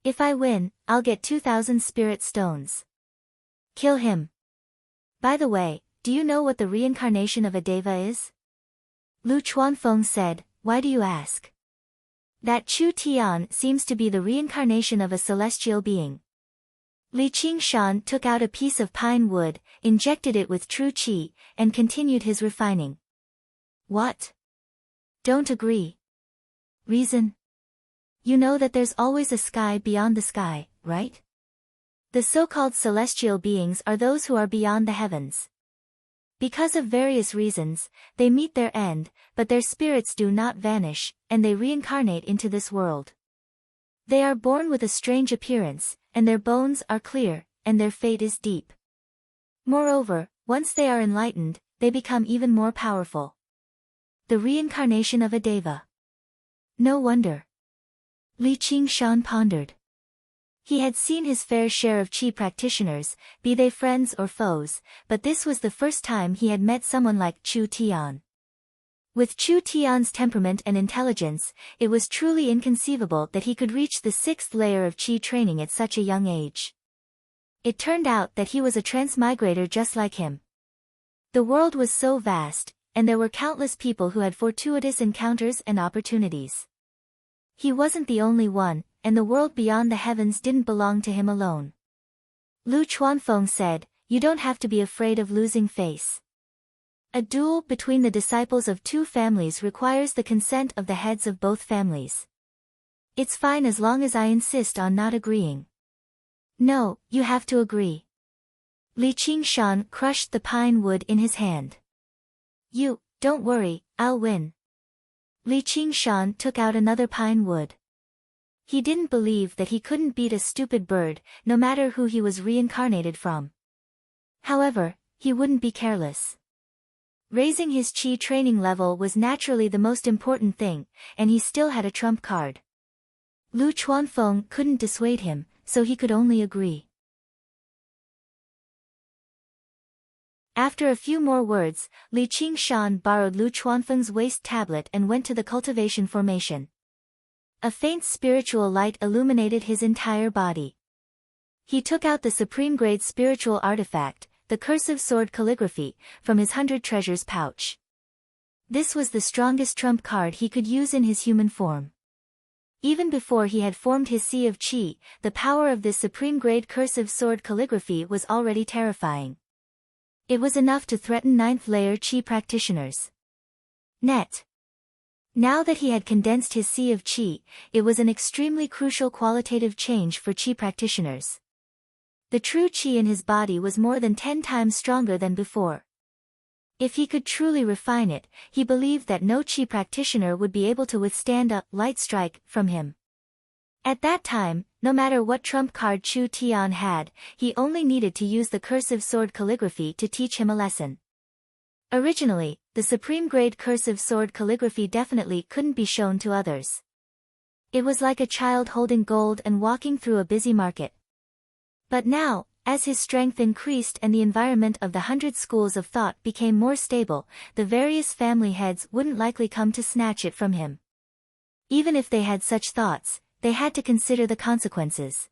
If I win, I'll get 2,000 spirit stones. Kill him. By the way, do you know what the reincarnation of a deva is? Lu Chuanfeng said, why do you ask? That Chu Tian seems to be the reincarnation of a celestial being. Li Qingshan took out a piece of pine wood, injected it with true qi, and continued his refining. What? Don't agree. Reason? You know that there's always a sky beyond the sky, right? The so-called celestial beings are those who are beyond the heavens. Because of various reasons, they meet their end, but their spirits do not vanish, and they reincarnate into this world. They are born with a strange appearance, and their bones are clear, and their fate is deep. Moreover, once they are enlightened, they become even more powerful. The reincarnation of a deva. No wonder. Li Qingshan pondered. He had seen his fair share of Qi practitioners, be they friends or foes, but this was the first time he had met someone like Chu Tian. With Chu Tian's temperament and intelligence, it was truly inconceivable that he could reach the sixth layer of Qi training at such a young age. It turned out that he was a transmigrator just like him. The world was so vast, and there were countless people who had fortuitous encounters and opportunities. He wasn't the only one, and the world beyond the heavens didn't belong to him alone. Lu Chuanfeng said, you don't have to be afraid of losing face. A duel between the disciples of two families requires the consent of the heads of both families. It's fine as long as I insist on not agreeing. No, you have to agree. Li Qingshan crushed the pine wood in his hand. Don't worry, I'll win. Li Qingshan took out another pine wood. He didn't believe that he couldn't beat a stupid bird, no matter who he was reincarnated from. However, he wouldn't be careless. Raising his Qi training level was naturally the most important thing, and he still had a trump card. Lu Chuanfeng couldn't dissuade him, so he could only agree. After a few more words, Li Qingshan borrowed Lu Chuanfeng's waist tablet and went to the cultivation formation. A faint spiritual light illuminated his entire body. He took out the supreme-grade spiritual artifact, the cursive sword calligraphy, from his 100 treasures pouch. This was the strongest trump card he could use in his human form. Even before he had formed his Sea of Qi, the power of this supreme-grade cursive sword calligraphy was already terrifying. It was enough to threaten 9th-layer Qi practitioners. Now that he had condensed his Sea of Qi, it was an extremely crucial qualitative change for Qi practitioners. The true Qi in his body was more than 10 times stronger than before. If he could truly refine it, he believed that no Qi practitioner would be able to withstand a light strike from him. At that time, no matter what trump card Chu Tian had, he only needed to use the cursive sword calligraphy to teach him a lesson. Originally, the supreme grade cursive sword calligraphy definitely couldn't be shown to others. It was like a child holding gold and walking through a busy market. But now, as his strength increased and the environment of the 100 schools of thought became more stable, the various family heads wouldn't likely come to snatch it from him. Even if they had such thoughts, they had to consider the consequences.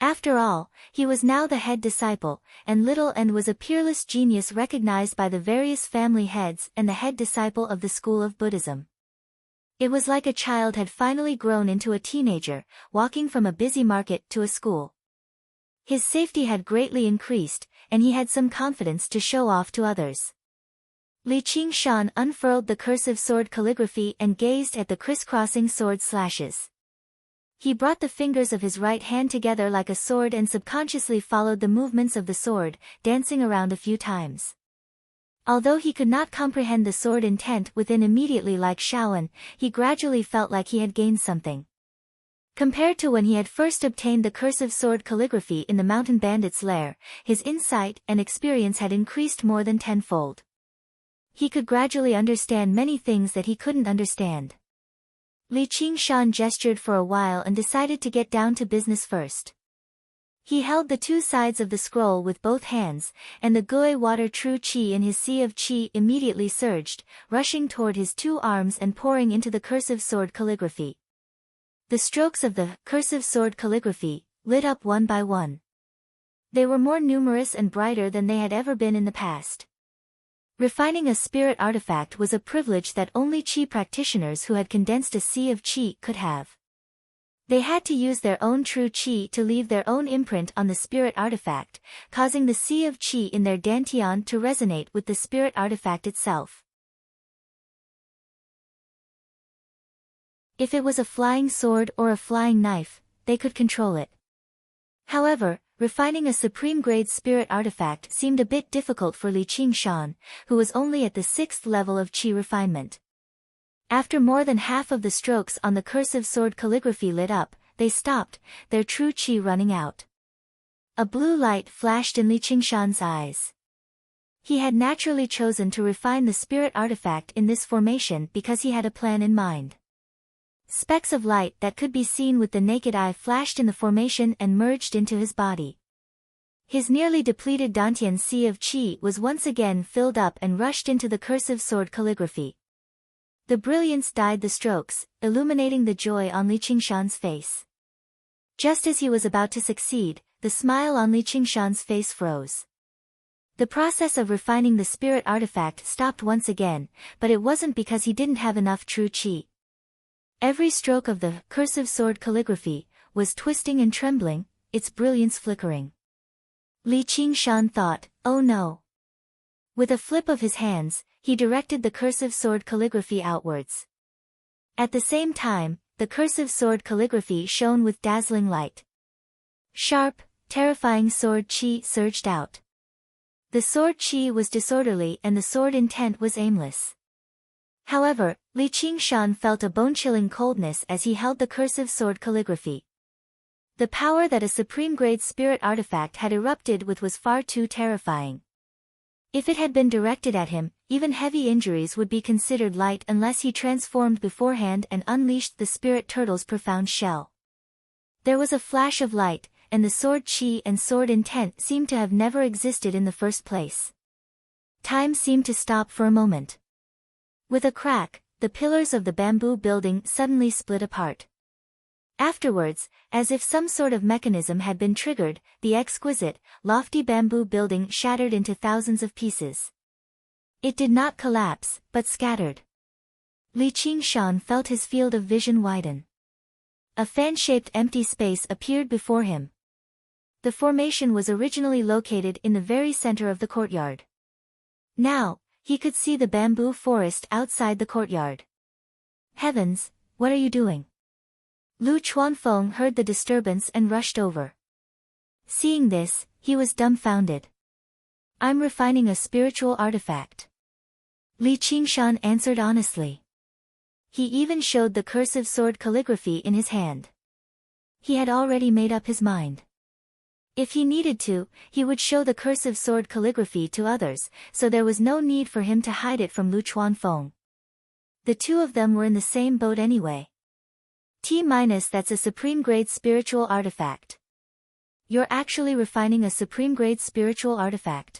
After all, he was now the head disciple, and was a peerless genius recognized by the various family heads and the head disciple of the school of Buddhism. It was like a child had finally grown into a teenager, walking from a busy market to a school. His safety had greatly increased, and he had some confidence to show off to others. Li Qingshan unfurled the cursive sword calligraphy and gazed at the crisscrossing sword slashes. He brought the fingers of his right hand together like a sword and subconsciously followed the movements of the sword, dancing around a few times. Although he could not comprehend the sword intent within immediately like Shaolin, he gradually felt like he had gained something. Compared to when he had first obtained the cursive sword calligraphy in the mountain bandit's lair, his insight and experience had increased more than tenfold. He could gradually understand many things that he couldn't understand. Li Qingshan gestured for a while and decided to get down to business first. He held the two sides of the scroll with both hands, and the Gui water true Qi in his sea of Qi immediately surged, rushing toward his two arms and pouring into the cursive sword calligraphy. The strokes of the cursive sword calligraphy lit up one by one. They were more numerous and brighter than they had ever been in the past. Refining a spirit artifact was a privilege that only Qi practitioners who had condensed a sea of Qi could have. They had to use their own true Qi to leave their own imprint on the spirit artifact, causing the sea of Qi in their dantian to resonate with the spirit artifact itself. If it was a flying sword or a flying knife, they could control it. However, refining a supreme-grade spirit artifact seemed a bit difficult for Li Qingshan, who was only at the 6th level of Qi refinement. After more than half of the strokes on the cursive sword calligraphy lit up, they stopped, their true Qi running out. A blue light flashed in Li Qingshan's eyes. He had naturally chosen to refine the spirit artifact in this formation because he had a plan in mind. Specks of light that could be seen with the naked eye flashed in the formation and merged into his body. His nearly depleted dantian sea of Qi was once again filled up and rushed into the cursive sword calligraphy. The brilliance dyed the strokes, illuminating the joy on Li Qingshan's face. Just as he was about to succeed, the smile on Li Qingshan's face froze. The process of refining the spirit artifact stopped once again, but it wasn't because he didn't have enough true Qi. Every stroke of the cursive sword calligraphy was twisting and trembling, its brilliance flickering. Li Qingshan thought, oh no. With a flip of his hands, he directed the cursive sword calligraphy outwards. At the same time, the cursive sword calligraphy shone with dazzling light. Sharp, terrifying sword Qi surged out. The sword Qi was disorderly and the sword intent was aimless. However, Li Qingshan felt a bone-chilling coldness as he held the cursive sword calligraphy. The power that a supreme-grade spirit artifact had erupted with was far too terrifying. If it had been directed at him, even heavy injuries would be considered light unless he transformed beforehand and unleashed the spirit turtle's profound shell. There was a flash of light, and the sword Qi and sword intent seemed to have never existed in the first place. Time seemed to stop for a moment. With a crack, the pillars of the bamboo building suddenly split apart. Afterwards, as if some sort of mechanism had been triggered, the exquisite, lofty bamboo building shattered into thousands of pieces. It did not collapse, but scattered. Li Qingshan felt his field of vision widen. A fan-shaped empty space appeared before him. The formation was originally located in the very center of the courtyard. Now, he could see the bamboo forest outside the courtyard. Heavens, what are you doing? Lu Chuanfeng heard the disturbance and rushed over. Seeing this, he was dumbfounded. I'm refining a spiritual artifact. Li Qingshan answered honestly. He even showed the cursive sword calligraphy in his hand. He had already made up his mind. If he needed to, he would show the cursive sword calligraphy to others, so there was no need for him to hide it from Lu Chuanfeng. The two of them were in the same boat anyway. That's a supreme-grade spiritual artifact. You're actually refining a supreme-grade spiritual artifact.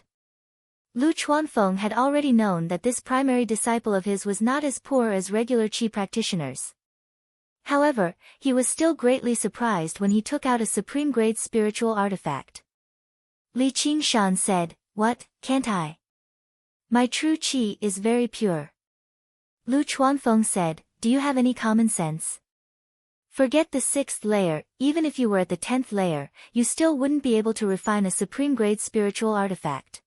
Lu Chuanfeng had already known that this primary disciple of his was not as poor as regular qi practitioners. However, he was still greatly surprised when he took out a supreme-grade spiritual artifact. Li Qingshan said, "What, can't I? My true qi is very pure." Lu Chuanfeng said, "Do you have any common sense? Forget the 6th layer, even if you were at the 10th layer, you still wouldn't be able to refine a supreme-grade spiritual artifact.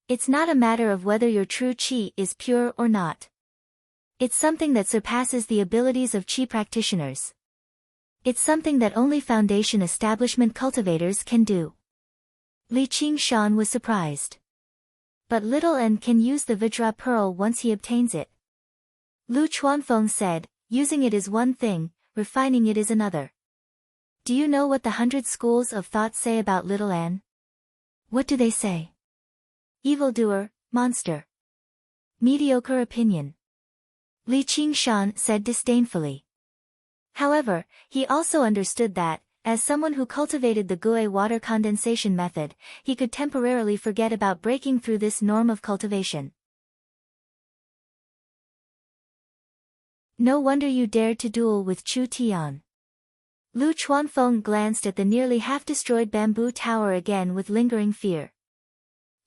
It's not a matter of whether your true qi is pure or not. It's something that surpasses the abilities of qi practitioners. It's something that only foundation establishment cultivators can do." Li Qingshan was surprised. But little N can use the Vajra pearl once he obtains it. Lu Chuanfeng said, "Using it is one thing, refining it is another. Do you know what the 100 schools of thought say about little N? What do they say? Evildoer, monster. Mediocre opinion." Li Qingshan said disdainfully. However, he also understood that, as someone who cultivated the Gui water condensation method, he could temporarily forget about breaking through this norm of cultivation. "No wonder you dared to duel with Chu Tian." Lu Chuanfeng glanced at the nearly half-destroyed bamboo tower again with lingering fear.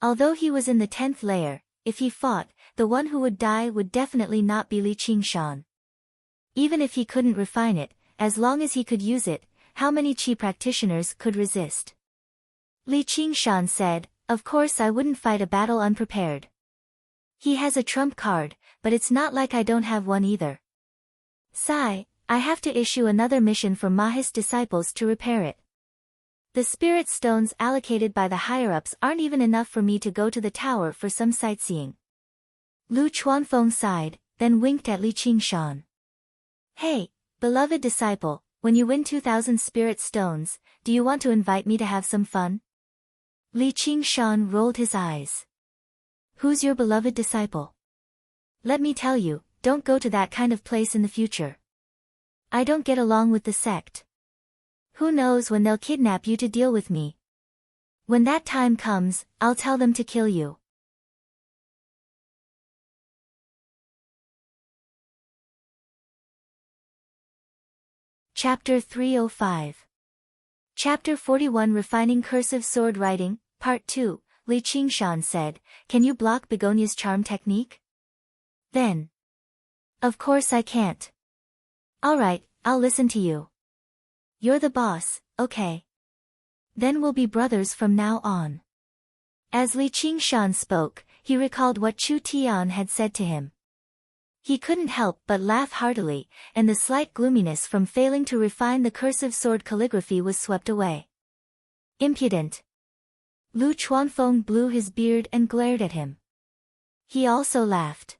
Although he was in the 10th layer, if he fought, the one who would die would definitely not be Li Qingshan. Even if he couldn't refine it, as long as he could use it, how many qi practitioners could resist? Li Qingshan said, "Of course I wouldn't fight a battle unprepared. He has a trump card, but it's not like I don't have one either. Sigh, I have to issue another mission for Mahis disciples to repair it. The spirit stones allocated by the higher-ups aren't even enough for me to go to the tower for some sightseeing." Lu Chuanfeng sighed, then winked at Li Qingshan. "Hey, beloved disciple, when you win 2,000 spirit stones, do you want to invite me to have some fun?" Li Qingshan rolled his eyes. "Who's your beloved disciple? Let me tell you, don't go to that kind of place in the future. I don't get along with the sect. Who knows when they'll kidnap you to deal with me? When that time comes, I'll tell them to kill you." Chapter 305. Chapter 41 Refining Cursive Sword Writing, Part 2, Li Qingshan said, "Can you block Begonia's charm technique?" Then. "Of course I can't." "Alright, I'll listen to you. You're the boss, okay? Then we'll be brothers from now on." As Li Qingshan spoke, he recalled what Chu Tian had said to him. He couldn't help but laugh heartily, and the slight gloominess from failing to refine the cursive sword calligraphy was swept away. "Impudent." Lu Chuanfeng blew his beard and glared at him. He also laughed.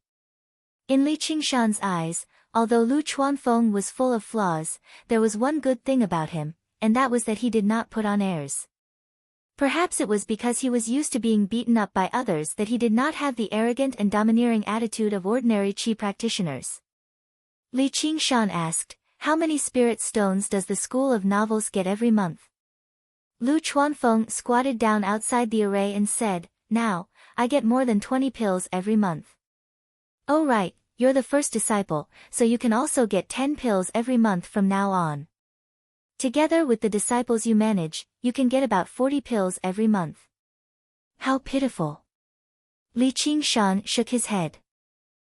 In Li Qingshan's eyes, although Lu Chuanfeng was full of flaws, there was one good thing about him, and that was that he did not put on airs. Perhaps it was because he was used to being beaten up by others that he did not have the arrogant and domineering attitude of ordinary qi practitioners. Li Qingshan asked, "How many spirit stones does the School of Novels get every month?" Lu Chuanfeng squatted down outside the array and said, "Now, I get more than 20 pills every month." "Oh right, you're the first disciple, so you can also get 10 pills every month from now on. Together with the disciples you manage, you can get about 40 pills every month." How pitiful. Li Qingshan shook his head.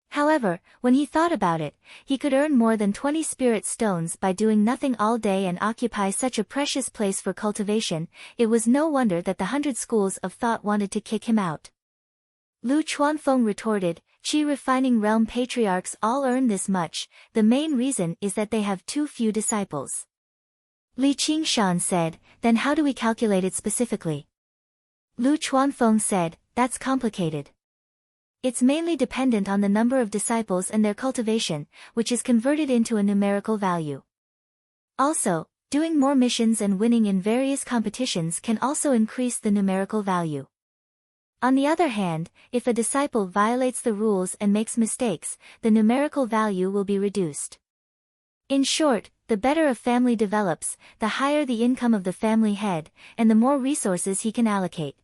However, when he thought about it, he could earn more than 20 spirit stones by doing nothing all day and occupy such a precious place for cultivation. It was no wonder that the 100 schools of thought wanted to kick him out. Lu Chuanfeng retorted, "Qi refining realm patriarchs all earn this much, the main reason is that they have too few disciples." Li Qingshan said, "Then how do we calculate it specifically?" Lu Chuanfeng said, that's complicated. It's mainly dependent on the number of disciples and their cultivation, which is converted into a numerical value. Also, doing more missions and winning in various competitions can also increase the numerical value. On the other hand, if a disciple violates the rules and makes mistakes, the numerical value will be reduced. In short, the better a family develops, the higher the income of the family head, and the more resources he can allocate.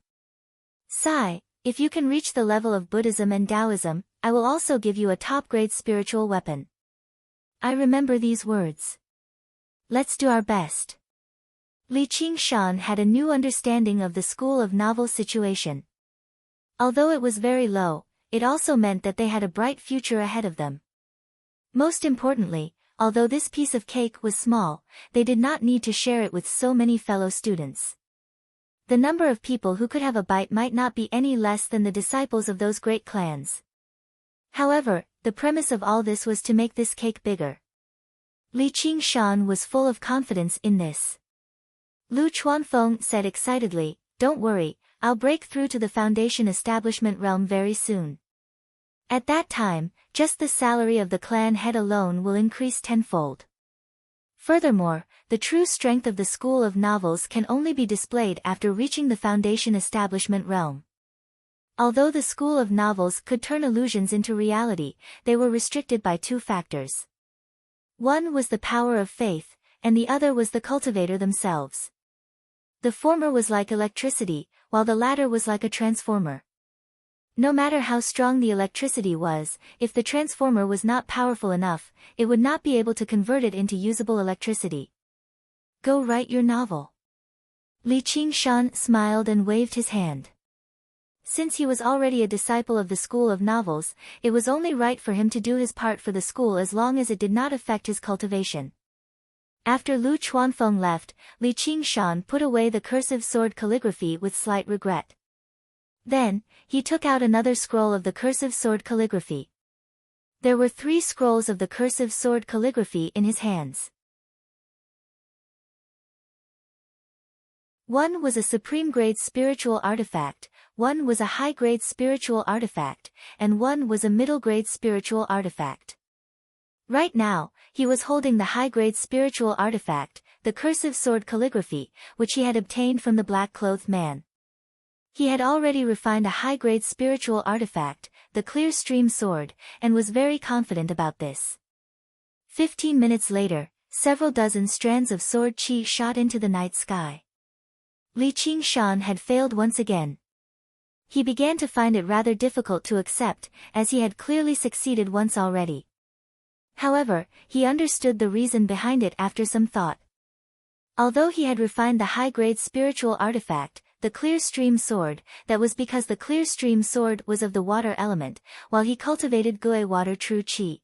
Sai, if you can reach the level of Buddhism and Taoism, I will also give you a top-grade spiritual weapon. I remember these words. Let's do our best. Li Qingshan had a new understanding of the school of novel situation. Although it was very low, it also meant that they had a bright future ahead of them. Most importantly, although this piece of cake was small, they did not need to share it with so many fellow students. The number of people who could have a bite might not be any less than the disciples of those great clans. However, the premise of all this was to make this cake bigger. Li Qingshan was full of confidence in this. Lu Chuanfeng said excitedly, "Don't worry, I'll break through to the foundation establishment realm very soon. At that time, just the salary of the clan head alone will increase tenfold. Furthermore, the true strength of the school of novels can only be displayed after reaching the foundation establishment realm." Although the school of novels could turn illusions into reality, they were restricted by two factors. One was the power of faith, and the other was the cultivator themselves. The former was like electricity, while the latter was like a transformer. No matter how strong the electricity was, if the transformer was not powerful enough, it would not be able to convert it into usable electricity. Go write your novel. Li Qingshan smiled and waved his hand. Since he was already a disciple of the school of novels, it was only right for him to do his part for the school as long as it did not affect his cultivation. After Lu Chuanfeng left, Li Qingshan put away the cursive sword calligraphy with slight regret. Then, he took out another scroll of the cursive sword calligraphy. There were 3 scrolls of the cursive sword calligraphy in his hands. One was a supreme-grade spiritual artifact, one was a high-grade spiritual artifact, and one was a middle-grade spiritual artifact. Right now, he was holding the high-grade spiritual artifact, the cursive sword calligraphy, which he had obtained from the black-clothed man. He had already refined a high-grade spiritual artifact, the clear stream sword, and was very confident about this. 15 minutes later, several dozen strands of sword qi shot into the night sky. Li Qingshan had failed once again. He began to find it rather difficult to accept, as he had clearly succeeded once already. However, he understood the reason behind it after some thought. Although he had refined the high-grade spiritual artifact, the clear stream sword, that was because the clear stream sword was of the water element, while he cultivated Gui water true qi.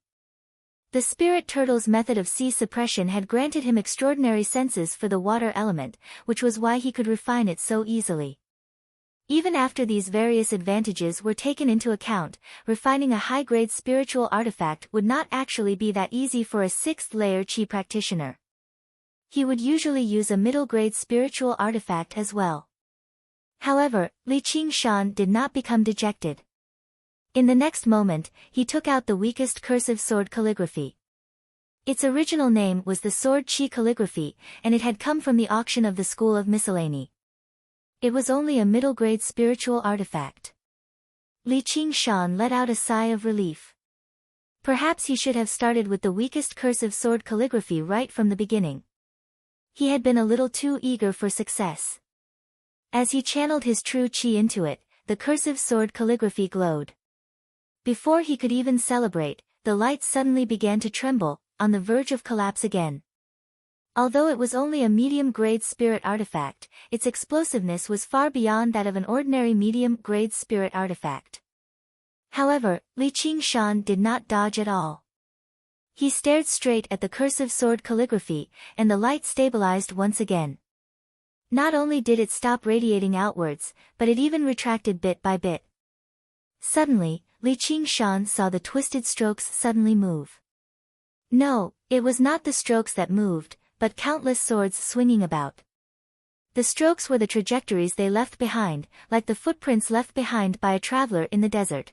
The spirit turtle's method of sea suppression had granted him extraordinary senses for the water element, which was why he could refine it so easily. Even after these various advantages were taken into account, refining a high-grade spiritual artifact would not actually be that easy for a 6th-layer qi practitioner. He would usually use a middle-grade spiritual artifact as well. However, Li Qingshan did not become dejected. In the next moment, he took out the weakest cursive sword calligraphy. Its original name was the sword qi calligraphy, and it had come from the auction of the school of miscellany. It was only a middle-grade spiritual artifact. Li Qingshan let out a sigh of relief. Perhaps he should have started with the weakest cursive sword calligraphy right from the beginning. He had been a little too eager for success. As he channeled his true qi into it, the cursive sword calligraphy glowed. Before he could even celebrate, the light suddenly began to tremble, on the verge of collapse again. Although it was only a medium-grade spirit artifact, its explosiveness was far beyond that of an ordinary medium-grade spirit artifact. However, Li Qingshan did not dodge at all. He stared straight at the cursive sword calligraphy, and the light stabilized once again. Not only did it stop radiating outwards, but it even retracted bit by bit. Suddenly, Li Qingshan saw the twisted strokes suddenly move. No, it was not the strokes that moved, but countless swords swinging about. The strokes were the trajectories they left behind, like the footprints left behind by a traveler in the desert.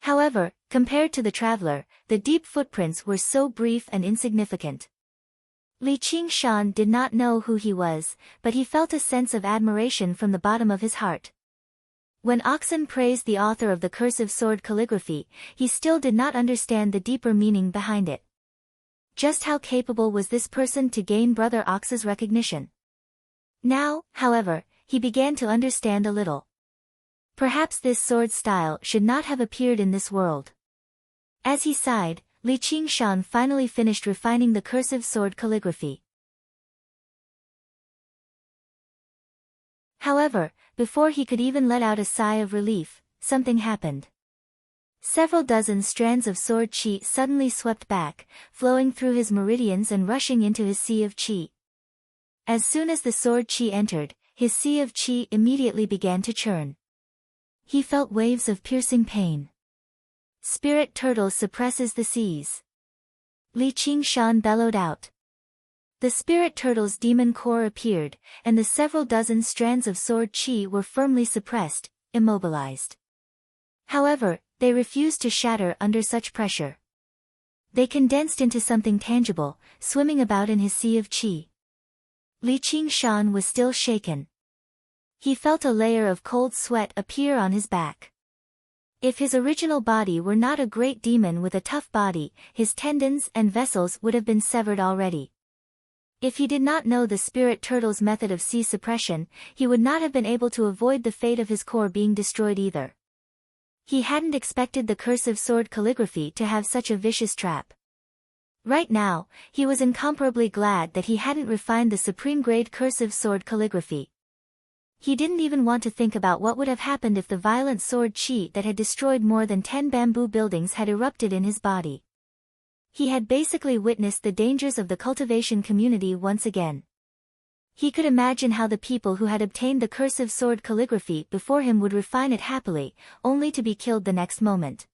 However, compared to the traveler, the deep footprints were so brief and insignificant. Li Qingshan did not know who he was, but he felt a sense of admiration from the bottom of his heart. When Oxen praised the author of the cursive sword calligraphy, he still did not understand the deeper meaning behind it. Just how capable was this person to gain Brother Ox's recognition? Now, however, he began to understand a little. Perhaps this sword style should not have appeared in this world. As he sighed, Li Qingshan finally finished refining the cursive sword calligraphy. However, before he could even let out a sigh of relief, something happened. Several dozen strands of sword qi suddenly swept back, flowing through his meridians and rushing into his sea of qi. As soon as the sword qi entered, his sea of qi immediately began to churn. He felt waves of piercing pain. Spirit turtle suppresses the seas. Li Qingshan bellowed out. The spirit turtle's demon core appeared, and the several dozen strands of sword qi were firmly suppressed, immobilized. However, they refused to shatter under such pressure. They condensed into something tangible, swimming about in his sea of qi. Li Qingshan was still shaken. He felt a layer of cold sweat appear on his back. If his original body were not a great demon with a tough body, his tendons and vessels would have been severed already. If he did not know the spirit turtle's method of sea suppression, he would not have been able to avoid the fate of his core being destroyed either. He hadn't expected the cursive sword calligraphy to have such a vicious trap. Right now, he was incomparably glad that he hadn't refined the supreme-grade cursive sword calligraphy. He didn't even want to think about what would have happened if the violent sword qi that had destroyed more than 10 bamboo buildings had erupted in his body. He had basically witnessed the dangers of the cultivation community once again. He could imagine how the people who had obtained the cursive sword calligraphy before him would refine it happily, only to be killed the next moment.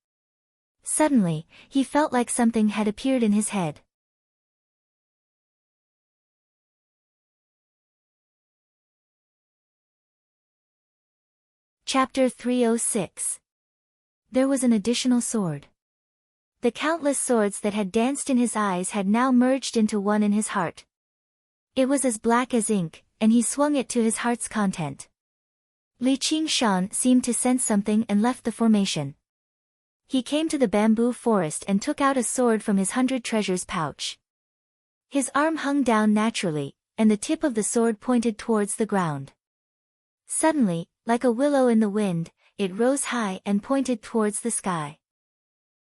Suddenly, he felt like something had appeared in his head. Chapter 306. There was an additional sword. The countless swords that had danced in his eyes had now merged into one in his heart. It was as black as ink, and he swung it to his heart's content. Li Qingshan seemed to sense something and left the formation. He came to the bamboo forest and took out a sword from his 100 treasures pouch. His arm hung down naturally, and the tip of the sword pointed towards the ground. Suddenly, like a willow in the wind, it rose high and pointed towards the sky.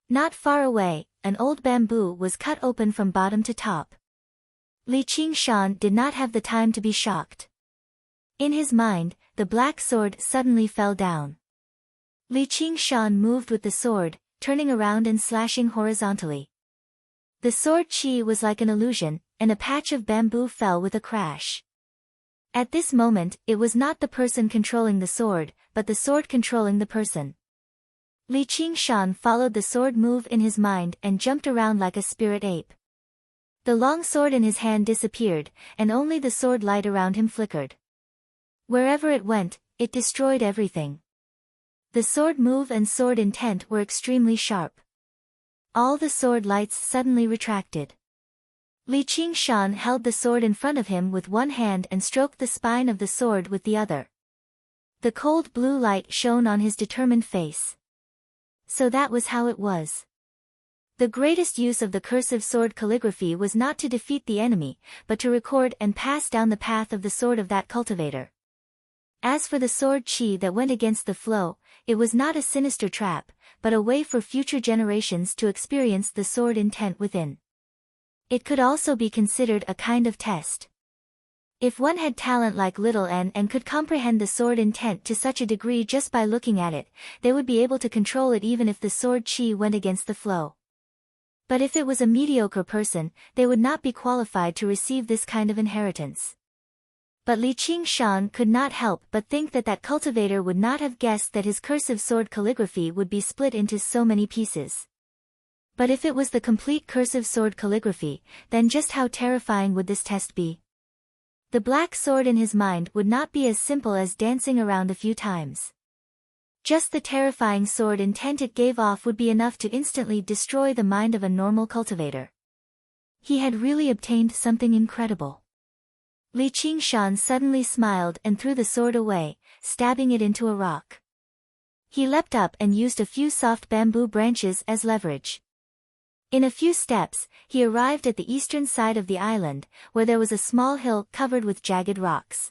Not far away, an old bamboo was cut open from bottom to top. Li Qingshan did not have the time to be shocked. In his mind, the black sword suddenly fell down. Li Qingshan moved with the sword, turning around and slashing horizontally. The sword qi was like an illusion, and a patch of bamboo fell with a crash. At this moment, it was not the person controlling the sword, but the sword controlling the person. Li Qingshan followed the sword move in his mind and jumped around like a spirit ape. The long sword in his hand disappeared, and only the sword light around him flickered. Wherever it went, it destroyed everything. The sword move and sword intent were extremely sharp. All the sword lights suddenly retracted. Li Qingshan held the sword in front of him with one hand and stroked the spine of the sword with the other. The cold blue light shone on his determined face. So that was how it was. The greatest use of the cursive sword calligraphy was not to defeat the enemy, but to record and pass down the path of the sword of that cultivator. As for the sword qi that went against the flow, it was not a sinister trap, but a way for future generations to experience the sword intent within. It could also be considered a kind of test. If one had talent like little n and could comprehend the sword intent to such a degree just by looking at it, they would be able to control it even if the sword qi went against the flow. But if it was a mediocre person, they would not be qualified to receive this kind of inheritance. But Li Qingshan could not help but think that that cultivator would not have guessed that his cursive sword calligraphy would be split into so many pieces. But if it was the complete cursive sword calligraphy, then just how terrifying would this test be? The black sword in his mind would not be as simple as dancing around a few times. Just the terrifying sword intent it gave off would be enough to instantly destroy the mind of a normal cultivator. He had really obtained something incredible. Li Qingshan suddenly smiled and threw the sword away, stabbing it into a rock. He leapt up and used a few soft bamboo branches as leverage. In a few steps, he arrived at the eastern side of the island, where there was a small hill covered with jagged rocks.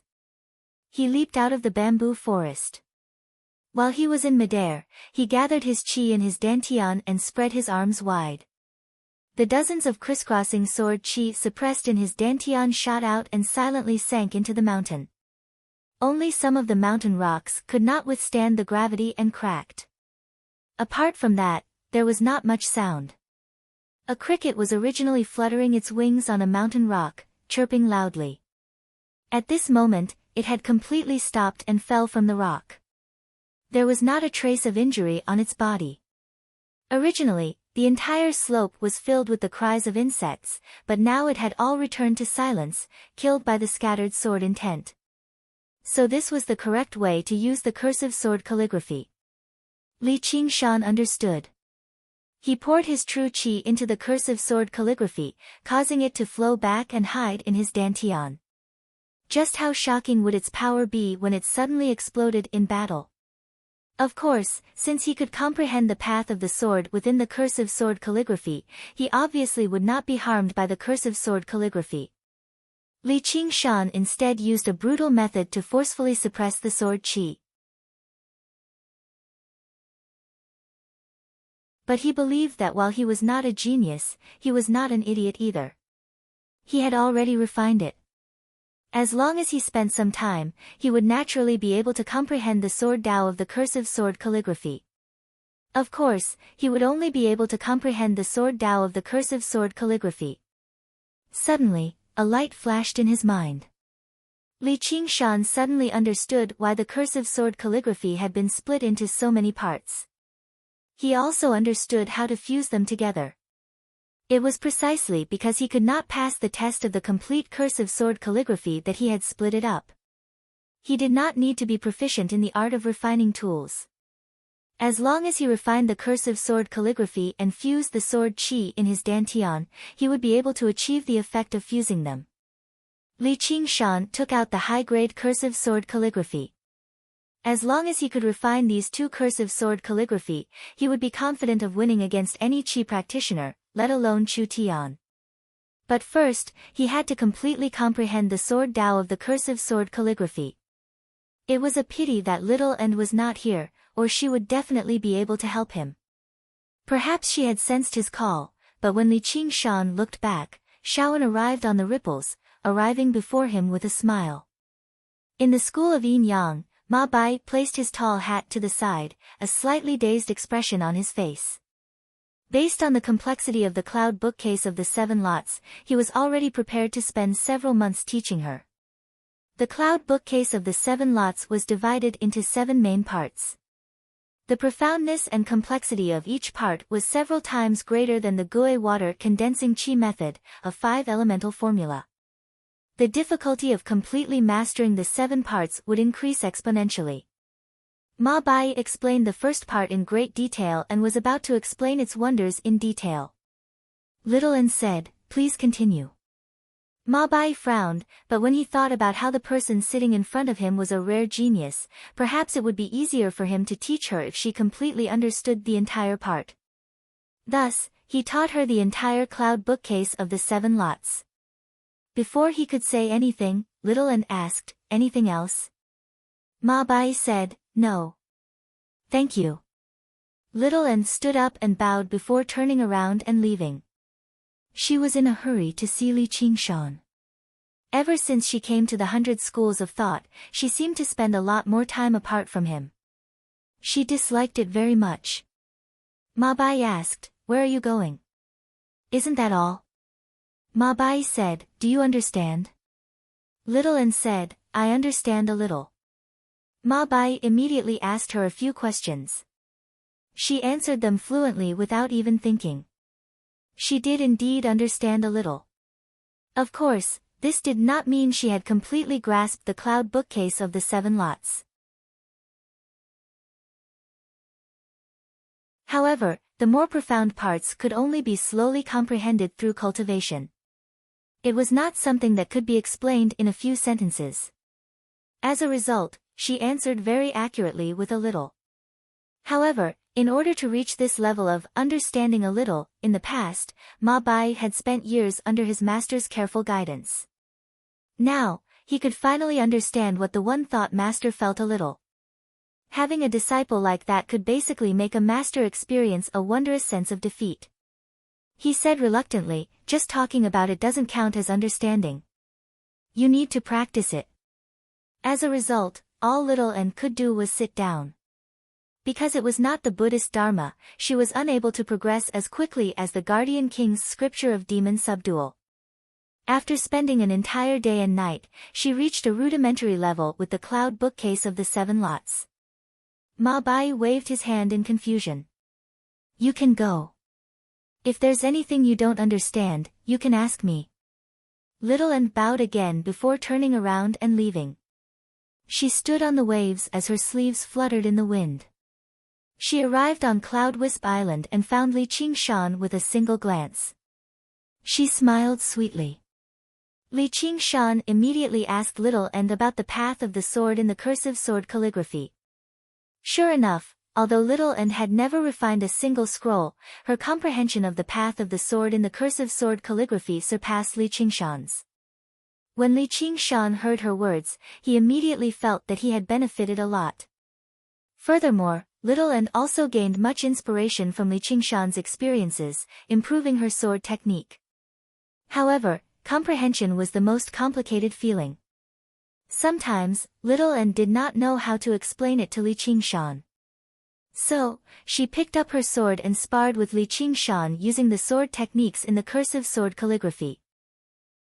He leaped out of the bamboo forest. While he was in midair, he gathered his qi in his dantian and spread his arms wide. The dozens of crisscrossing sword qi suppressed in his dantian shot out and silently sank into the mountain. Only some of the mountain rocks could not withstand the gravity and cracked. Apart from that, there was not much sound. A cricket was originally fluttering its wings on a mountain rock, chirping loudly. At this moment, it had completely stopped and fell from the rock. There was not a trace of injury on its body. Originally, the entire slope was filled with the cries of insects, but now it had all returned to silence, killed by the scattered sword intent. So this was the correct way to use the cursive sword calligraphy. Li Qingshan understood. He poured his true qi into the cursive sword calligraphy, causing it to flow back and hide in his dantian. Just how shocking would its power be when it suddenly exploded in battle? Of course, since he could comprehend the path of the sword within the cursive sword calligraphy, he obviously would not be harmed by the cursive sword calligraphy. Li Qingshan instead used a brutal method to forcefully suppress the sword qi. But he believed that while he was not a genius, he was not an idiot either. He had already refined it. As long as he spent some time, he would naturally be able to comprehend the sword Tao of the cursive sword calligraphy. Of course, he would only be able to comprehend the sword Tao of the cursive sword calligraphy. Suddenly, a light flashed in his mind. Li Qingshan suddenly understood why the cursive sword calligraphy had been split into so many parts. He also understood how to fuse them together. It was precisely because he could not pass the test of the complete cursive sword calligraphy that he had split it up. He did not need to be proficient in the art of refining tools. As long as he refined the cursive sword calligraphy and fused the sword qi in his dantian, he would be able to achieve the effect of fusing them. Li Qingshan took out the high-grade cursive sword calligraphy. As long as he could refine these two cursive sword calligraphy, he would be confident of winning against any qi practitioner, let alone Chu Tian. But first, he had to completely comprehend the sword Tao of the cursive sword calligraphy. It was a pity that Little End was not here, or she would definitely be able to help him. Perhaps she had sensed his call, but when Li Qingshan looked back, Shaoan arrived on the ripples, arriving before him with a smile. In the school of Yin Yang, Ma Bai placed his tall hat to the side, a slightly dazed expression on his face. Based on the complexity of the cloud bookcase of the 7 lots, he was already prepared to spend several months teaching her. The cloud bookcase of the 7 lots was divided into 7 main parts. The profoundness and complexity of each part was several times greater than the Gui water condensing qi method, a 5-elemental formula. The difficulty of completely mastering the 7 parts would increase exponentially. Ma Bai explained the first part in great detail and was about to explain its wonders in detail. Little N said, "Please continue." Ma Bai frowned, but when he thought about how the person sitting in front of him was a rare genius, perhaps it would be easier for him to teach her if she completely understood the entire part. Thus, he taught her the entire cloud bookcase of the 7 lots. Before he could say anything, Little N asked, "Anything else?" Ma Bai said, "No. Thank you." Little N stood up and bowed before turning around and leaving. She was in a hurry to see Li Qingshan. Ever since she came to the 100 schools of thought, she seemed to spend a lot more time apart from him. She disliked it very much. Ma Bai asked, "Where are you going?" "Isn't that all?" Ma Bai said, "Do you understand?" Little N said, "I understand a little." Ma Bai immediately asked her a few questions. She answered them fluently without even thinking. She did indeed understand a little. Of course, this did not mean she had completely grasped the cloud bookcase of the 7 lots. However, the more profound parts could only be slowly comprehended through cultivation. It was not something that could be explained in a few sentences. As a result, she answered very accurately with a little. However, in order to reach this level of understanding a little, in the past, Ma Bai had spent years under his master's careful guidance. Now, he could finally understand what the one thought master felt a little. Having a disciple like that could basically make a master experience a wondrous sense of defeat. He said reluctantly, just talking about it doesn't count as understanding. You need to practice it. As a result, all Little N could do was sit down. Because it was not the Buddhist Dharma, she was unable to progress as quickly as the Guardian King's scripture of demon subdual. After spending an entire day and night, she reached a rudimentary level with the cloud bookcase of the 7 lots. Ma Bai waved his hand in confusion. You can go. If there's anything you don't understand, you can ask me. Little N bowed again before turning around and leaving. She stood on the waves as her sleeves fluttered in the wind. She arrived on Cloud Wisp Island and found Li Qingshan with a single glance. She smiled sweetly. Li Qingshan immediately asked Little N about the path of the sword in the cursive sword calligraphy. Sure enough, although Little N had never refined a single scroll, her comprehension of the path of the sword in the cursive sword calligraphy surpassed Li Qingshan's. When Li Qingshan heard her words, he immediately felt that he had benefited a lot. Furthermore, Little N also gained much inspiration from Li Qingshan's experiences, improving her sword technique. However, comprehension was the most complicated feeling. Sometimes, Little N did not know how to explain it to Li Qingshan. So, she picked up her sword and sparred with Li Qingshan using the sword techniques in the cursive sword calligraphy.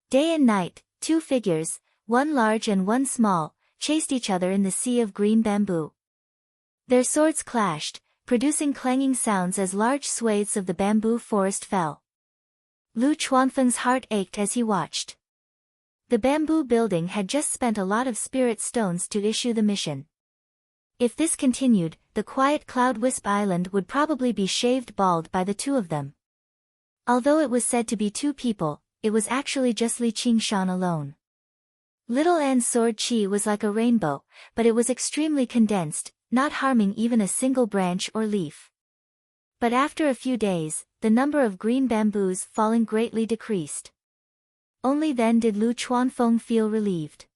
Day and night, 2 figures, one large and one small, chased each other in the sea of green bamboo. Their swords clashed, producing clanging sounds as large swathes of the bamboo forest fell. Lu Chuanfeng's heart ached as he watched. The bamboo building had just spent a lot of spirit stones to issue the mission. If this continued, the quiet Cloud Wisp Island would probably be shaved bald by the 2 of them. Although it was said to be 2 people, it was actually just Li Qingshan alone. Little N's sword chi was like a rainbow, but it was extremely condensed, not harming even a single branch or leaf. But after a few days, the number of green bamboos falling greatly decreased. Only then did Lu Chuanfeng feel relieved.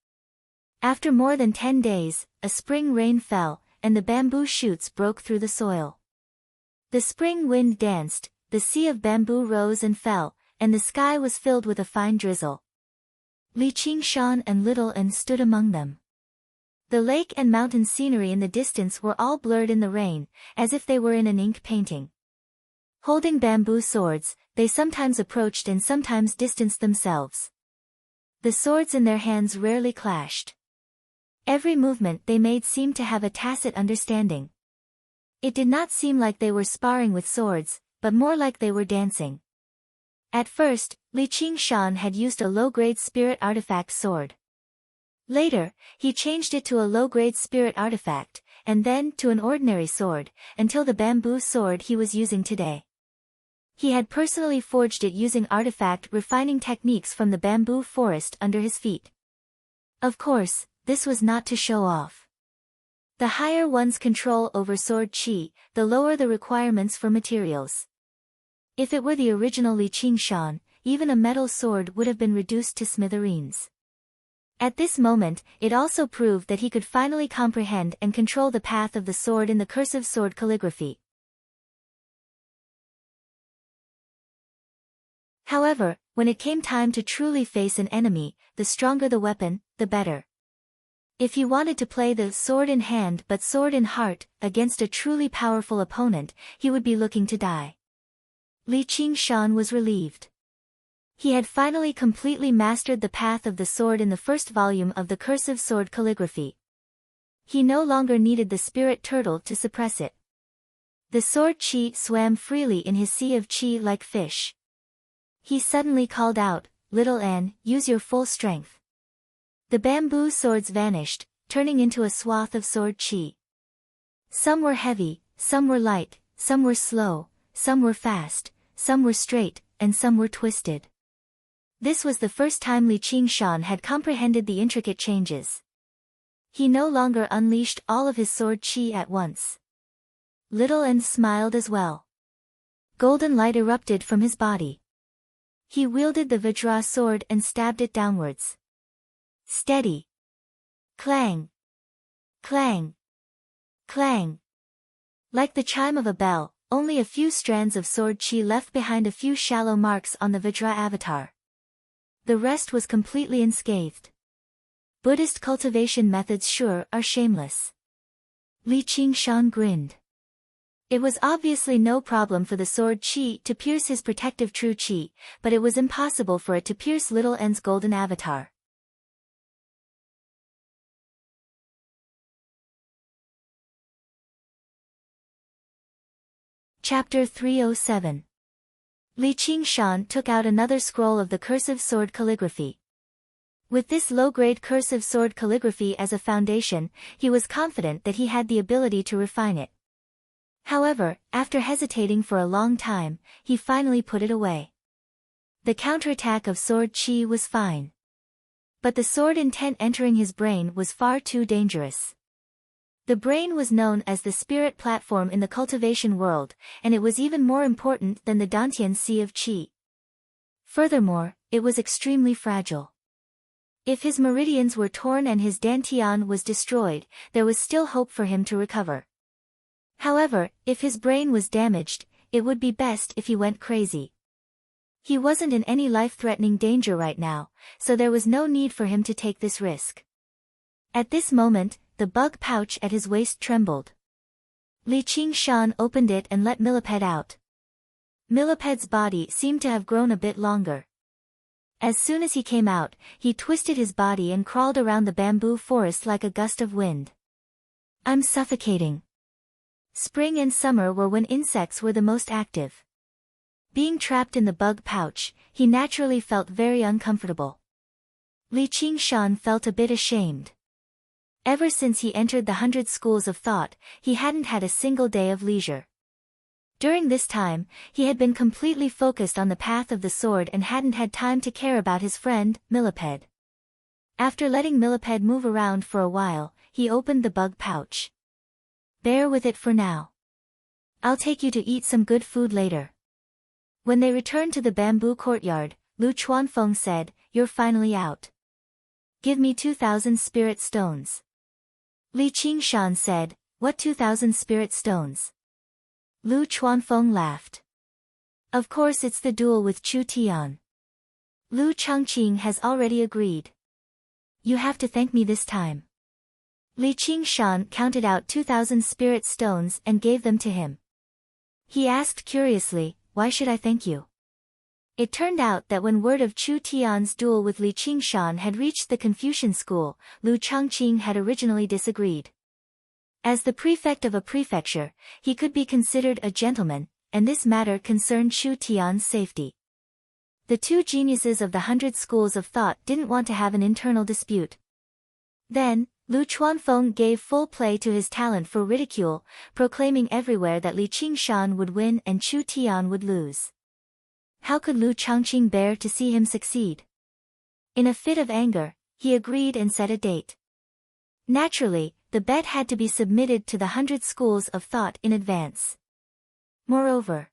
After more than 10 days, a spring rain fell, and the bamboo shoots broke through the soil. The spring wind danced, the sea of bamboo rose and fell, and the sky was filled with a fine drizzle. Li Qingshan and Little N stood among them. The lake and mountain scenery in the distance were all blurred in the rain, as if they were in an ink painting. Holding bamboo swords, they sometimes approached and sometimes distanced themselves. The swords in their hands rarely clashed. Every movement they made seemed to have a tacit understanding. It did not seem like they were sparring with swords, but more like they were dancing. At first, Li Qingshan had used a low-grade spirit artifact sword. Later, he changed it to a low-grade spirit artifact, and then to an ordinary sword, until the bamboo sword he was using today. He had personally forged it using artifact refining techniques from the bamboo forest under his feet. Of course, this was not to show off. The higher one's control over sword chi, the lower the requirements for materials. If it were the original Li Qingshan, even a metal sword would have been reduced to smithereens. At this moment, it also proved that he could finally comprehend and control the path of the sword in the cursive sword calligraphy. However, when it came time to truly face an enemy, the stronger the weapon, the better. If he wanted to play the sword in hand but sword in heart against a truly powerful opponent, he would be looking to die. Li Qingshan was relieved. He had finally completely mastered the path of the sword in the first volume of the cursive sword calligraphy. He no longer needed the spirit turtle to suppress it. The sword chi swam freely in his sea of chi like fish. He suddenly called out, little N, use your full strength. The bamboo swords vanished, turning into a swath of sword chi. Some were heavy, some were light, some were slow, some were fast, some were straight, and some were twisted. This was the first time Li Qingshan had comprehended the intricate changes. He no longer unleashed all of his sword chi at once. Little N smiled as well. Golden light erupted from his body. He wielded the Vajra sword and stabbed it downwards. Steady. Clang. Clang. Clang. Like the chime of a bell, only a few strands of sword chi left behind a few shallow marks on the Vajra avatar. The rest was completely unscathed. Buddhist cultivation methods sure are shameless. Li Qingshan grinned. It was obviously no problem for the sword chi to pierce his protective true chi, but it was impossible for it to pierce little N's golden avatar. Chapter 307. Li Qingshan took out another scroll of the cursive sword calligraphy. With this low-grade cursive sword calligraphy as a foundation, he was confident that he had the ability to refine it. However, after hesitating for a long time, he finally put it away. The counterattack of sword chi was fine. But the sword intent entering his brain was far too dangerous. The brain was known as the spirit platform in the cultivation world, and it was even more important than the Dantian Sea of Qi. Furthermore, it was extremely fragile. If his meridians were torn and his Dantian was destroyed, there was still hope for him to recover. However, if his brain was damaged, it would be best if he went crazy. He wasn't in any life-threatening danger right now, so there was no need for him to take this risk. At this moment, the bug pouch at his waist trembled. Li Qingshan opened it and let Millipede out. Millipede's body seemed to have grown a bit longer. As soon as he came out, he twisted his body and crawled around the bamboo forest like a gust of wind. I'm suffocating. Spring and summer were when insects were the most active. Being trapped in the bug pouch, he naturally felt very uncomfortable. Li Qingshan felt a bit ashamed. Ever since he entered the 100 schools of thought, he hadn't had a single day of leisure. During this time, he had been completely focused on the path of the sword and hadn't had time to care about his friend, Millipede. After letting Millipede move around for a while, he opened the bug pouch. Bear with it for now. I'll take you to eat some good food later. When they returned to the bamboo courtyard, Lu Chuanfeng said, You're finally out. Give me 2,000 spirit stones. Li Qingshan said, What 2,000 spirit stones? Lu Chuanfeng laughed. Of course it's the duel with Chu Tian. Lu Changqing has already agreed. You have to thank me this time. Li Qingshan counted out 2,000 spirit stones and gave them to him. He asked curiously, Why should I thank you? It turned out that when word of Chu Tian's duel with Li Qingshan had reached the Confucian school, Lu Changqing had originally disagreed. As the prefect of a prefecture, he could be considered a gentleman, and this matter concerned Chu Tian's safety. The two geniuses of the 100 schools of thought didn't want to have an internal dispute. Then, Lu Chuanfeng gave full play to his talent for ridicule, proclaiming everywhere that Li Qingshan would win and Chu Tian would lose. How could Lu Changqing bear to see him succeed? In a fit of anger, he agreed and set a date. Naturally, the bet had to be submitted to the 100 schools of thought in advance. Moreover,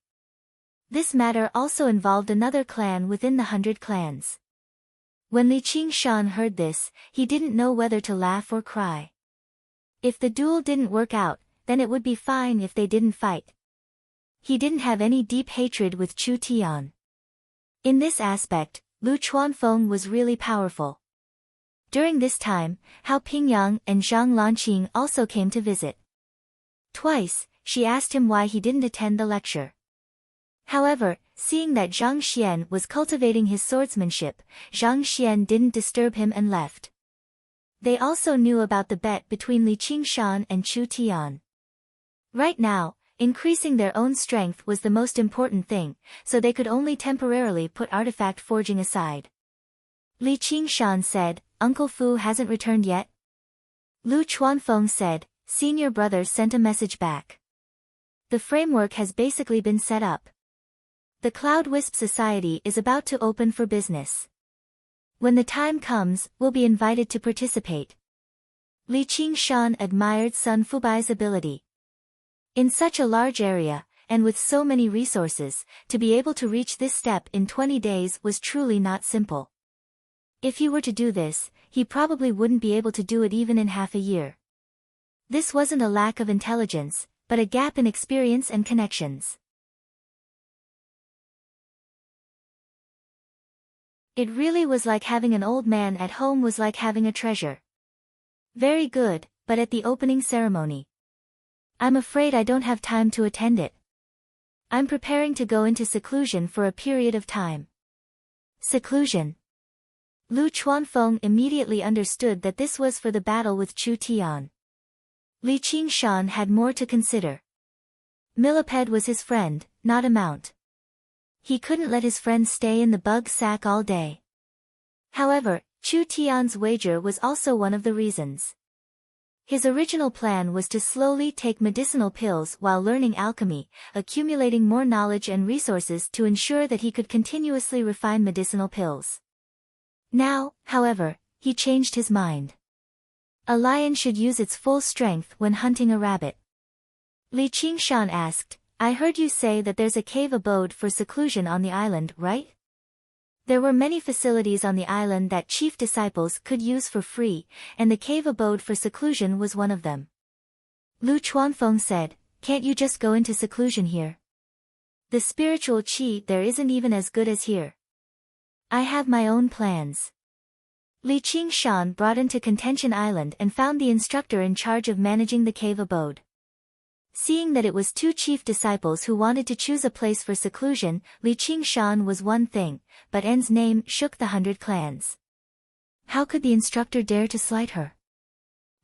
this matter also involved another clan within the 100 clans. When Li Qingshan heard this, he didn't know whether to laugh or cry. If the duel didn't work out, then it would be fine if they didn't fight. He didn't have any deep hatred with Chu Tian. In this aspect, Lu Chuanfeng was really powerful. During this time, Hao Pingyang and Zhang Lanqing also came to visit. Twice, she asked him why he didn't attend the lecture. However, seeing that Zhang Xian was cultivating his swordsmanship, Zhang Xian didn't disturb him and left. They also knew about the bet between Li Qingshan and Chu Tian. Right now, increasing their own strength was the most important thing, so they could only temporarily put artifact forging aside. Li Qingshan said, Uncle Fu hasn't returned yet? Lu Chuanfeng said, Senior brother sent a message back. The framework has basically been set up. The Cloud Wisp Society is about to open for business. When the time comes, we'll be invited to participate. Li Qingshan admired Sun Fubai's ability. In such a large area, and with so many resources, to be able to reach this step in 20 days was truly not simple. If he were to do this, he probably wouldn't be able to do it even in half a year. This wasn't a lack of intelligence, but a gap in experience and connections. It really was like having an old man at home was like having a treasure. Very good, but at the opening ceremony. I'm afraid I don't have time to attend it. I'm preparing to go into seclusion for a period of time. Seclusion. Lu Chuanfeng immediately understood that this was for the battle with Chu Tian. Li Qingshan had more to consider. Millipede was his friend, not a mount. He couldn't let his friend stay in the bug sack all day. However, Chu Tian's wager was also one of the reasons. His original plan was to slowly take medicinal pills while learning alchemy, accumulating more knowledge and resources to ensure that he could continuously refine medicinal pills. Now, however, he changed his mind. A lion should use its full strength when hunting a rabbit. Li Qingshan asked, I heard you say that there's a cave abode for seclusion on the island, right? There were many facilities on the island that chief disciples could use for free, and the cave abode for seclusion was one of them. Lu Chuanfeng said, Can't you just go into seclusion here? The spiritual qi there isn't even as good as here. I have my own plans. Li Qingshan brought into Contention Island and found the instructor in charge of managing the cave abode. Seeing that it was two chief disciples who wanted to choose a place for seclusion, Li Qingshan was one thing, but N's name shook the 100 clans. How could the instructor dare to slight her?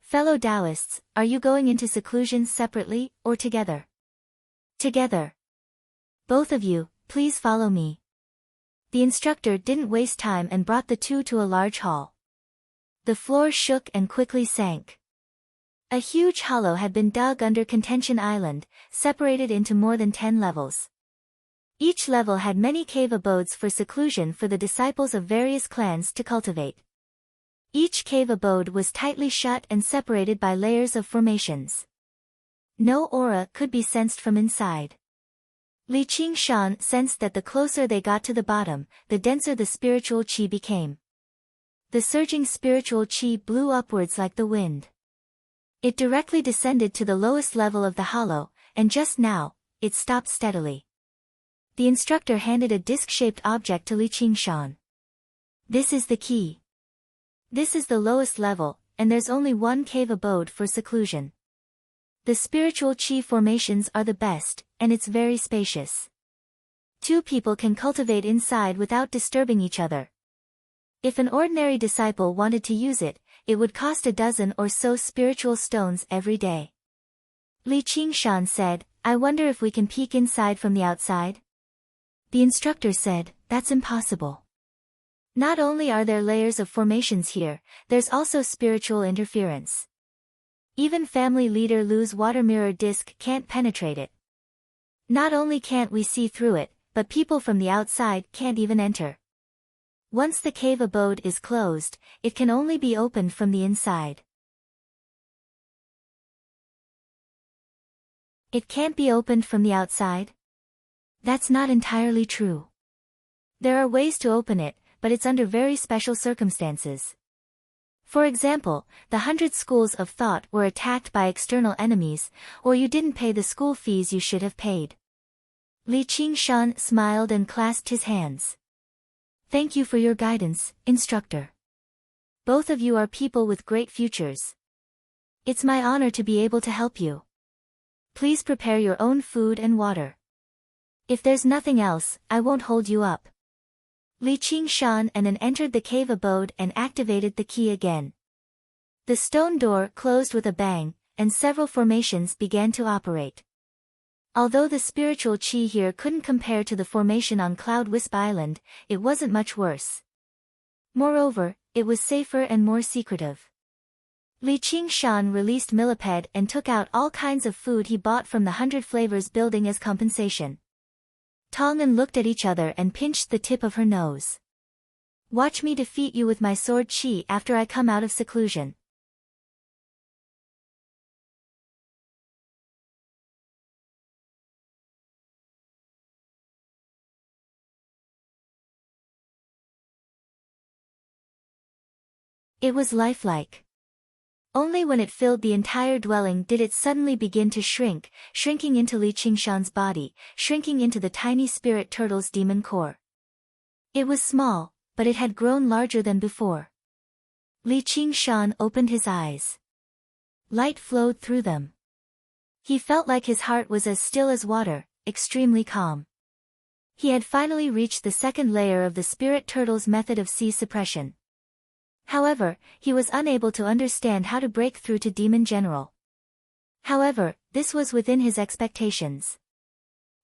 Fellow Taoists, are you going into seclusion separately, or together? Together. Both of you, please follow me. The instructor didn't waste time and brought the two to a large hall. The floor shook and quickly sank. A huge hollow had been dug under Contention Island, separated into more than 10 levels. Each level had many cave abodes for seclusion for the disciples of various clans to cultivate. Each cave abode was tightly shut and separated by layers of formations. No aura could be sensed from inside. Li Qingshan sensed that the closer they got to the bottom, the denser the spiritual qi became. The surging spiritual qi blew upwards like the wind. It directly descended to the lowest level of the hollow, and just now, it stopped steadily. The instructor handed a disc-shaped object to Li Qingshan. This is the key. This is the lowest level, and there's only one cave abode for seclusion. The spiritual qi formations are the best, and it's very spacious. Two people can cultivate inside without disturbing each other. If an ordinary disciple wanted to use it, it would cost a dozen or so spiritual stones every day. Li Qingshan said, I wonder if we can peek inside from the outside? The instructor said, that's impossible. Not only are there layers of formations here, there's also spiritual interference. Even family leader Lu's water mirror disc can't penetrate it. Not only can't we see through it, but people from the outside can't even enter. Once the cave abode is closed, it can only be opened from the inside. It can't be opened from the outside? That's not entirely true. There are ways to open it, but it's under very special circumstances. For example, the 100 schools of thought were attacked by external enemies, or you didn't pay the school fees you should have paid. Li Qingshan smiled and clasped his hands. Thank you for your guidance, instructor. Both of you are people with great futures. It's my honor to be able to help you. Please prepare your own food and water. If there's nothing else, I won't hold you up. Li Qingshan and then entered the cave abode and activated the key again. The stone door closed with a bang, and several formations began to operate. Although the spiritual qi here couldn't compare to the formation on Cloud Wisp Island, it wasn't much worse. Moreover, it was safer and more secretive. Li Qingshan released Millipede and took out all kinds of food he bought from the 100 Flavors building as compensation. Tongan looked at each other and pinched the tip of her nose. Watch me defeat you with my sword Qi after I come out of seclusion. It was lifelike. Only when it filled the entire dwelling did it suddenly begin to shrink, shrinking into Li Qingshan's body, shrinking into the tiny spirit turtle's demon core. It was small, but it had grown larger than before. Li Qingshan opened his eyes. Light flowed through them. He felt like his heart was as still as water, extremely calm. He had finally reached the second layer of the spirit turtle's method of sea suppression. However, he was unable to understand how to break through to Demon General. However, this was within his expectations.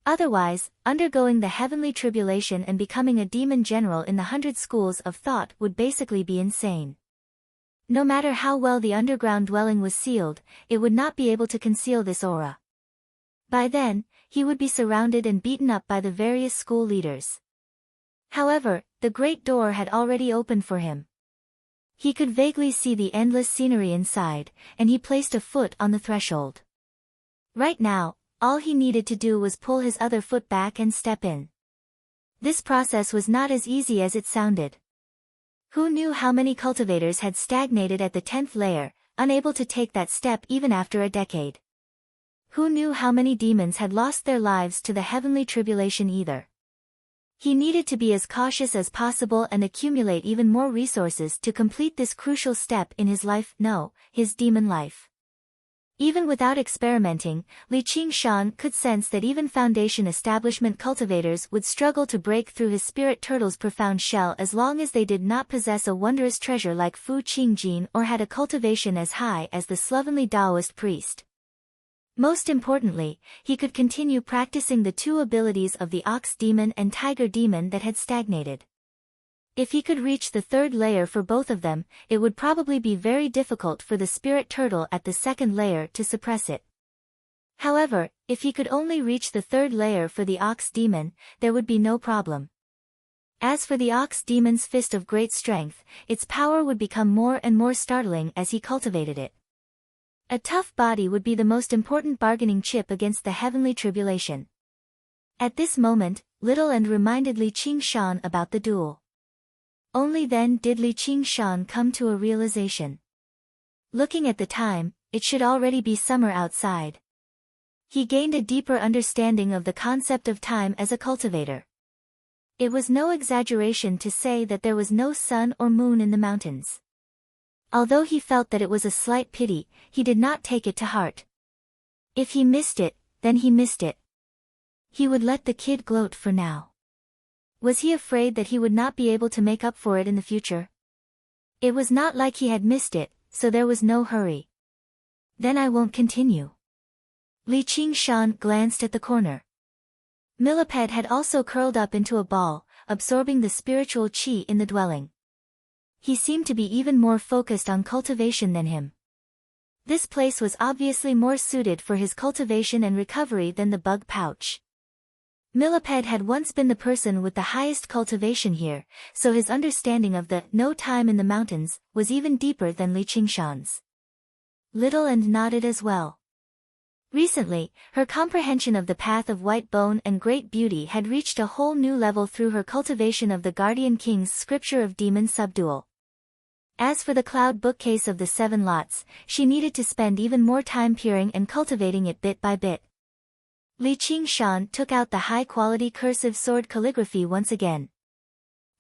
Otherwise, undergoing the heavenly tribulation and becoming a Demon General in the 100 schools of thought would basically be insane. No matter how well the underground dwelling was sealed, it would not be able to conceal this aura. By then, he would be surrounded and beaten up by the various school leaders. However, the great door had already opened for him. He could vaguely see the endless scenery inside, and he placed a foot on the threshold. Right now, all he needed to do was pull his other foot back and step in. This process was not as easy as it sounded. Who knew how many cultivators had stagnated at the 10th layer, unable to take that step even after a decade? Who knew how many demons had lost their lives to the heavenly tribulation either? He needed to be as cautious as possible and accumulate even more resources to complete this crucial step in his life, no, his demon life. Even without experimenting, Li Qingshan could sense that even Foundation establishment cultivators would struggle to break through his spirit turtle's profound shell as long as they did not possess a wondrous treasure like Fu Qingjin or had a cultivation as high as the slovenly Taoist priest. Most importantly, he could continue practicing the two abilities of the Ox Demon and Tiger Demon that had stagnated. If he could reach the 3rd layer for both of them, it would probably be very difficult for the Spirit Turtle at the 2nd layer to suppress it. However, if he could only reach the 3rd layer for the Ox Demon, there would be no problem. As for the Ox Demon's fist of great strength, its power would become more and more startling as he cultivated it. A tough body would be the most important bargaining chip against the heavenly tribulation. At this moment, Little and reminded Li Qingshan about the duel. Only then did Li Qingshan come to a realization. Looking at the time, it should already be summer outside. He gained a deeper understanding of the concept of time as a cultivator. It was no exaggeration to say that there was no sun or moon in the mountains. Although he felt that it was a slight pity, he did not take it to heart. If he missed it, then he missed it. He would let the kid gloat for now. Was he afraid that he would not be able to make up for it in the future? It was not like he had missed it, so there was no hurry. Then I won't continue. Li Qingshan glanced at the corner. Millipede had also curled up into a ball, absorbing the spiritual qi in the dwelling. He seemed to be even more focused on cultivation than him. This place was obviously more suited for his cultivation and recovery than the bug pouch. Millipede had once been the person with the highest cultivation here, so his understanding of the no time in the mountains was even deeper than Li Qingshan's. Little and nodded as well. Recently, her comprehension of the path of white bone and great beauty had reached a whole new level through her cultivation of the Guardian King's scripture of demon subdual. As for the cloud bookcase of the 7 lots, she needed to spend even more time peering and cultivating it bit by bit. Li Qingshan took out the high-quality cursive sword calligraphy once again.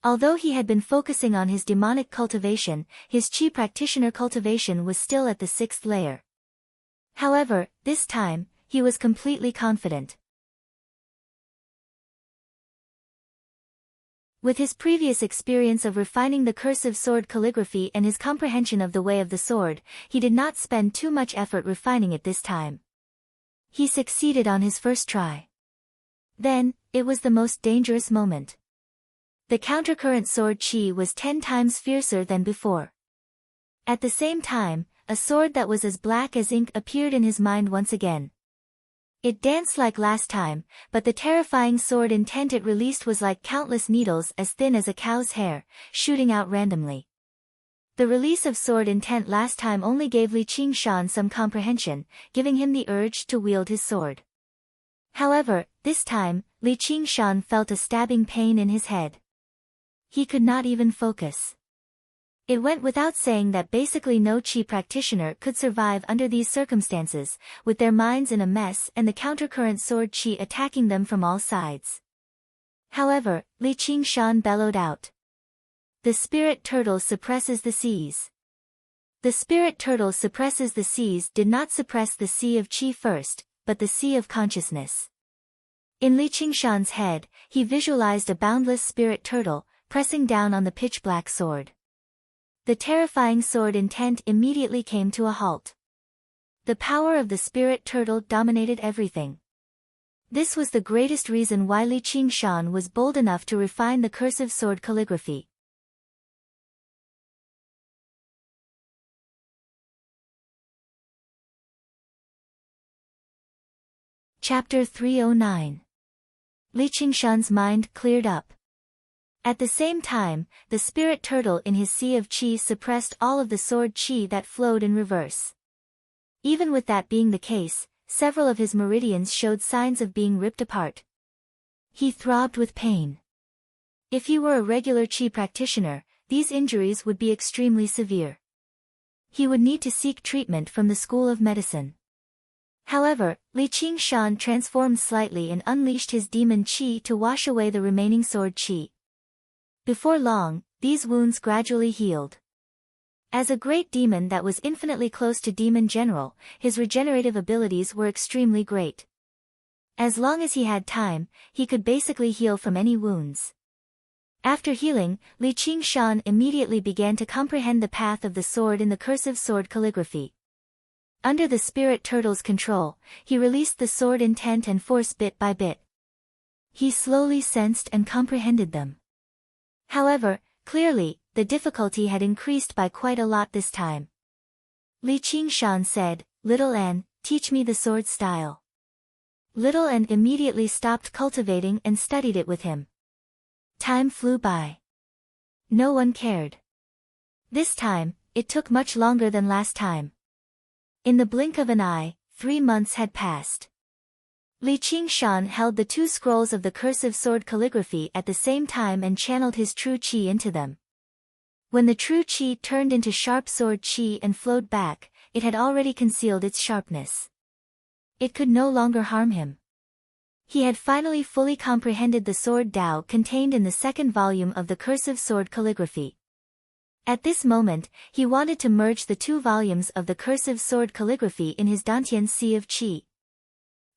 Although he had been focusing on his demonic cultivation, his Qi practitioner cultivation was still at the 6th layer. However, this time, he was completely confident. With his previous experience of refining the cursive sword calligraphy and his comprehension of the way of the sword, he did not spend too much effort refining it this time. He succeeded on his first try. Then, it was the most dangerous moment. The countercurrent sword chi was 10 times fiercer than before. At the same time, a sword that was as black as ink appeared in his mind once again. It danced like last time, but the terrifying sword intent it released was like countless needles as thin as a cow's hair, shooting out randomly. The release of sword intent last time only gave Li Qingshan some comprehension, giving him the urge to wield his sword. However, this time, Li Qingshan felt a stabbing pain in his head. He could not even focus. It went without saying that basically no Qi practitioner could survive under these circumstances, with their minds in a mess and the countercurrent sword Qi attacking them from all sides. However, Li Qingshan bellowed out. The spirit turtle suppresses the seas. The spirit turtle suppresses the seas did not suppress the sea of Qi first, but the sea of consciousness. In Li Qingshan's head, he visualized a boundless spirit turtle, pressing down on the pitch-black sword. The terrifying sword intent immediately came to a halt. The power of the spirit turtle dominated everything. This was the greatest reason why Li Qingshan was bold enough to refine the cursive sword calligraphy. Chapter 309. Li Qingshan's mind cleared up. At the same time, the spirit turtle in his sea of qi suppressed all of the sword qi that flowed in reverse. Even with that being the case, several of his meridians showed signs of being ripped apart. He throbbed with pain. If he were a regular qi practitioner, these injuries would be extremely severe. He would need to seek treatment from the school of medicine. However, Li Qingshan transformed slightly and unleashed his demon qi to wash away the remaining sword qi. Before long, these wounds gradually healed. As a great demon that was infinitely close to Demon General, his regenerative abilities were extremely great. As long as he had time, he could basically heal from any wounds. After healing, Li Qingshan immediately began to comprehend the path of the sword in the cursive sword calligraphy. Under the spirit turtle's control, he released the sword intent and force bit by bit. He slowly sensed and comprehended them. However, clearly, the difficulty had increased by quite a lot this time. Li Qingshan said, "Little N, teach me the sword style." Little N immediately stopped cultivating and studied it with him. Time flew by. No one cared. This time, it took much longer than last time. In the blink of an eye, 3 months had passed. Li Qingshan held the 2 scrolls of the cursive sword calligraphy at the same time and channeled his true qi into them. When the true qi turned into sharp sword qi and flowed back, it had already concealed its sharpness. It could no longer harm him. He had finally fully comprehended the sword Dao contained in the 2nd volume of the cursive sword calligraphy. At this moment, he wanted to merge the 2 volumes of the cursive sword calligraphy in his Dantian Sea of Qi.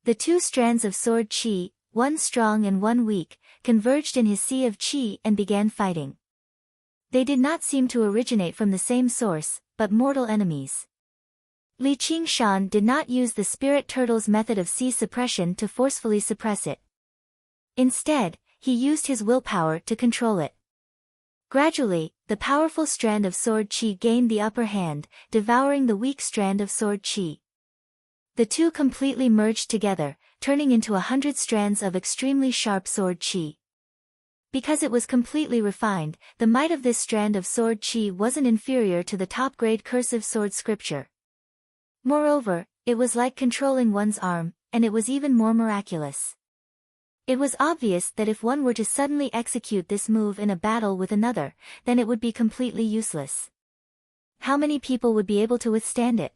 The 2 strands of sword qi, one strong and one weak, converged in his sea of qi and began fighting. They did not seem to originate from the same source, but mortal enemies. Li Qingshan did not use the spirit turtle's method of sea suppression to forcefully suppress it. Instead, he used his willpower to control it. Gradually, the powerful strand of sword qi gained the upper hand, devouring the weak strand of sword qi. The 2 completely merged together, turning into 100 strands of extremely sharp sword qi. Because it was completely refined, the might of this strand of sword qi wasn't inferior to the top-grade cursive sword scripture. Moreover, it was like controlling one's arm, and it was even more miraculous. It was obvious that if one were to suddenly execute this move in a battle with another, then it would be completely useless. How many people would be able to withstand it?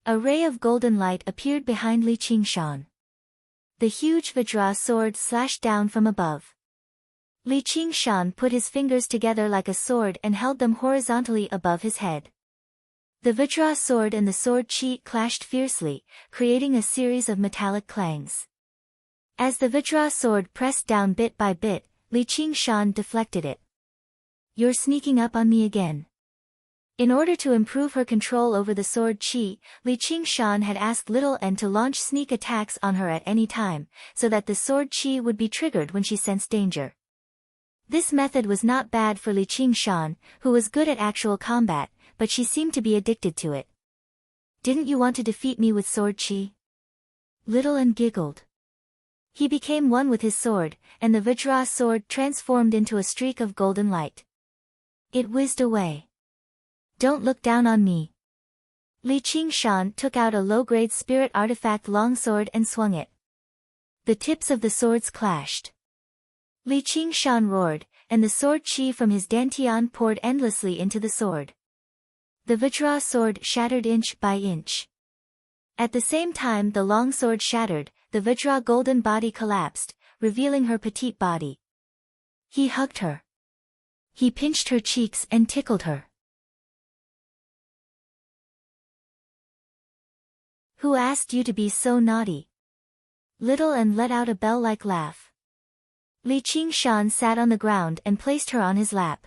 A ray of golden light appeared behind Li Qingshan. The huge Vajra sword slashed down from above. Li Qingshan put his fingers together like a sword and held them horizontally above his head. The Vajra sword and the sword qi clashed fiercely, creating a series of metallic clangs. As the Vajra sword pressed down bit by bit, Li Qingshan deflected it. "You're sneaking up on me again." In order to improve her control over the sword qi, Li Qingshan had asked Little N to launch sneak attacks on her at any time, so that the sword qi would be triggered when she sensed danger. This method was not bad for Li Qingshan, who was good at actual combat, but she seemed to be addicted to it. Didn't you want to defeat me with sword chi? Little and giggled. He became one with his sword, and the Vajra sword transformed into a streak of golden light. It whizzed away. Don't look down on me. Li Qingshan took out a low-grade spirit artifact longsword and swung it. The tips of the swords clashed. Li Qingshan roared, and the sword chi from his dantian poured endlessly into the sword. The Vajra sword shattered inch by inch. At the same time the long sword shattered, the Vajra golden body collapsed, revealing her petite body. He hugged her. He pinched her cheeks and tickled her. Who asked you to be so naughty? Little and let out a bell-like laugh. Li Qingshan sat on the ground and placed her on his lap.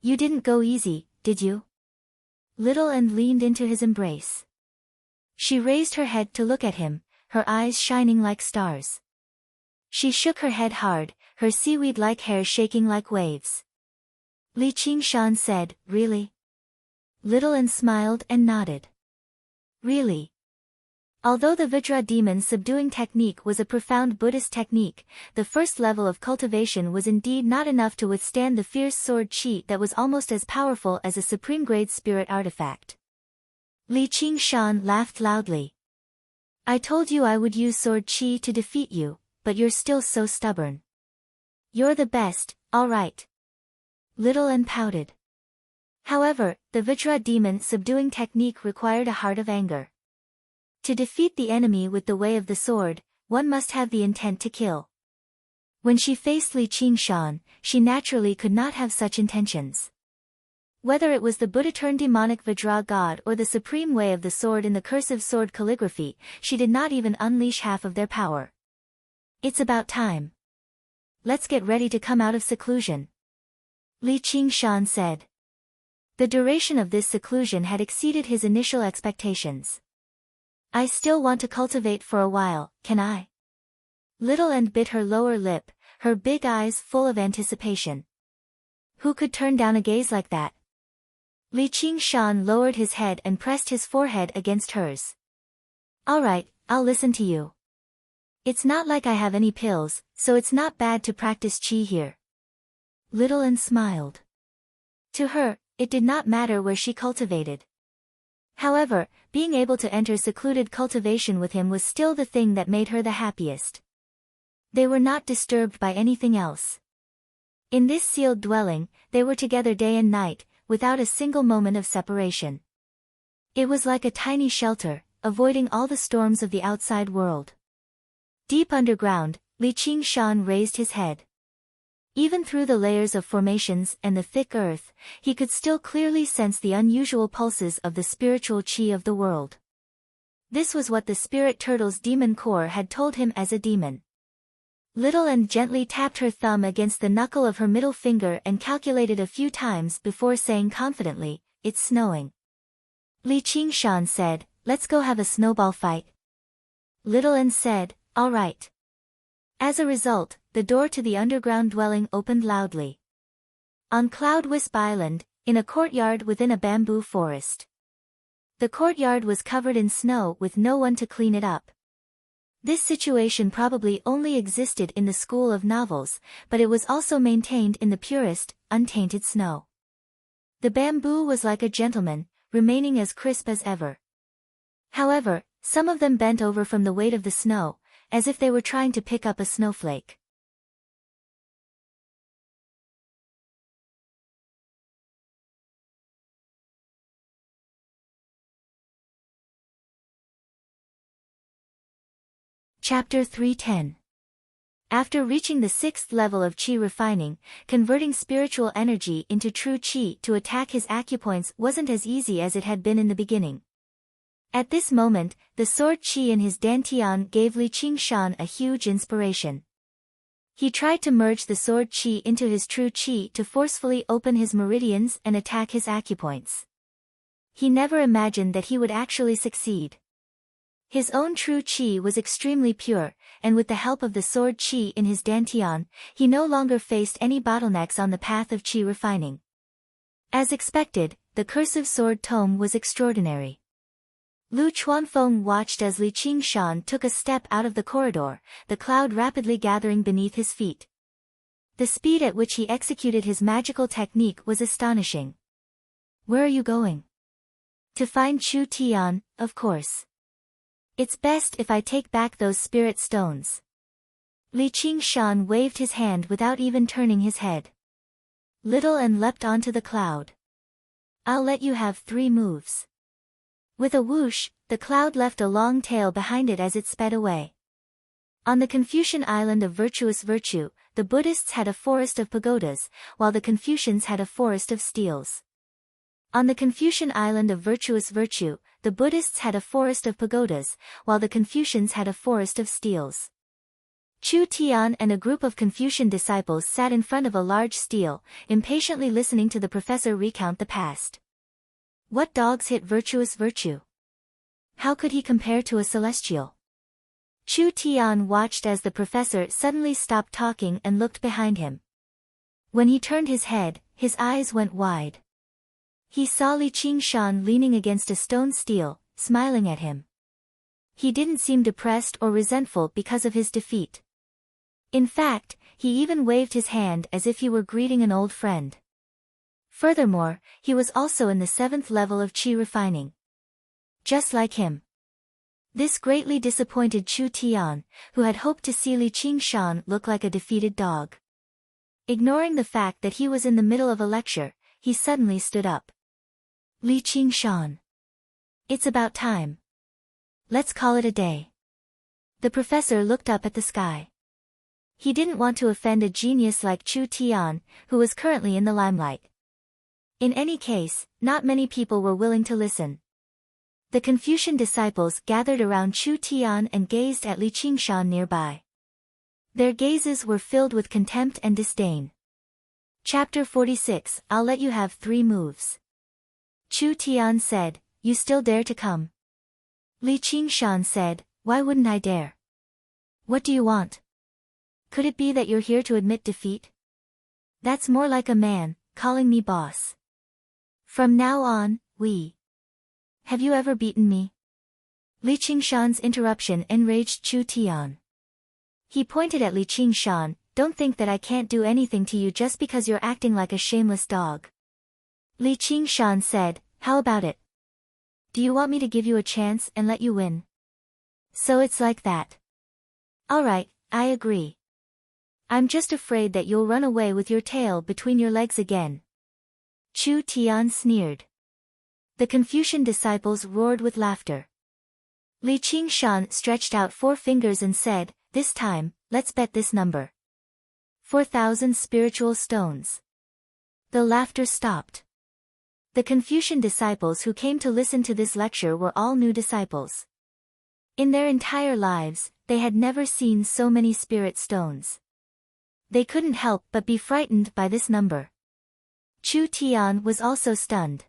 You didn't go easy, did you? Little and leaned into his embrace. She raised her head to look at him, her eyes shining like stars. She shook her head hard, her seaweed-like hair shaking like waves. Li Qingshan said, Really? Little and smiled and nodded. Really? Although the Vajra demon subduing technique was a profound Buddhist technique, the first level of cultivation was indeed not enough to withstand the fierce sword chi that was almost as powerful as a supreme-grade spirit artifact. Li Qingshan laughed loudly. I told you I would use sword chi to defeat you, but you're still so stubborn. You're the best, all right. Little and pouted. However, the Vajra demon subduing technique required a heart of anger. To defeat the enemy with the way of the sword, one must have the intent to kill. When she faced Li Qingshan, she naturally could not have such intentions. Whether it was the Buddha-turned demonic Vajra god or the supreme way of the sword in the cursive sword calligraphy, she did not even unleash half of their power. It's about time. Let's get ready to come out of seclusion. Li Qingshan said. The duration of this seclusion had exceeded his initial expectations. I still want to cultivate for a while, can I? Little and bit her lower lip, her big eyes full of anticipation. Who could turn down a gaze like that? Li Qingshan lowered his head and pressed his forehead against hers. All right, I'll listen to you. It's not like I have any pills, so it's not bad to practice chi here. Little and smiled. To her, it did not matter where she cultivated. However, being able to enter secluded cultivation with him was still the thing that made her the happiest. They were not disturbed by anything else. In this sealed dwelling, they were together day and night, without a single moment of separation. It was like a tiny shelter, avoiding all the storms of the outside world. Deep underground, Li Qingshan raised his head. Even through the layers of formations and the thick earth, he could still clearly sense the unusual pulses of the spiritual chi of the world. This was what the spirit turtle's demon core had told him as a demon. Little and gently tapped her thumb against the knuckle of her middle finger and calculated a few times before saying confidently, It's snowing. Li Qingshan said, Let's go have a snowball fight. Little and said, All right. As a result, the door to the underground dwelling opened loudly. On Cloud Wisp Island, in a courtyard within a bamboo forest. The courtyard was covered in snow with no one to clean it up. This situation probably only existed in the school of novels, but it was also maintained in the purest, untainted snow. The bamboo was like a gentleman, remaining as crisp as ever. However, some of them bent over from the weight of the snow, as if they were trying to pick up a snowflake. Chapter 310. After reaching the 6th level of chi refining, converting spiritual energy into true chi to attack his acupoints wasn't as easy as it had been in the beginning. At this moment, the sword chi in his dantian gave Li Qingshan a huge inspiration. He tried to merge the sword chi into his true chi to forcefully open his meridians and attack his acupoints. He never imagined that he would actually succeed. His own true qi was extremely pure, and with the help of the sword qi in his dantian, he no longer faced any bottlenecks on the path of qi refining. As expected, the cursive sword tome was extraordinary. Lu Chuanfeng watched as Li Qingshan took a step out of the corridor, the cloud rapidly gathering beneath his feet. The speed at which he executed his magical technique was astonishing. Where are you going? To find Chu Tian, of course. It's best if I take back those spirit stones. Li Qingshan waved his hand without even turning his head. Little and leapt onto the cloud. I'll let you have 3 moves. With a whoosh, the cloud left a long tail behind it as it sped away. On the Confucian island of virtuous virtue, the Buddhists had a forest of pagodas, while the Confucians had a forest of steels. On the Confucian island of virtuous virtue, the Buddhists had a forest of pagodas, while the Confucians had a forest of steels. Chu Tian and a group of Confucian disciples sat in front of a large stele, impatiently listening to the professor recount the past. What dogs hit virtuous virtue? How could he compare to a celestial? Chu Tian watched as the professor suddenly stopped talking and looked behind him. When he turned his head, his eyes went wide. He saw Li Qingshan leaning against a stone stele, smiling at him. He didn't seem depressed or resentful because of his defeat. In fact, he even waved his hand as if he were greeting an old friend. Furthermore, he was also in the 7th level of qi refining. Just like him. This greatly disappointed Chu Tian, who had hoped to see Li Qingshan look like a defeated dog. Ignoring the fact that he was in the middle of a lecture, he suddenly stood up. Li Qingshan. It's about time. Let's call it a day. The professor looked up at the sky. He didn't want to offend a genius like Chu Tian, who was currently in the limelight. In any case, not many people were willing to listen. The Confucian disciples gathered around Chu Tian and gazed at Li Qingshan nearby. Their gazes were filled with contempt and disdain. Chapter 46, I'll let you have 3 moves. Chu Tian said, You still dare to come? Li Qingshan said, Why wouldn't I dare? What do you want? Could it be that you're here to admit defeat? That's more like a man, calling me boss. From now on, we. Have you ever beaten me? Li Qingshan's interruption enraged Chu Tian. He pointed at Li Qingshan, Don't think that I can't do anything to you just because you're acting like a shameless dog. Li Qingshan said, How about it? Do you want me to give you a chance and let you win? So it's like that. Alright, I agree. I'm just afraid that you'll run away with your tail between your legs again. Chu Tian sneered. The Confucian disciples roared with laughter. Li Qingshan stretched out 4 fingers and said, This time, let's bet this number. 4,000 spiritual stones. The laughter stopped. The Confucian disciples who came to listen to this lecture were all new disciples. In their entire lives, they had never seen so many spirit stones. They couldn't help but be frightened by this number. Chu Tian was also stunned.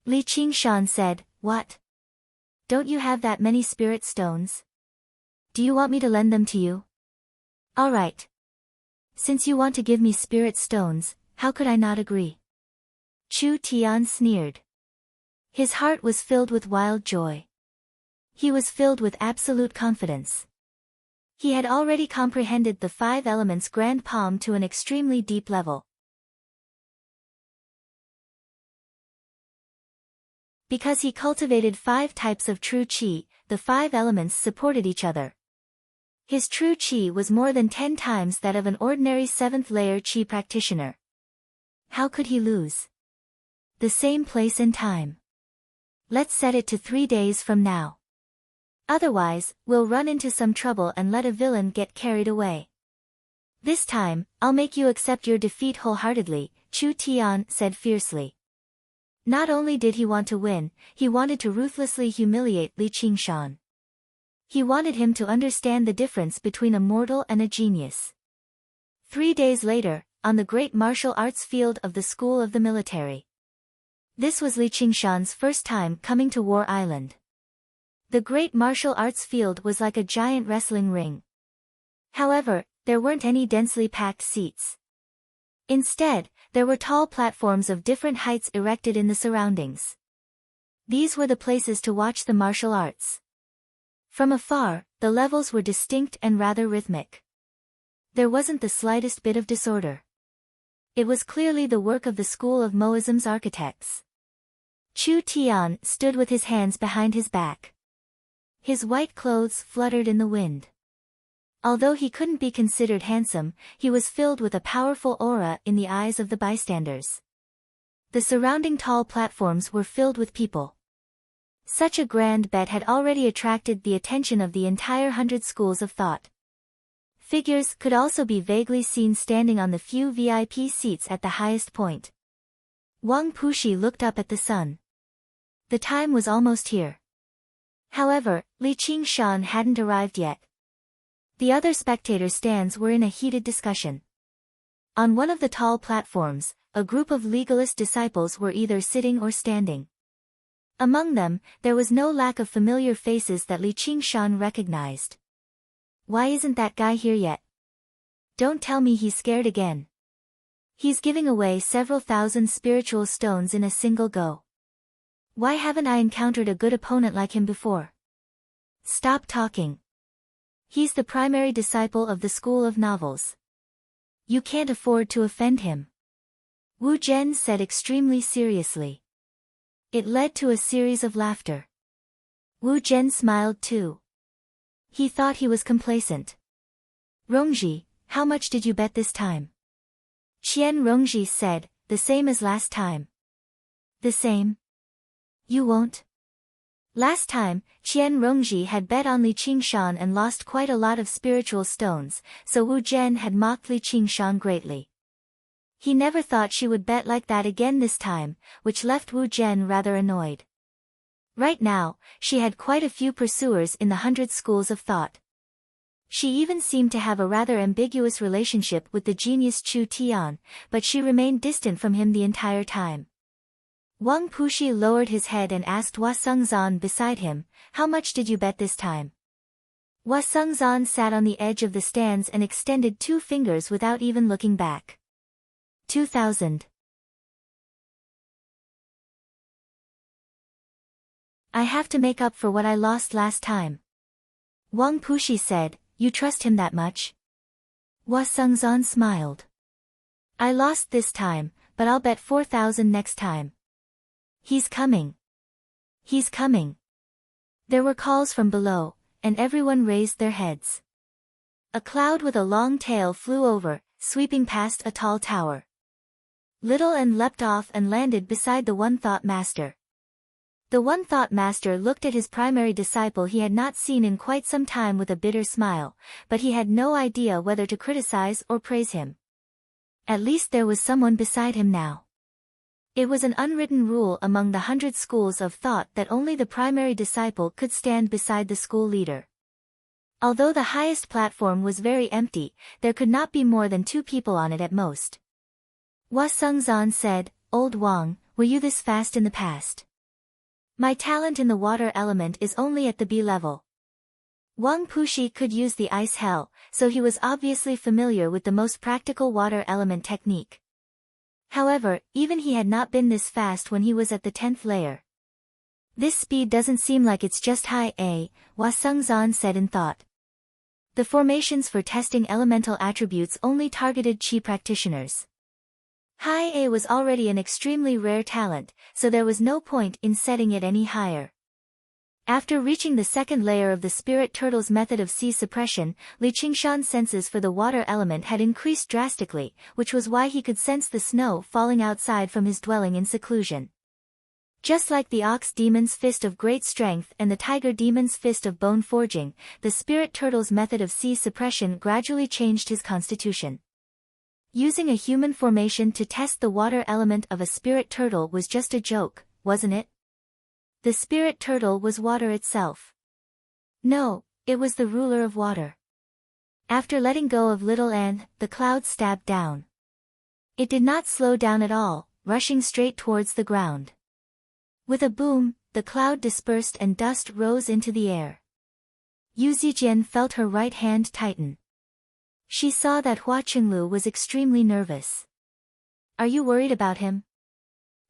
Li Qingshan said, What? Don't you have that many spirit stones? Do you want me to lend them to you? Alright. Since you want to give me spirit stones, how could I not agree? Chu Tian sneered. His heart was filled with wild joy. He was filled with absolute confidence. He had already comprehended the 5 elements grand palm to an extremely deep level. Because he cultivated 5 types of true qi, the 5 elements supported each other. His true qi was more than 10 times that of an ordinary 7th layer qi practitioner. How could he lose? The same place and time. Let's set it to 3 days from now. Otherwise, we'll run into some trouble and let a villain get carried away. This time, I'll make you accept your defeat wholeheartedly, Chu Tian said fiercely. Not only did he want to win, he wanted to ruthlessly humiliate Li Qingshan. He wanted him to understand the difference between a mortal and a genius. 3 days later, on the great martial arts field of the School of the Military. This was Li Qingshan's first time coming to War Island. The great martial arts field was like a giant wrestling ring. However, there weren't any densely packed seats. Instead, there were tall platforms of different heights erected in the surroundings. These were the places to watch the martial arts. From afar, the levels were distinct and rather rhythmic. There wasn't the slightest bit of disorder. It was clearly the work of the school of Moism's architects. Chu Tian stood with his hands behind his back. His white clothes fluttered in the wind. Although he couldn't be considered handsome, he was filled with a powerful aura in the eyes of the bystanders. The surrounding tall platforms were filled with people. Such a grand bet had already attracted the attention of the entire 100 schools of thought. Figures could also be vaguely seen standing on the few VIP seats at the highest point. Wang Puxi looked up at the sun. The time was almost here. However, Li Qingshan hadn't arrived yet. The other spectator stands were in a heated discussion. On one of the tall platforms, a group of legalist disciples were either sitting or standing. Among them, there was no lack of familiar faces that Li Qingshan recognized. Why isn't that guy here yet? Don't tell me he's scared again. He's giving away several thousand spiritual stones in a single go. Why haven't I encountered a good opponent like him before? Stop talking. He's the primary disciple of the School of Novels. You can't afford to offend him. Wu Zhen said extremely seriously. It led to a series of laughter. Wu Zhen smiled too. He thought he was complacent. Rongji, how much did you bet this time? Qian Rongji said, the same as last time. The same? You won't? Last time, Qian Rongji had bet on Li Qingshan and lost quite a lot of spiritual stones, so Wu Zhen had mocked Li Qingshan greatly. He never thought she would bet like that again this time, which left Wu Zhen rather annoyed. Right now, she had quite a few pursuers in the 100 schools of thought. She even seemed to have a rather ambiguous relationship with the genius Chu Tian, but she remained distant from him the entire time. Wang Puxi lowered his head and asked Hua Sengzan beside him, how much did you bet this time? Hua Sengzan sat on the edge of the stands and extended 2 fingers without even looking back. 2,000. I have to make up for what I lost last time. Wang Puxi said, you trust him that much? Hua Sengzan smiled. I lost this time, but I'll bet 4,000 next time. He's coming. He's coming. There were calls from below, and everyone raised their heads. A cloud with a long tail flew over, sweeping past a tall tower. Little N leapt off and landed beside the One Thought Master. The One Thought Master looked at his primary disciple he had not seen in quite some time with a bitter smile, but he had no idea whether to criticize or praise him. At least there was someone beside him now. It was an unwritten rule among the 100 schools of thought that only the primary disciple could stand beside the school leader. Although the highest platform was very empty, there could not be more than 2 people on it at most. Hua Sengzan said, Old Wang, were you this fast in the past? My talent in the water element is only at the B level. Wang Puxi could use the ice hell, so he was obviously familiar with the most practical water element technique. However, even he had not been this fast when he was at the 10th layer. This speed doesn't seem like it's just high A, Hua Sengzan said in thought. The formations for testing elemental attributes only targeted Qi practitioners. High A was already an extremely rare talent, so there was no point in setting it any higher. After reaching the 2nd layer of the spirit turtle's method of sea suppression, Li Qingshan's senses for the water element had increased drastically, which was why he could sense the snow falling outside from his dwelling in seclusion. Just like the ox demon's fist of great strength and the tiger demon's fist of bone forging, the spirit turtle's method of sea suppression gradually changed his constitution. Using a human formation to test the water element of a spirit turtle was just a joke, wasn't it? The spirit turtle was water itself. No, it was the ruler of water. After letting go of little N, the cloud stabbed down. It did not slow down at all, rushing straight towards the ground. With a boom, the cloud dispersed and dust rose into the air. Yu Zijian felt her right hand tighten. She saw that Hua Qinglu was extremely nervous. Are you worried about him?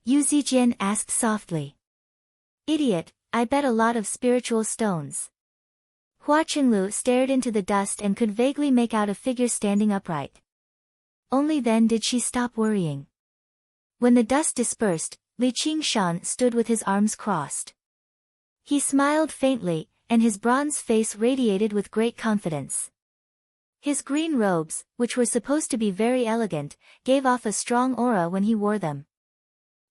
Yu Zijian asked softly. Idiot, I bet a lot of spiritual stones. Hua Qinglu stared into the dust and could vaguely make out a figure standing upright. Only then did she stop worrying. When the dust dispersed, Li Qingshan stood with his arms crossed. He smiled faintly, and his bronze face radiated with great confidence. His green robes, which were supposed to be very elegant, gave off a strong aura when he wore them.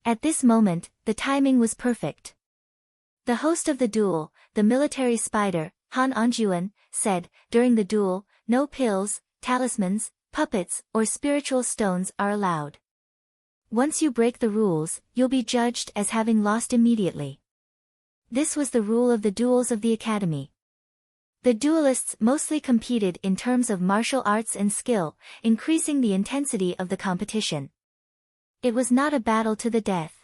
At this moment, the timing was perfect. The host of the duel, the military spider, Han Anjuan, said, during the duel, no pills, talismans, puppets, or spiritual stones are allowed. Once you break the rules, you'll be judged as having lost immediately. This was the rule of the duels of the academy. The duelists mostly competed in terms of martial arts and skill, increasing the intensity of the competition. It was not a battle to the death.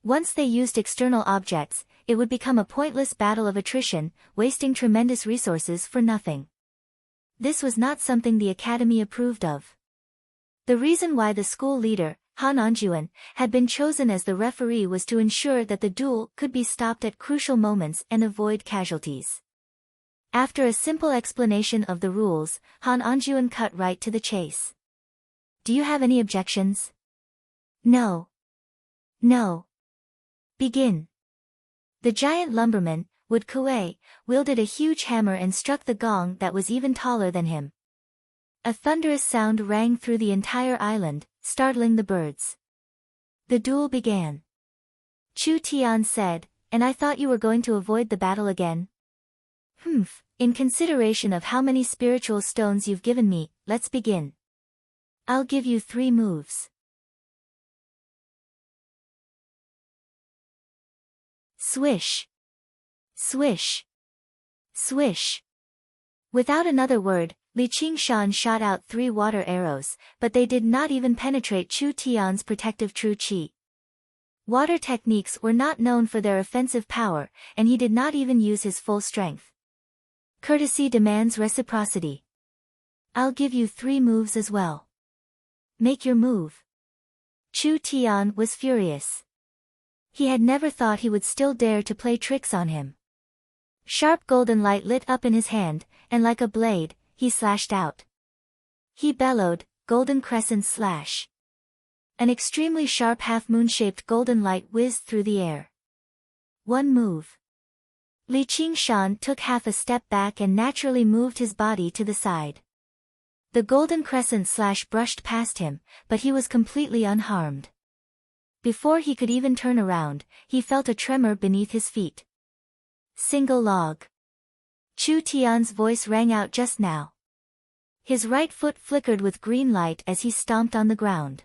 Once they used external objects, it would become a pointless battle of attrition, wasting tremendous resources for nothing. This was not something the academy approved of. The reason why the school leader, Han Anjuan, had been chosen as the referee was to ensure that the duel could be stopped at crucial moments and avoid casualties. After a simple explanation of the rules, Han Anjuan cut right to the chase. Do you have any objections? No. No. Begin. The giant lumberman, Wood Kuei, wielded a huge hammer and struck the gong that was even taller than him. A thunderous sound rang through the entire island, startling the birds. The duel began. Chu Tian said, and I thought you were going to avoid the battle again? In consideration of how many spiritual stones you've given me, let's begin. I'll give you 3 moves. Swish. Swish. Swish. Without another word, Li Qingshan shot out 3 water arrows, but they did not even penetrate Chu Tian's protective true qi. Water techniques were not known for their offensive power, and he did not even use his full strength. Courtesy demands reciprocity. I'll give you 3 moves as well. Make your move. Chu Tian was furious. He had never thought he would still dare to play tricks on him. Sharp golden light lit up in his hand, and like a blade, he slashed out. He bellowed, golden crescent slash. An extremely sharp half-moon-shaped golden light whizzed through the air. 1 move. Li Qingshan took half a step back and naturally moved his body to the side. The golden crescent slash brushed past him, but he was completely unharmed. Before he could even turn around, he felt a tremor beneath his feet. Single log. Chu Tian's voice rang out just now. His right foot flickered with green light as he stomped on the ground.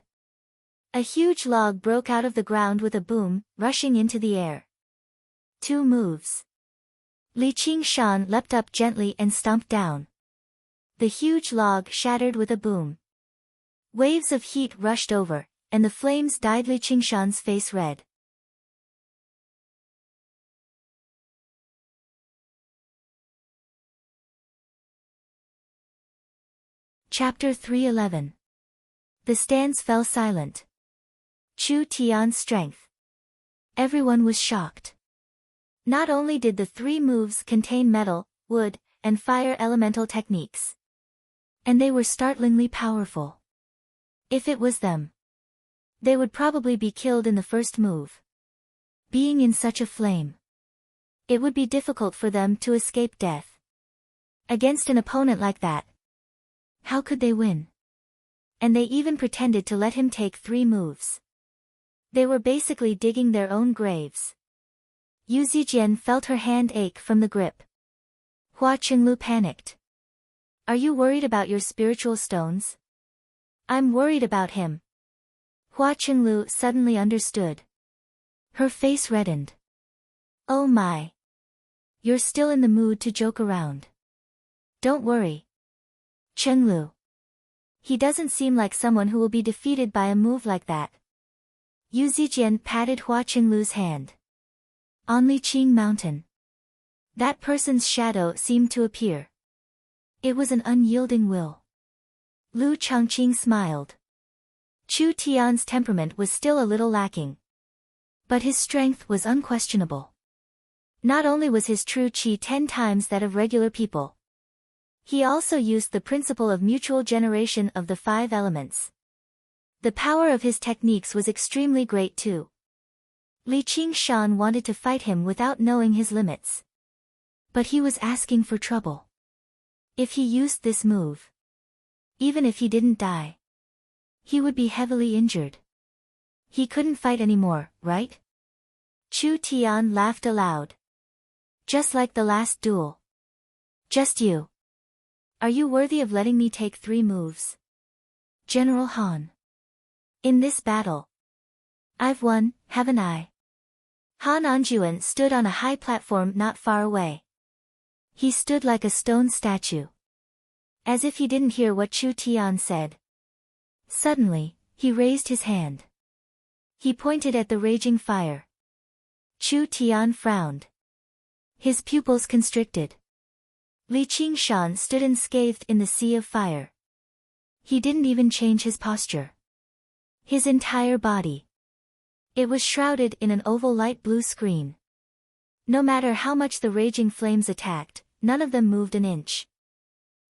A huge log broke out of the ground with a boom, rushing into the air. 2 moves. Li Qingshan leapt up gently and stomped down. The huge log shattered with a boom. Waves of heat rushed over, and the flames dyed Li Qingshan's face red. Chapter 311. The stands fell silent. Chu Tian's strength. Everyone was shocked. Not only did the 3 moves contain metal, wood, and fire elemental techniques, and they were startlingly powerful. If it was them, they would probably be killed in the first move. Being in such a flame, it would be difficult for them to escape death. Against an opponent like that, how could they win? And they even pretended to let him take 3 moves. They were basically digging their own graves. Yu Zijian felt her hand ache from the grip. Hua Qinglu panicked. Are you worried about your spiritual stones? I'm worried about him. Hua Qinglu suddenly understood. Her face reddened. Oh my. You're still in the mood to joke around. Don't worry. Qinglu. He doesn't seem like someone who will be defeated by a move like that. Yu Zijian patted Hua Qinglu's hand. On Liqing Mountain. That person's shadow seemed to appear. It was an unyielding will. Lu Changqing smiled. Chu Tian's temperament was still a little lacking. But his strength was unquestionable. Not only was his true qi 10 times that of regular people. He also used the principle of mutual generation of the 5 elements. The power of his techniques was extremely great too. Li Qingshan wanted to fight him without knowing his limits. But he was asking for trouble. If he used this move, even if he didn't die, he would be heavily injured. He couldn't fight anymore, right? Chu Tian laughed aloud. Just like the last duel. Just you. Are you worthy of letting me take 3 moves? General Han. In this battle, I've won, haven't I? Han Anjuan stood on a high platform not far away. He stood like a stone statue. As if he didn't hear what Chu Tian said. Suddenly, he raised his hand. He pointed at the raging fire. Chu Tian frowned. His pupils constricted. Li Qingshan stood unscathed in the sea of fire. He didn't even change his posture. His entire body. It was shrouded in an oval light blue screen. No matter how much the raging flames attacked, none of them moved an inch.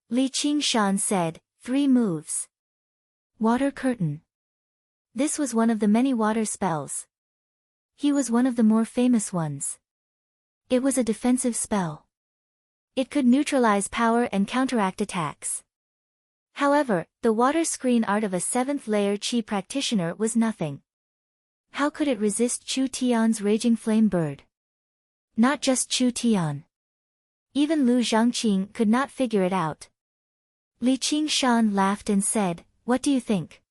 Li Qingshan said, 3 moves. Water curtain. This was one of the many water spells. He was one of the more famous ones. It was a defensive spell. It could neutralize power and counteract attacks. However, the water screen art of a 7th layer Qi practitioner was nothing. How could it resist Chu Tian's raging flame bird? Not just Chu Tian. Even Lu Zhangqing could not figure it out. Li Qingshan laughed and said, what do you think?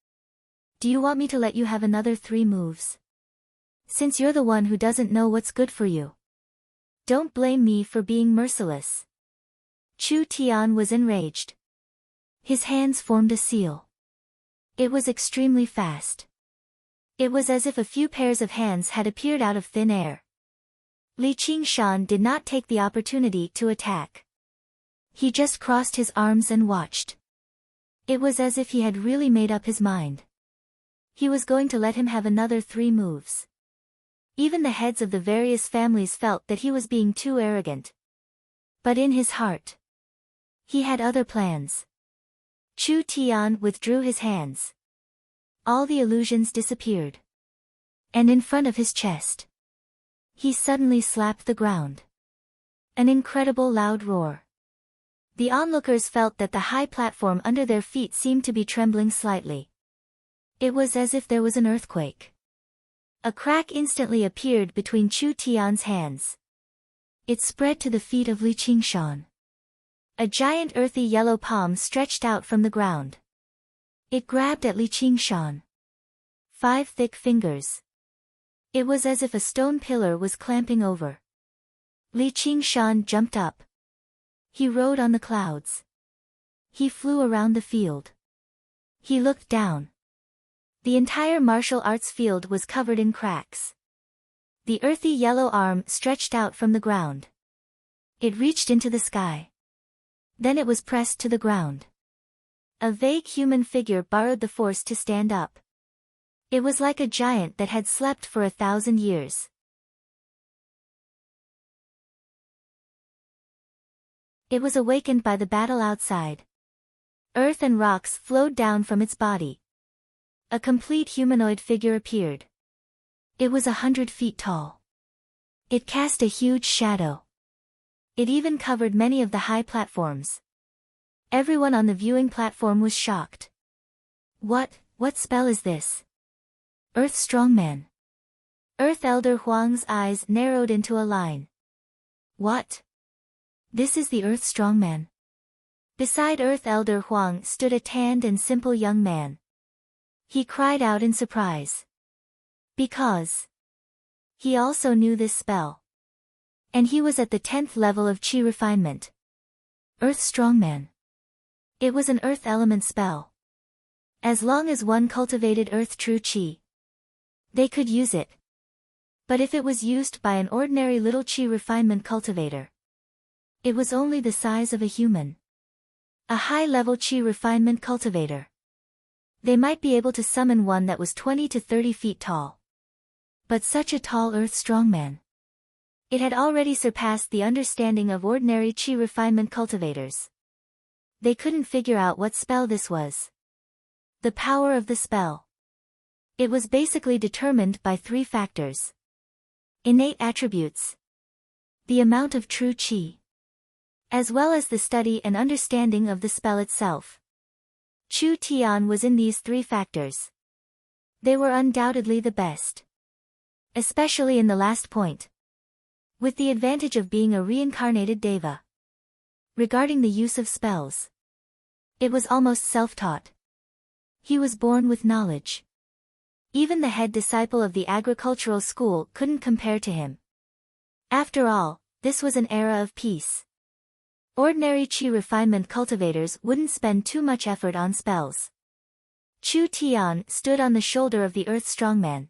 Do you want me to let you have another 3 moves? Since you're the one who doesn't know what's good for you. Don't blame me for being merciless. Chu Tian was enraged. His hands formed a seal. It was extremely fast. It was as if a few pairs of hands had appeared out of thin air. Li Qingshan did not take the opportunity to attack. He just crossed his arms and watched. It was as if he had really made up his mind. He was going to let him have another 3 moves. Even the heads of the various families felt that he was being too arrogant. But in his heart, he had other plans. Chu Tian withdrew his hands. All the illusions disappeared. And in front of his chest, he suddenly slapped the ground. An incredible loud roar. The onlookers felt that the high platform under their feet seemed to be trembling slightly. It was as if there was an earthquake. A crack instantly appeared between Chu Tian's hands. It spread to the feet of Li Qingshan. A giant earthy yellow palm stretched out from the ground. It grabbed at Li Qingshan. 5 thick fingers. It was as if a stone pillar was clamping over. Li Qingshan jumped up. He rode on the clouds. He flew around the field. He looked down. The entire martial arts field was covered in cracks. The earthy yellow arm stretched out from the ground. It reached into the sky. Then it was pressed to the ground. A vague human figure borrowed the force to stand up. It was like a giant that had slept for 1,000 years. It was awakened by the battle outside. Earth and rocks flowed down from its body. A complete humanoid figure appeared. It was 100 feet tall. It cast a huge shadow. It even covered many of the high platforms. Everyone on the viewing platform was shocked. What spell is this? Earth Strongman. Earth Elder Huang's eyes narrowed into a line. What? This is the Earth Strongman. Beside Earth Elder Huang stood a tanned and simple young man. He cried out in surprise. Because he also knew this spell. And he was at the 10th level of Qi refinement. Earth Strongman. It was an earth element spell. As long as one cultivated earth true Qi, they could use it. But if it was used by an ordinary little chi refinement cultivator, it was only the size of a human. A high-level chi refinement cultivator. They might be able to summon one that was 20 to 30 feet tall. But such a tall earth strongman. It had already surpassed the understanding of ordinary chi refinement cultivators. They couldn't figure out what spell this was. The power of the spell. It was basically determined by 3 factors. Innate attributes. The amount of true chi. As well as the study and understanding of the spell itself. Chu Tian was in these 3 factors. They were undoubtedly the best. Especially in the last point. With the advantage of being a reincarnated deva. Regarding the use of spells. It was almost self-taught. He was born with knowledge. Even the head disciple of the agricultural school couldn't compare to him. After all, this was an era of peace. Ordinary chi refinement cultivators wouldn't spend too much effort on spells. Chu Tian stood on the shoulder of the earth strongman.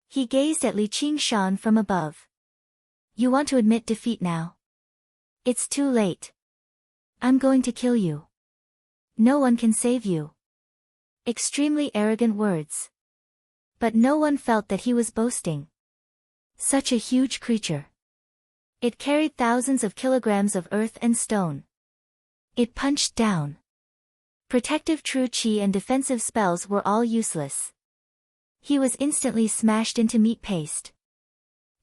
He gazed at Li Qingshan from above. You want to admit defeat now? It's too late. I'm going to kill you. No one can save you. Extremely arrogant words. But no one felt that he was boasting. Such a huge creature. It carried thousands of kilograms of earth and stone. It punched down. Protective true chi and defensive spells were all useless. He was instantly smashed into meat paste.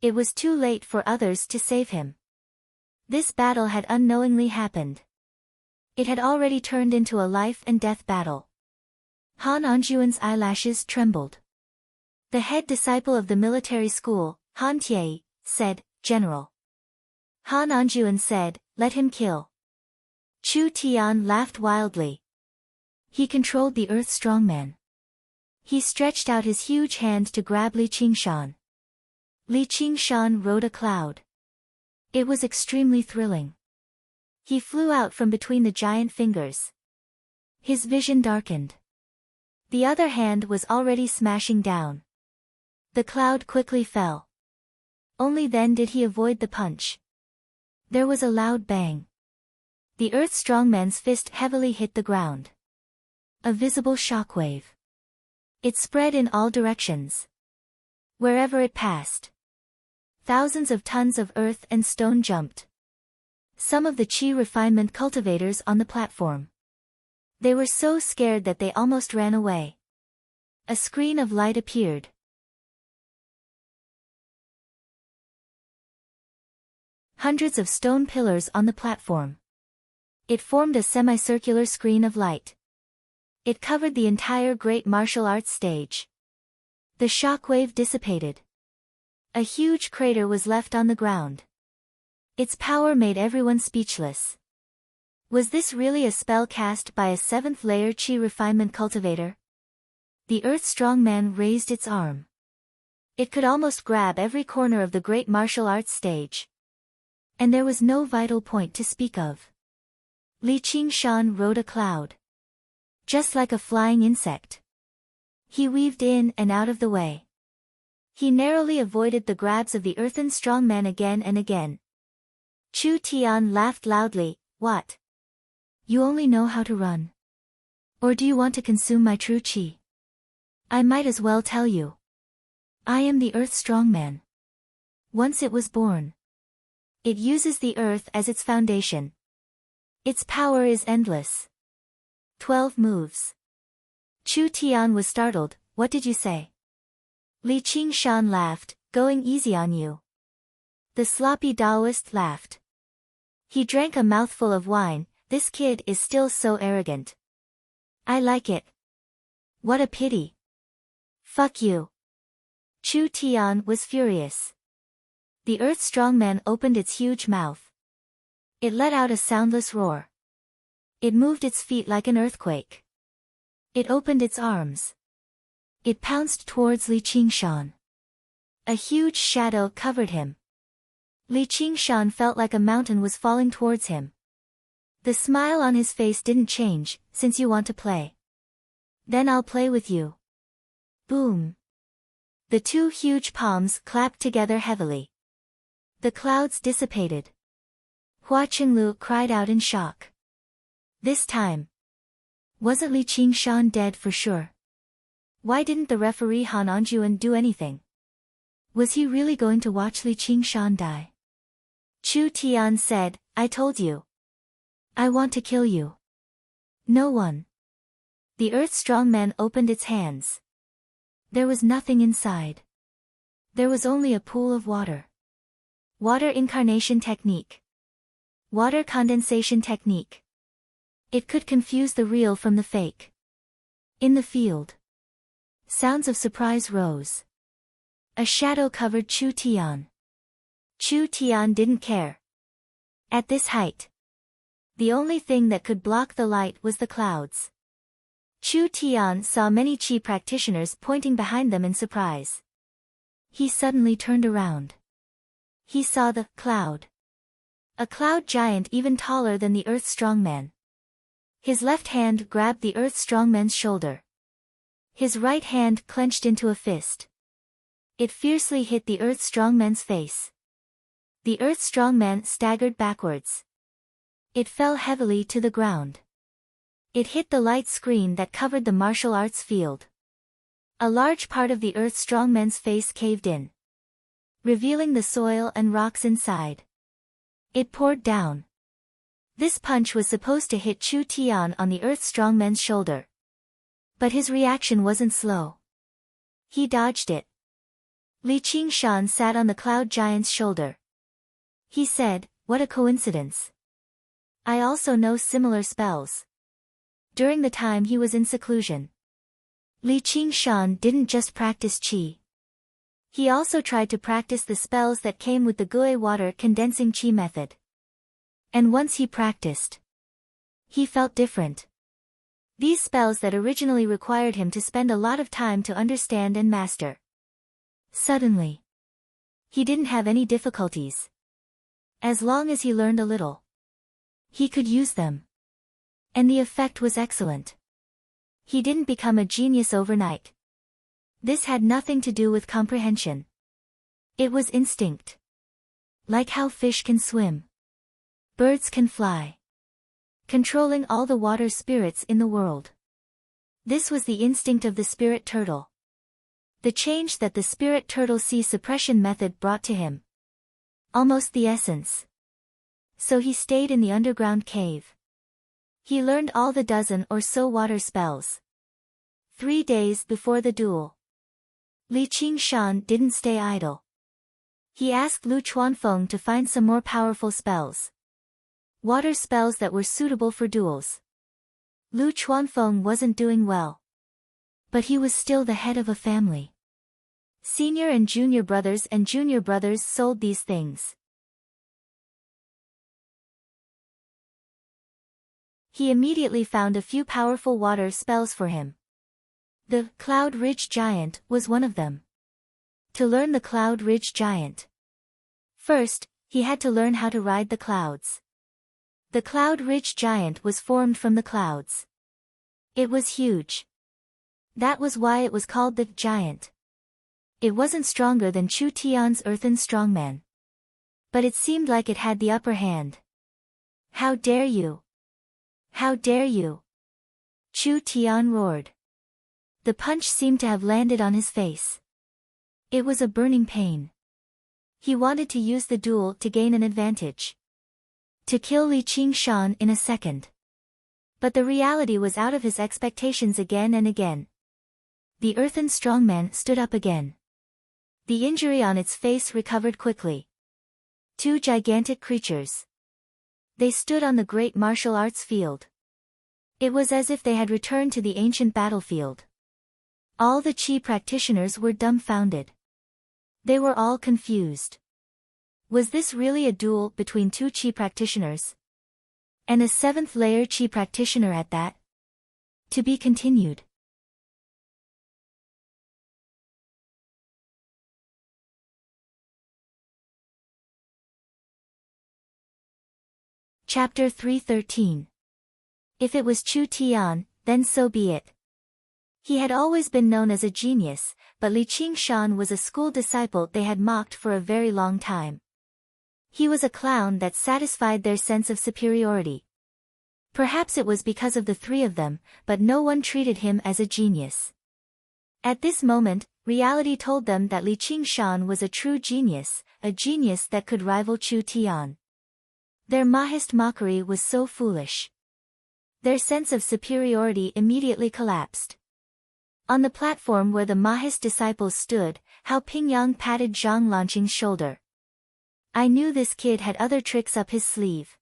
It was too late for others to save him. This battle had unknowingly happened. It had already turned into a life and death battle. Han Anjuan's eyelashes trembled. The head disciple of the military school, Han Tie, said, General. Han Anjuan said, let him kill. Chu Tian laughed wildly. He controlled the earth strongman. He stretched out his huge hand to grab Li Qingshan. Li Qingshan rode a cloud. It was extremely thrilling. He flew out from between the giant fingers. His vision darkened. The other hand was already smashing down. The cloud quickly fell. Only then did he avoid the punch. There was a loud bang. The earth strongman's fist heavily hit the ground. A visible shockwave. It spread in all directions. Wherever it passed. Thousands of tons of earth and stone jumped. Some of the chi refinement cultivators on the platform. They were so scared that they almost ran away. A screen of light appeared. Hundreds of stone pillars on the platform. It formed a semicircular screen of light. It covered the entire great martial arts stage. The shockwave dissipated. A huge crater was left on the ground. Its power made everyone speechless. Was this really a spell cast by a 7th layer chi refinement cultivator? The earth strongman raised its arm. It could almost grab every corner of the great martial arts stage. And there was no vital point to speak of. Li Qingshan rode a cloud. Just like a flying insect. He weaved in and out of the way. He narrowly avoided the grabs of the earthen strongman again and again. Chu Tian laughed loudly, what? You only know how to run. Or do you want to consume my true chi? I might as well tell you. I am the earth strongman. Once it was born. It uses the earth as its foundation. Its power is endless. 12 moves. Chu Tian was startled, what did you say? Li Qingshan laughed, going easy on you. The sloppy Taoist laughed. He drank a mouthful of wine, this kid is still so arrogant. I like it. What a pity. Fuck you. Chu Tian was furious. The earth strongman opened its huge mouth. It let out a soundless roar. It moved its feet like an earthquake. It opened its arms. It pounced towards Li Qingshan. A huge shadow covered him. Li Qingshan felt like a mountain was falling towards him. The smile on his face didn't change, since you want to play. Then I'll play with you. Boom. The two huge palms clapped together heavily. The clouds dissipated. Hua Qinglu cried out in shock. This time. Wasn't Li Qingshan dead for sure? Why didn't the referee Han Anjuan do anything? Was he really going to watch Li Qingshan die? Chu Tian said, I told you. I want to kill you. No one. The earth-strong man opened its hands. There was nothing inside. There was only a pool of water. Water incarnation technique. Water condensation technique. It could confuse the real from the fake. In the field. Sounds of surprise rose. A shadow covered Chu Tian. Chu Tian didn't care. At this height. The only thing that could block the light was the clouds. Chu Tian saw many Qi practitioners pointing behind them in surprise. He suddenly turned around. He saw the cloud. A cloud giant even taller than the earth-strong man. His left hand grabbed the earth-strong man's shoulder. His right hand clenched into a fist. It fiercely hit the earth-strong man's face. The earth-strong man staggered backwards. It fell heavily to the ground. It hit the light screen that covered the martial arts field. A large part of the earth-strong man's face caved in, revealing the soil and rocks inside. It poured down. This punch was supposed to hit Chu Tian on the earth-strong man's shoulder. But his reaction wasn't slow. He dodged it. Li Qingshan sat on the cloud giant's shoulder. He said, what a coincidence. I also know similar spells. During the time he was in seclusion, Li Qingshan didn't just practice qi. He also tried to practice the spells that came with the Gue water condensing qi method. And once he practiced, he felt different. These spells that originally required him to spend a lot of time to understand and master. Suddenly, he didn't have any difficulties. As long as he learned a little, he could use them. And the effect was excellent. He didn't become a genius overnight. This had nothing to do with comprehension. It was instinct. Like how fish can swim. Birds can fly. Controlling all the water spirits in the world. This was the instinct of the spirit turtle. The change that the spirit turtle sea suppression method brought to him. Almost the essence. So he stayed in the underground cave. He learned all the dozen or so water spells. 3 days before the duel, Li Qingshan didn't stay idle. He asked Lu Chuanfeng to find some more powerful spells. Water spells that were suitable for duels. Lu Chuanfeng wasn't doing well. But he was still the head of a family. Senior and junior brothers sold these things. He immediately found a few powerful water spells for him. The Cloud Ridge Giant was one of them. To learn the Cloud Ridge Giant, first, he had to learn how to ride the clouds. The Cloud Ridge Giant was formed from the clouds. It was huge. That was why it was called the Giant. It wasn't stronger than Chu Tian's earthen strongman. But it seemed like it had the upper hand. How dare you! How dare you! Chu Tian roared. The punch seemed to have landed on his face. It was a burning pain. He wanted to use the duel to gain an advantage. To kill Li Qingshan in a second. But the reality was out of his expectations again and again. The earthen strongman stood up again. The injury on its face recovered quickly. 2 gigantic creatures. They stood on the great martial arts field. It was as if they had returned to the ancient battlefield. All the Qi practitioners were dumbfounded. They were all confused. Was this really a duel between 2 Qi practitioners? And a 7th layer Qi practitioner at that? To be continued. Chapter 313. If it was Chu Tian, then so be it. He had always been known as a genius, but Li Qingshan was a school disciple they had mocked for a very long time. He was a clown that satisfied their sense of superiority. Perhaps it was because of the three of them, but no one treated him as a genius. At this moment, reality told them that Li Qingshan was a true genius, a genius that could rival Chu Tian. Their Mahist mockery was so foolish. Their sense of superiority immediately collapsed. On the platform where the Mahist disciples stood, Hao Pingyang patted Zhang Lanqing's shoulder. I knew this kid had other tricks up his sleeve.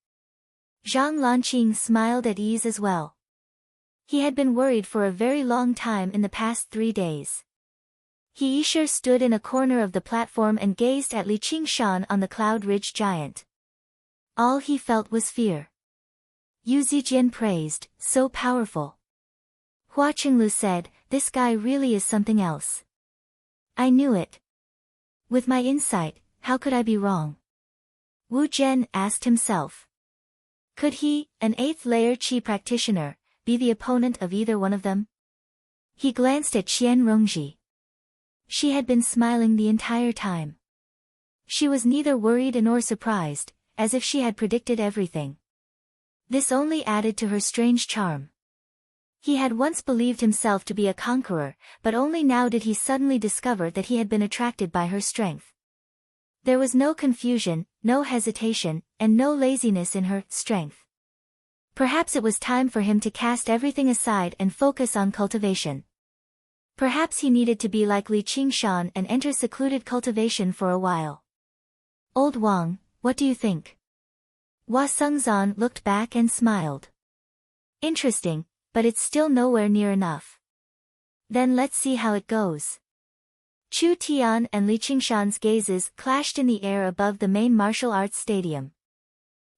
Zhang Lanqing smiled at ease as well. He had been worried for a very long time in the past 3 days. He Yisher stood in a corner of the platform and gazed at Li Qingshan on the Cloud Ridge giant. All he felt was fear. Yu Zijian praised, so powerful. Hua Qinglu said, this guy really is something else. I knew it. With my insight, how could I be wrong? Wu Zhen asked himself. Could he, an 8th layer qi practitioner, be the opponent of either one of them? He glanced at Qian Rongji. She had been smiling the entire time. She was neither worried nor surprised, as if she had predicted everything. This only added to her strange charm. He had once believed himself to be a conqueror, but only now did he suddenly discover that he had been attracted by her strength. There was no confusion, no hesitation, and no laziness in her strength. Perhaps it was time for him to cast everything aside and focus on cultivation. Perhaps he needed to be like Li Qingshan and enter secluded cultivation for a while. Old Wang, what do you think? Hua Sengzan looked back and smiled. Interesting, but it's still nowhere near enough. Then let's see how it goes. Chu Tian and Li Qingshan's gazes clashed in the air above the main martial arts stadium.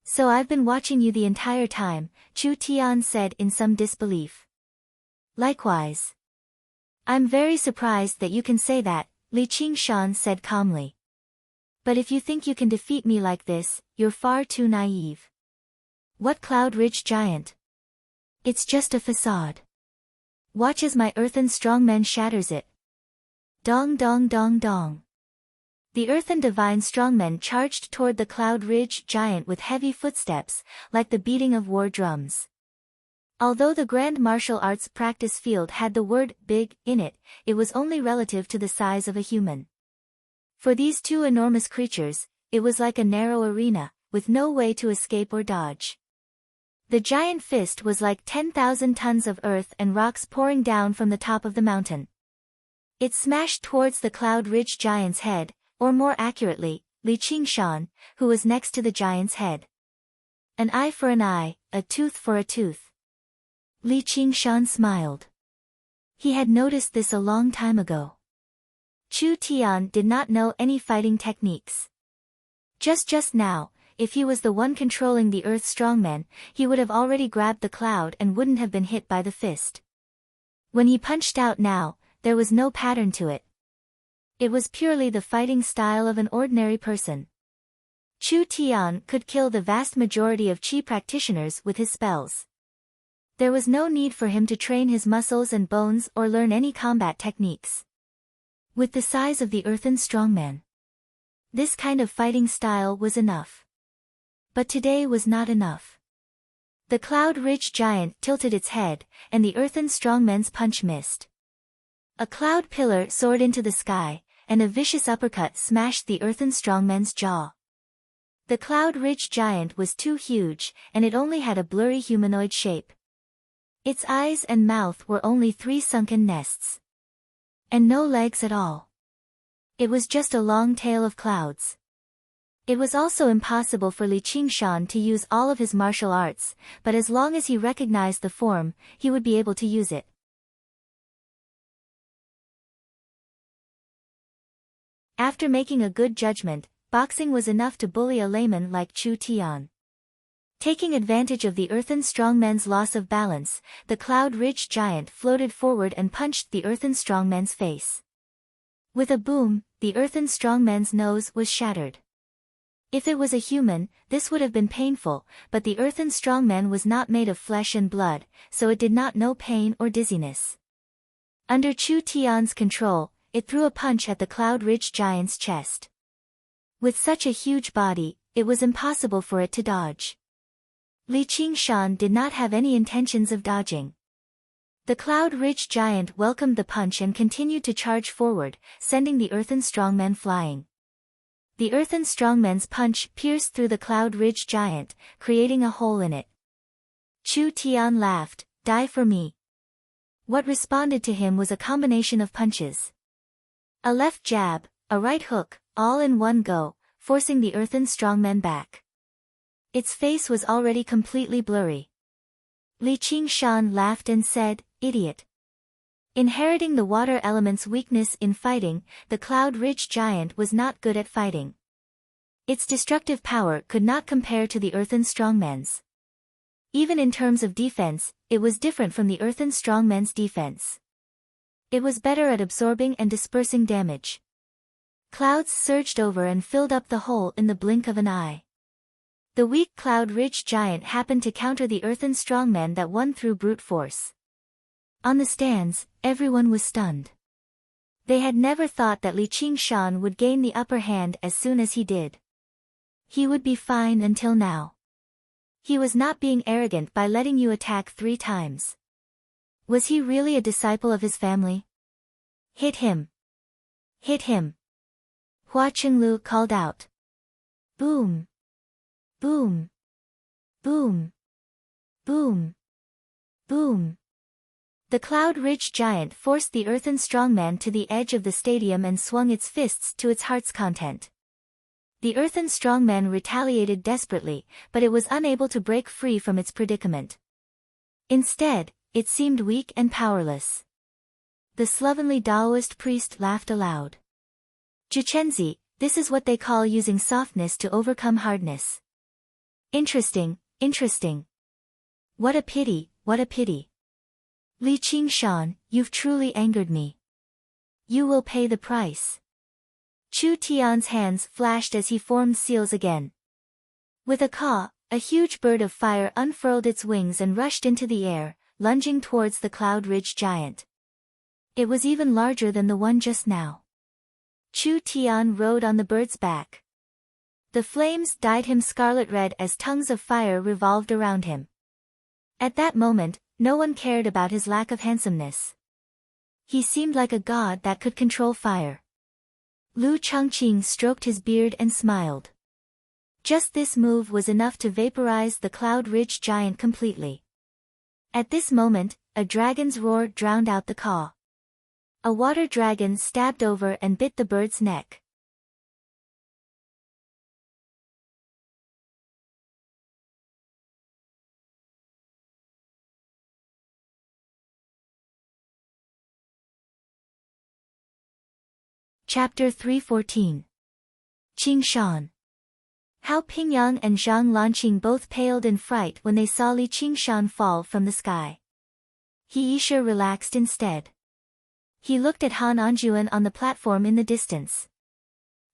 So I've been watching you the entire time, Chu Tian said in some disbelief. Likewise. I'm very surprised that you can say that, Li Qingshan said calmly. But if you think you can defeat me like this, you're far too naive. What Cloud Ridge giant? It's just a facade. Watch as my earthen strongman shatters it. Dong dong dong dong. The earthen divine strongmen charged toward the Cloud Ridge giant with heavy footsteps, like the beating of war drums. Although the Grand Martial Arts practice field had the word big in it, it was only relative to the size of a human. For these two enormous creatures, it was like a narrow arena, with no way to escape or dodge. The giant fist was like 10,000 tons of earth and rocks pouring down from the top of the mountain. It smashed towards the Cloud Ridge giant's head, or more accurately, Li Qingshan, who was next to the giant's head. An eye for an eye, a tooth for a tooth. Li Qingshan smiled. He had noticed this a long time ago. Chu Tian did not know any fighting techniques. Just now, if he was the one controlling the Earth strongmen, he would have already grabbed the cloud and wouldn't have been hit by the fist. When he punched out now, there was no pattern to it. It was purely the fighting style of an ordinary person. Chu Tian could kill the vast majority of qi practitioners with his spells. There was no need for him to train his muscles and bones or learn any combat techniques. With the size of the earthen strongman, this kind of fighting style was enough. But today was not enough. The Cloud Ridge giant tilted its head, and the earthen strongman's punch missed. A cloud pillar soared into the sky, and a vicious uppercut smashed the earthen strongman's jaw. The Cloud Ridge giant was too huge, and it only had a blurry humanoid shape. Its eyes and mouth were only 3 sunken nests. And no legs at all. It was just a long tail of clouds. It was also impossible for Li Qingshan to use all of his martial arts, but as long as he recognized the form, he would be able to use it. After making a good judgment, boxing was enough to bully a layman like Chu Tian. Taking advantage of the earthen strongman's loss of balance, the Cloud Ridge giant floated forward and punched the earthen strongman's face. With a boom, the earthen strongman's nose was shattered. If it was a human, this would have been painful, but the earthen strongman was not made of flesh and blood, so it did not know pain or dizziness. Under Chu Tian's control, it threw a punch at the Cloud Ridge giant's chest. With such a huge body, it was impossible for it to dodge. Li Qingshan did not have any intentions of dodging. The Cloud Ridge giant welcomed the punch and continued to charge forward, sending the earthen strongman flying. The earthen strongman's punch pierced through the Cloud Ridge giant, creating a hole in it. Chu Tian laughed, "Die for me." What responded to him was a combination of punches. A left jab, a right hook, all in one go, forcing the earthen strongman back. Its face was already completely blurry. Li Qingshan laughed and said, "Idiot." Inheriting the water element's weakness in fighting, the Cloud Ridge giant was not good at fighting. Its destructive power could not compare to the earthen strongman's. Even in terms of defense, it was different from the earthen strongman's defense. It was better at absorbing and dispersing damage. Clouds surged over and filled up the hole in the blink of an eye. The weak Cloud Ridge giant happened to counter the earthen strongman that won through brute force. On the stands, everyone was stunned. They had never thought that Li Qingshan would gain the upper hand as soon as he did. He would be fine until now. He was not being arrogant by letting you attack 3 times. Was he really a disciple of his family? "Hit him! Hit him!" Hua Qinglu called out. Boom! Boom! Boom! Boom! Boom! The Cloud Ridge giant forced the earthen strongman to the edge of the stadium and swung its fists to its heart's content. The earthen strongman retaliated desperately, but it was unable to break free from its predicament. Instead, it seemed weak and powerless. The slovenly Taoist priest laughed aloud. "Juchenzi, this is what they call using softness to overcome hardness. Interesting, interesting. What a pity, what a pity. Li Qingshan, you've truly angered me. You will pay the price." Chu Tian's hands flashed as he formed seals again. With a caw, a huge bird of fire unfurled its wings and rushed into the air, lunging towards the Cloud Ridge giant. It was even larger than the one just now. Chu Tian rode on the bird's back. The flames dyed him scarlet red as tongues of fire revolved around him. At that moment, no one cared about his lack of handsomeness. He seemed like a god that could control fire. Lu Changqing stroked his beard and smiled. Just this move was enough to vaporize the Cloud Ridge giant completely. At this moment, a dragon's roar drowned out the caw. A water dragon stabbed over and bit the bird's neck. Chapter 314. Qingshan. How Pingyang and Zhang Lanqing both paled in fright when they saw Li Qingshan fall from the sky. He Isha relaxed instead. He looked at Han Anjuan on the platform in the distance.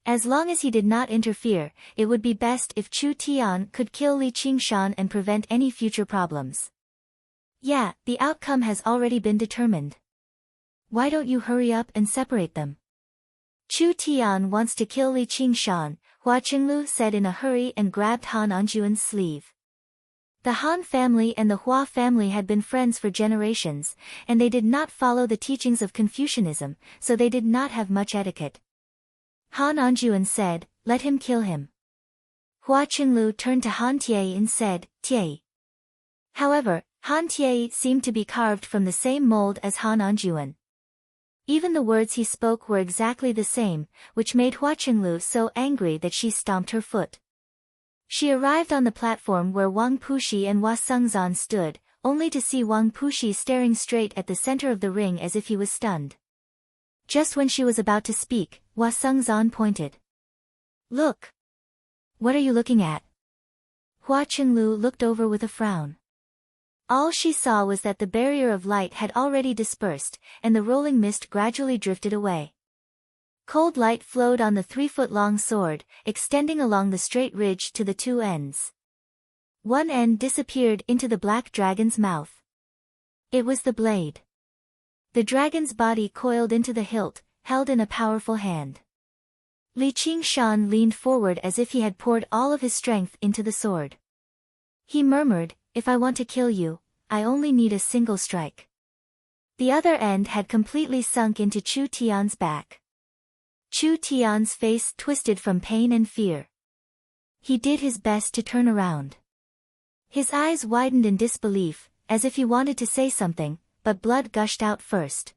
As long as he did not interfere, it would be best if Chu Tian could kill Li Qingshan and prevent any future problems. Yeah, the outcome has already been determined. Why don't you hurry up and separate them? Chu Tian wants to kill Li Qingshan, Hua Qinglu said in a hurry and grabbed Han Anjuan's sleeve. The Han family and the Hua family had been friends for generations, and they did not follow the teachings of Confucianism, so they did not have much etiquette. Han Anjuan said, "Let him kill him." Hua Qinglu turned to Han Tie and said, "Tie." However, Han Tie seemed to be carved from the same mold as Han Anjuan. Even the words he spoke were exactly the same, which made Hua Qinglu so angry that she stomped her foot. She arrived on the platform where Wang Puxi and Hua Sengzan stood, only to see Wang Puxi staring straight at the center of the ring as if he was stunned. Just when she was about to speak, Hua Sengzan pointed. "Look! What are you looking at?" Hua Qinglu looked over with a frown. All she saw was that the barrier of light had already dispersed, and the rolling mist gradually drifted away. Cold light flowed on the 3-foot-long sword, extending along the straight ridge to the 2 ends. One end disappeared into the black dragon's mouth. It was the blade. The dragon's body coiled into the hilt, held in a powerful hand. Li Qingshan leaned forward as if he had poured all of his strength into the sword. He murmured, "If I want to kill you, I only need a single strike." The other end had completely sunk into Chu Tian's back. Chu Tian's face twisted from pain and fear. He did his best to turn around. His eyes widened in disbelief, as if he wanted to say something, but blood gushed out first.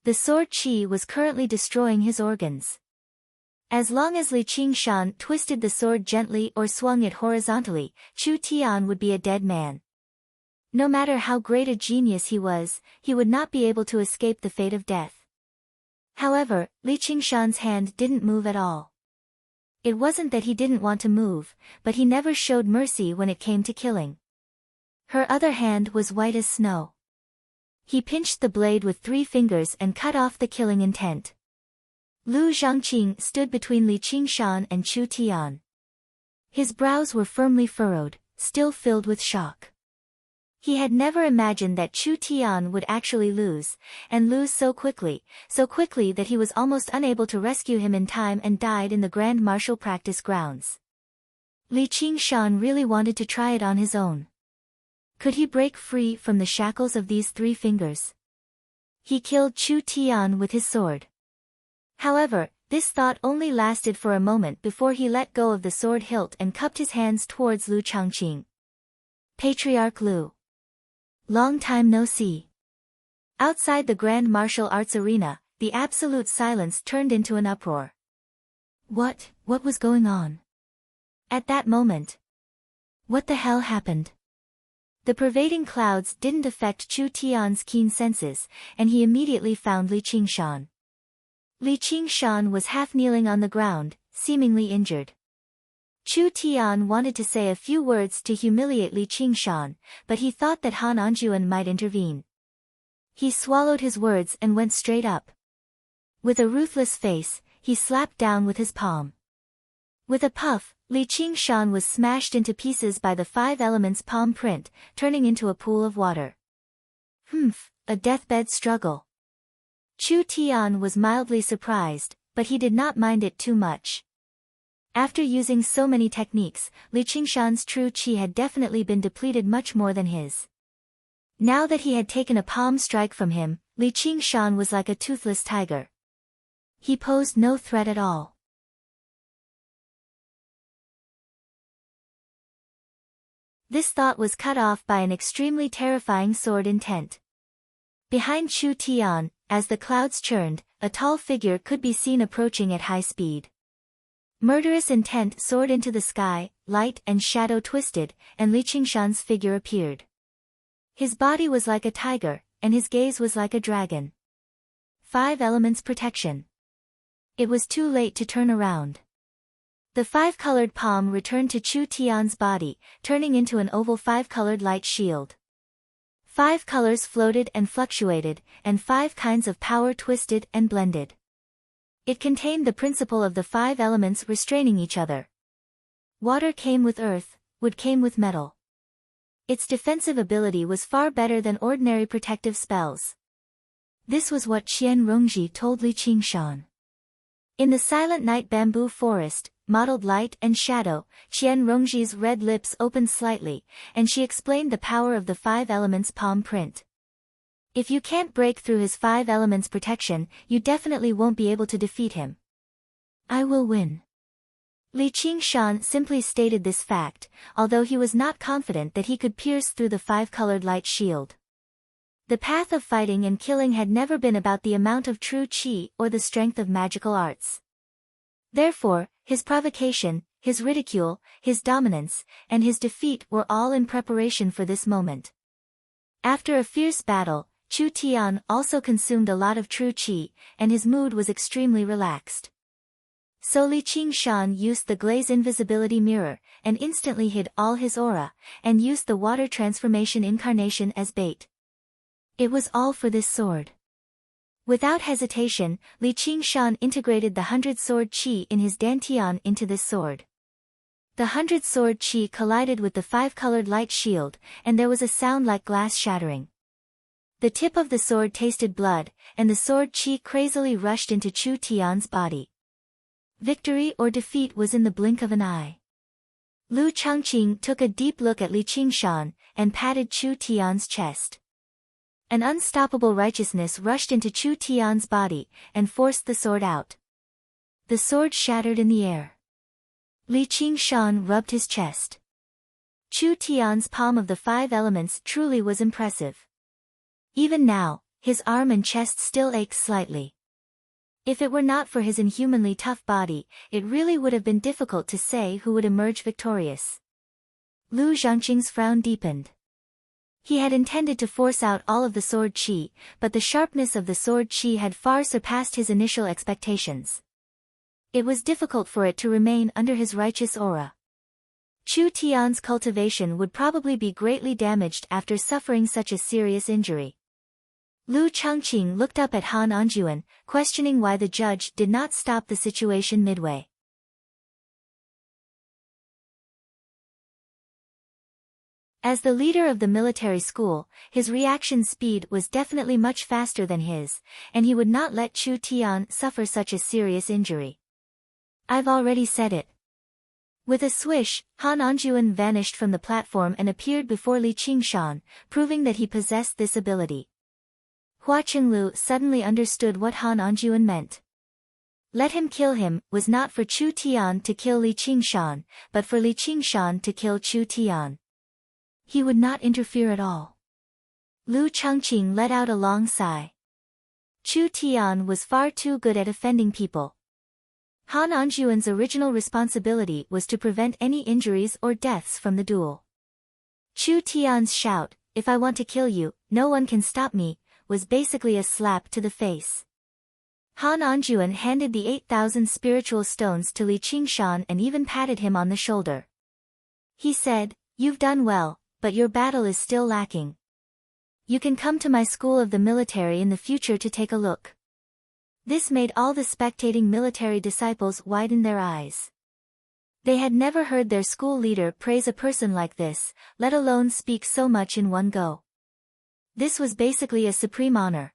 The sword qi was currently destroying his organs. As long as Li Qingshan twisted the sword gently or swung it horizontally, Chu Tian would be a dead man. No matter how great a genius he would not be able to escape the fate of death. However, Li Qingshan's hand didn't move at all. It wasn't that he didn't want to move, but he never showed mercy when it came to killing. Her other hand was white as snow. He pinched the blade with 3 fingers and cut off the killing intent. Lu Zhangqing stood between Li Qingshan and Chu Tian. His brows were firmly furrowed, still filled with shock. He had never imagined that Chu Tian would actually lose, and lose so quickly that he was almost unable to rescue him in time and died in the grand martial practice grounds. Li Qingshan really wanted to try it on his own. Could he break free from the shackles of these 3 fingers? He killed Chu Tian with his sword. However, this thought only lasted for a moment before he let go of the sword hilt and cupped his hands towards Lu Changqing. Patriarch Lu. Long time no see. Outside the grand martial arts arena, the absolute silence turned into an uproar. What was going on? At that moment. What the hell happened? The pervading clouds didn't affect Chu Tian's keen senses, and he immediately found Li Qingshan. Li Qingshan was half kneeling on the ground, seemingly injured. Chu Tian wanted to say a few words to humiliate Li Qingshan, but he thought that Han Anjuan might intervene. He swallowed his words and went straight up. With a ruthless face, he slapped down with his palm. With a puff, Li Qingshan was smashed into pieces by the 5 elements palm print, turning into a pool of water. A deathbed struggle. Chu Tian was mildly surprised, but he did not mind it too much. After using so many techniques, Li Qingshan's true qi had definitely been depleted much more than his. Now that he had taken a palm strike from him, Li Qingshan was like a toothless tiger. He posed no threat at all. This thought was cut off by an extremely terrifying sword intent. Behind Chu Tian, as the clouds churned, a tall figure could be seen approaching at high speed. Murderous intent soared into the sky, light and shadow twisted, and Li Qingshan's figure appeared. His body was like a tiger, and his gaze was like a dragon. 5 elements protection. It was too late to turn around. The 5-colored palm returned to Chu Tian's body, turning into an oval 5-colored light shield. 5 colors floated and fluctuated, and 5 kinds of power twisted and blended. It contained the principle of the 5 elements restraining each other. Water came with earth, wood came with metal. Its defensive ability was far better than ordinary protective spells. This was what Qian Rongji told Li Qingshan. In the silent night bamboo forest, mottled light and shadow, Qian Rongji's red lips opened slightly, and she explained the power of the 5 elements palm print. If you can't break through his 5 elements protection, you definitely won't be able to defeat him. I will win. Li Qingshan simply stated this fact, although he was not confident that he could pierce through the 5-colored light shield. The path of fighting and killing had never been about the amount of true qi or the strength of magical arts. Therefore, his provocation, his ridicule, his dominance, and his defeat were all in preparation for this moment. After a fierce battle, Chu Tian also consumed a lot of true qi, and his mood was extremely relaxed. So Li Qingshan used the glaze invisibility mirror, and instantly hid all his aura, and used the water transformation incarnation as bait. It was all for this sword. Without hesitation, Li Qingshan integrated the 100-sword qi in his dantian into this sword. The 100-sword qi collided with the 5-colored light shield, and there was a sound like glass shattering. The tip of the sword tasted blood, and the sword chi crazily rushed into Chu Tian's body. Victory or defeat was in the blink of an eye. Lu Changqing took a deep look at Li Qingshan, and patted Chu Tian's chest. An unstoppable righteousness rushed into Chu Tian's body, and forced the sword out. The sword shattered in the air. Li Qingshan rubbed his chest. Chu Tian's palm of the 5 elements truly was impressive. Even now, his arm and chest still ached slightly. If it were not for his inhumanly tough body, it really would have been difficult to say who would emerge victorious. Lu Zhangqing's frown deepened. He had intended to force out all of the sword chi, but the sharpness of the sword chi had far surpassed his initial expectations. It was difficult for it to remain under his righteous aura. Chu Tian's cultivation would probably be greatly damaged after suffering such a serious injury. Lu Changqing looked up at Han Anjuan, questioning why the judge did not stop the situation midway. As the leader of the military school, his reaction speed was definitely much faster than his, and he would not let Chu Tian suffer such a serious injury. I've already said it. With a swish, Han Anjuan vanished from the platform and appeared before Li Qingshan, proving that he possessed this ability. Hua Qinglu suddenly understood what Han Anjuan meant. Let him kill him was not for Chu Tian to kill Li Qingshan, but for Li Qingshan to kill Chu Tian. He would not interfere at all. Lu Changqing let out a long sigh. Chu Tian was far too good at offending people. Han Anjuan's original responsibility was to prevent any injuries or deaths from the duel. Chu Tian's shout, "If I want to kill you, no one can stop me," was basically a slap to the face. Han Anjuan handed the 8,000 spiritual stones to Li Qingshan and even patted him on the shoulder. He said, "You've done well, but your battle is still lacking. You can come to my school of the military in the future to take a look." This made all the spectating military disciples widen their eyes. They had never heard their school leader praise a person like this, let alone speak so much in one go. This was basically a supreme honor.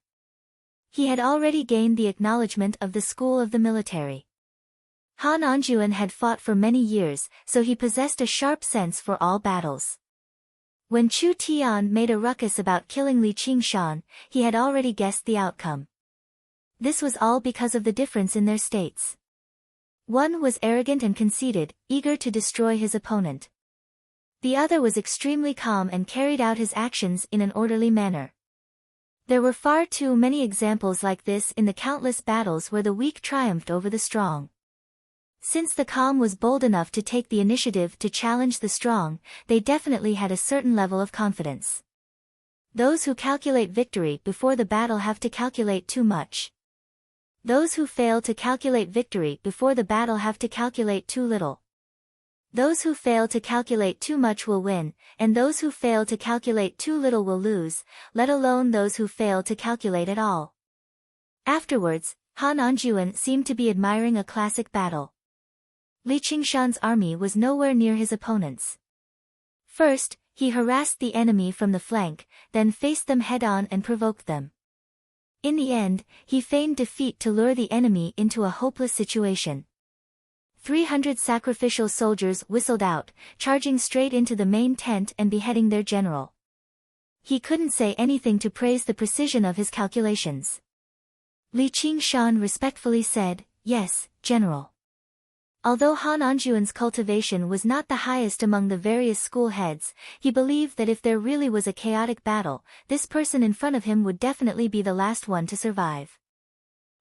He had already gained the acknowledgement of the school of the military. Han Anjuan had fought for many years, so he possessed a sharp sense for all battles. When Chu Tian made a ruckus about killing Li Qingshan, he had already guessed the outcome. This was all because of the difference in their states. One was arrogant and conceited, eager to destroy his opponent. The other was extremely calm and carried out his actions in an orderly manner. There were far too many examples like this in the countless battles where the weak triumphed over the strong. Since the calm was bold enough to take the initiative to challenge the strong, they definitely had a certain level of confidence. Those who calculate victory before the battle have to calculate too much. Those who fail to calculate victory before the battle have to calculate too little. Those who fail to calculate too much will win, and those who fail to calculate too little will lose, let alone those who fail to calculate at all. Afterwards, Han Anjuan seemed to be admiring a classic battle. Li Qingshan's army was nowhere near his opponents. First, he harassed the enemy from the flank, then faced them head-on and provoked them. In the end, he feigned defeat to lure the enemy into a hopeless situation. 300 sacrificial soldiers whistled out, charging straight into the main tent and beheading their general. He couldn't say anything to praise the precision of his calculations. Li Qingshan respectfully said, "Yes, General." Although Han Anjuan's cultivation was not the highest among the various school heads, he believed that if there really was a chaotic battle, this person in front of him would definitely be the last one to survive.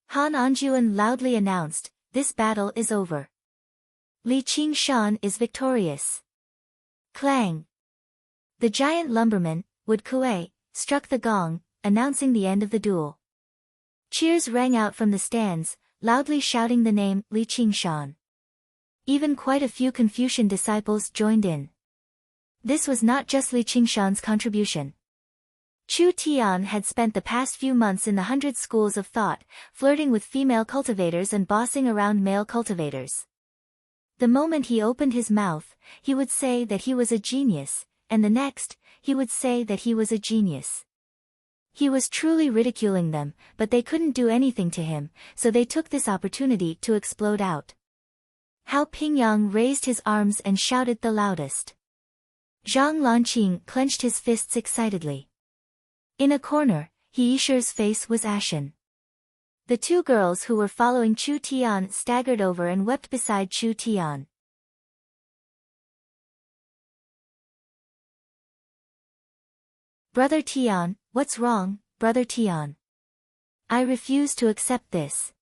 Han Anjuan loudly announced, "This battle is over. Li Qingshan is victorious." Clang! The giant lumberman, Wood Kuei, struck the gong, announcing the end of the duel. Cheers rang out from the stands, loudly shouting the name Li Qingshan. Even quite a few Confucian disciples joined in. This was not just Li Qingshan's contribution. Chu Tian had spent the past few months in the 100 schools of thought, flirting with female cultivators and bossing around male cultivators. The moment he opened his mouth, he would say that he was a genius, and the next, he would say that he was a genius. He was truly ridiculing them, but they couldn't do anything to him, so they took this opportunity to explode out. Hao Pingyang raised his arms and shouted the loudest. Zhang Lanqing clenched his fists excitedly. In a corner, He Yishi's face was ashen. The two girls who were following Chu Tian staggered over and wept beside Chu Tian. Brother Tian, what's wrong, Brother Tian? I refuse to accept this.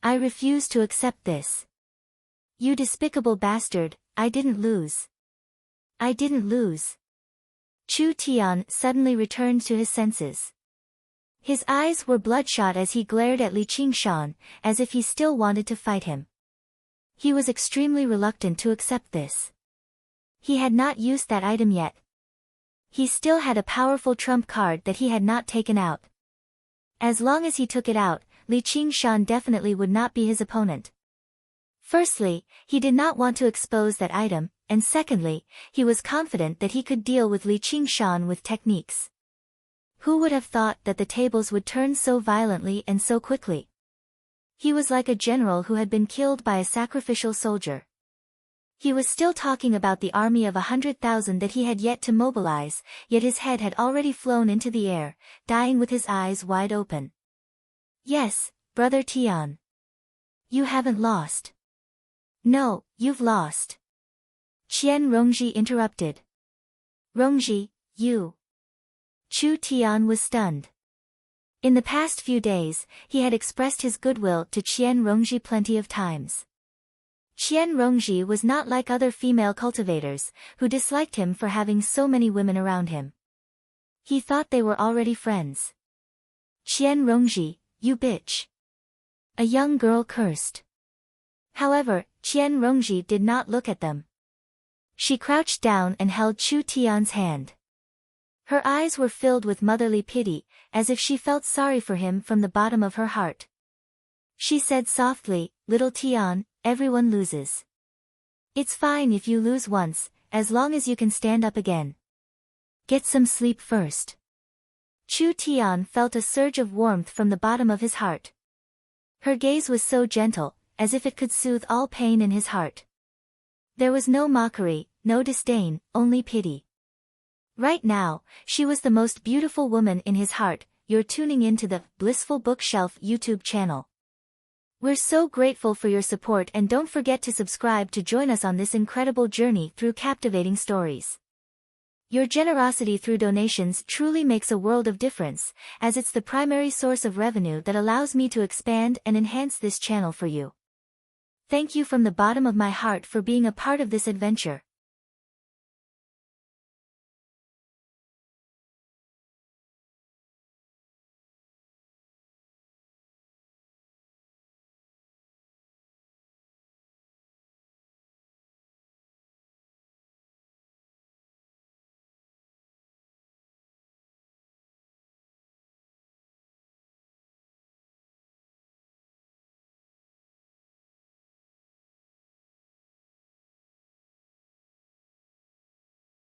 I refuse to accept this. You despicable bastard, I didn't lose. I didn't lose. Chu Tian suddenly returned to his senses. His eyes were bloodshot as he glared at Li Qingshan, as if he still wanted to fight him. He was extremely reluctant to accept this. He had not used that item yet. He still had a powerful trump card that he had not taken out. As long as he took it out, Li Qingshan definitely would not be his opponent. Firstly, he did not want to expose that item, and secondly, he was confident that he could deal with Li Qingshan with techniques. Who would have thought that the tables would turn so violently and so quickly? He was like a general who had been killed by a sacrificial soldier. He was still talking about the army of 100,000 that he had yet to mobilize, yet his head had already flown into the air, dying with his eyes wide open. Yes, Brother Tian. You haven't lost. No, you've lost. Qian Rongji interrupted. Rongji, you. Chu Tian was stunned. In the past few days, he had expressed his goodwill to Qian Rongji plenty of times. Qian Rongji was not like other female cultivators, who disliked him for having so many women around him. He thought they were already friends. Qian Rongji, you bitch. A young girl cursed. However, Qian Rongji did not look at them. She crouched down and held Chu Tian's hand. Her eyes were filled with motherly pity, as if she felt sorry for him from the bottom of her heart. She said softly, Little Tian, everyone loses. It's fine if you lose once, as long as you can stand up again. Get some sleep first. Chu Tian felt a surge of warmth from the bottom of his heart. Her gaze was so gentle, as if it could soothe all pain in his heart. There was no mockery, no disdain, only pity. Right now, she was the most beautiful woman in his heart. You're tuning into the Blissful Bookshelf YouTube channel. We're so grateful for your support, and don't forget to subscribe to join us on this incredible journey through captivating stories. Your generosity through donations truly makes a world of difference, as it's the primary source of revenue that allows me to expand and enhance this channel for you. Thank you from the bottom of my heart for being a part of this adventure.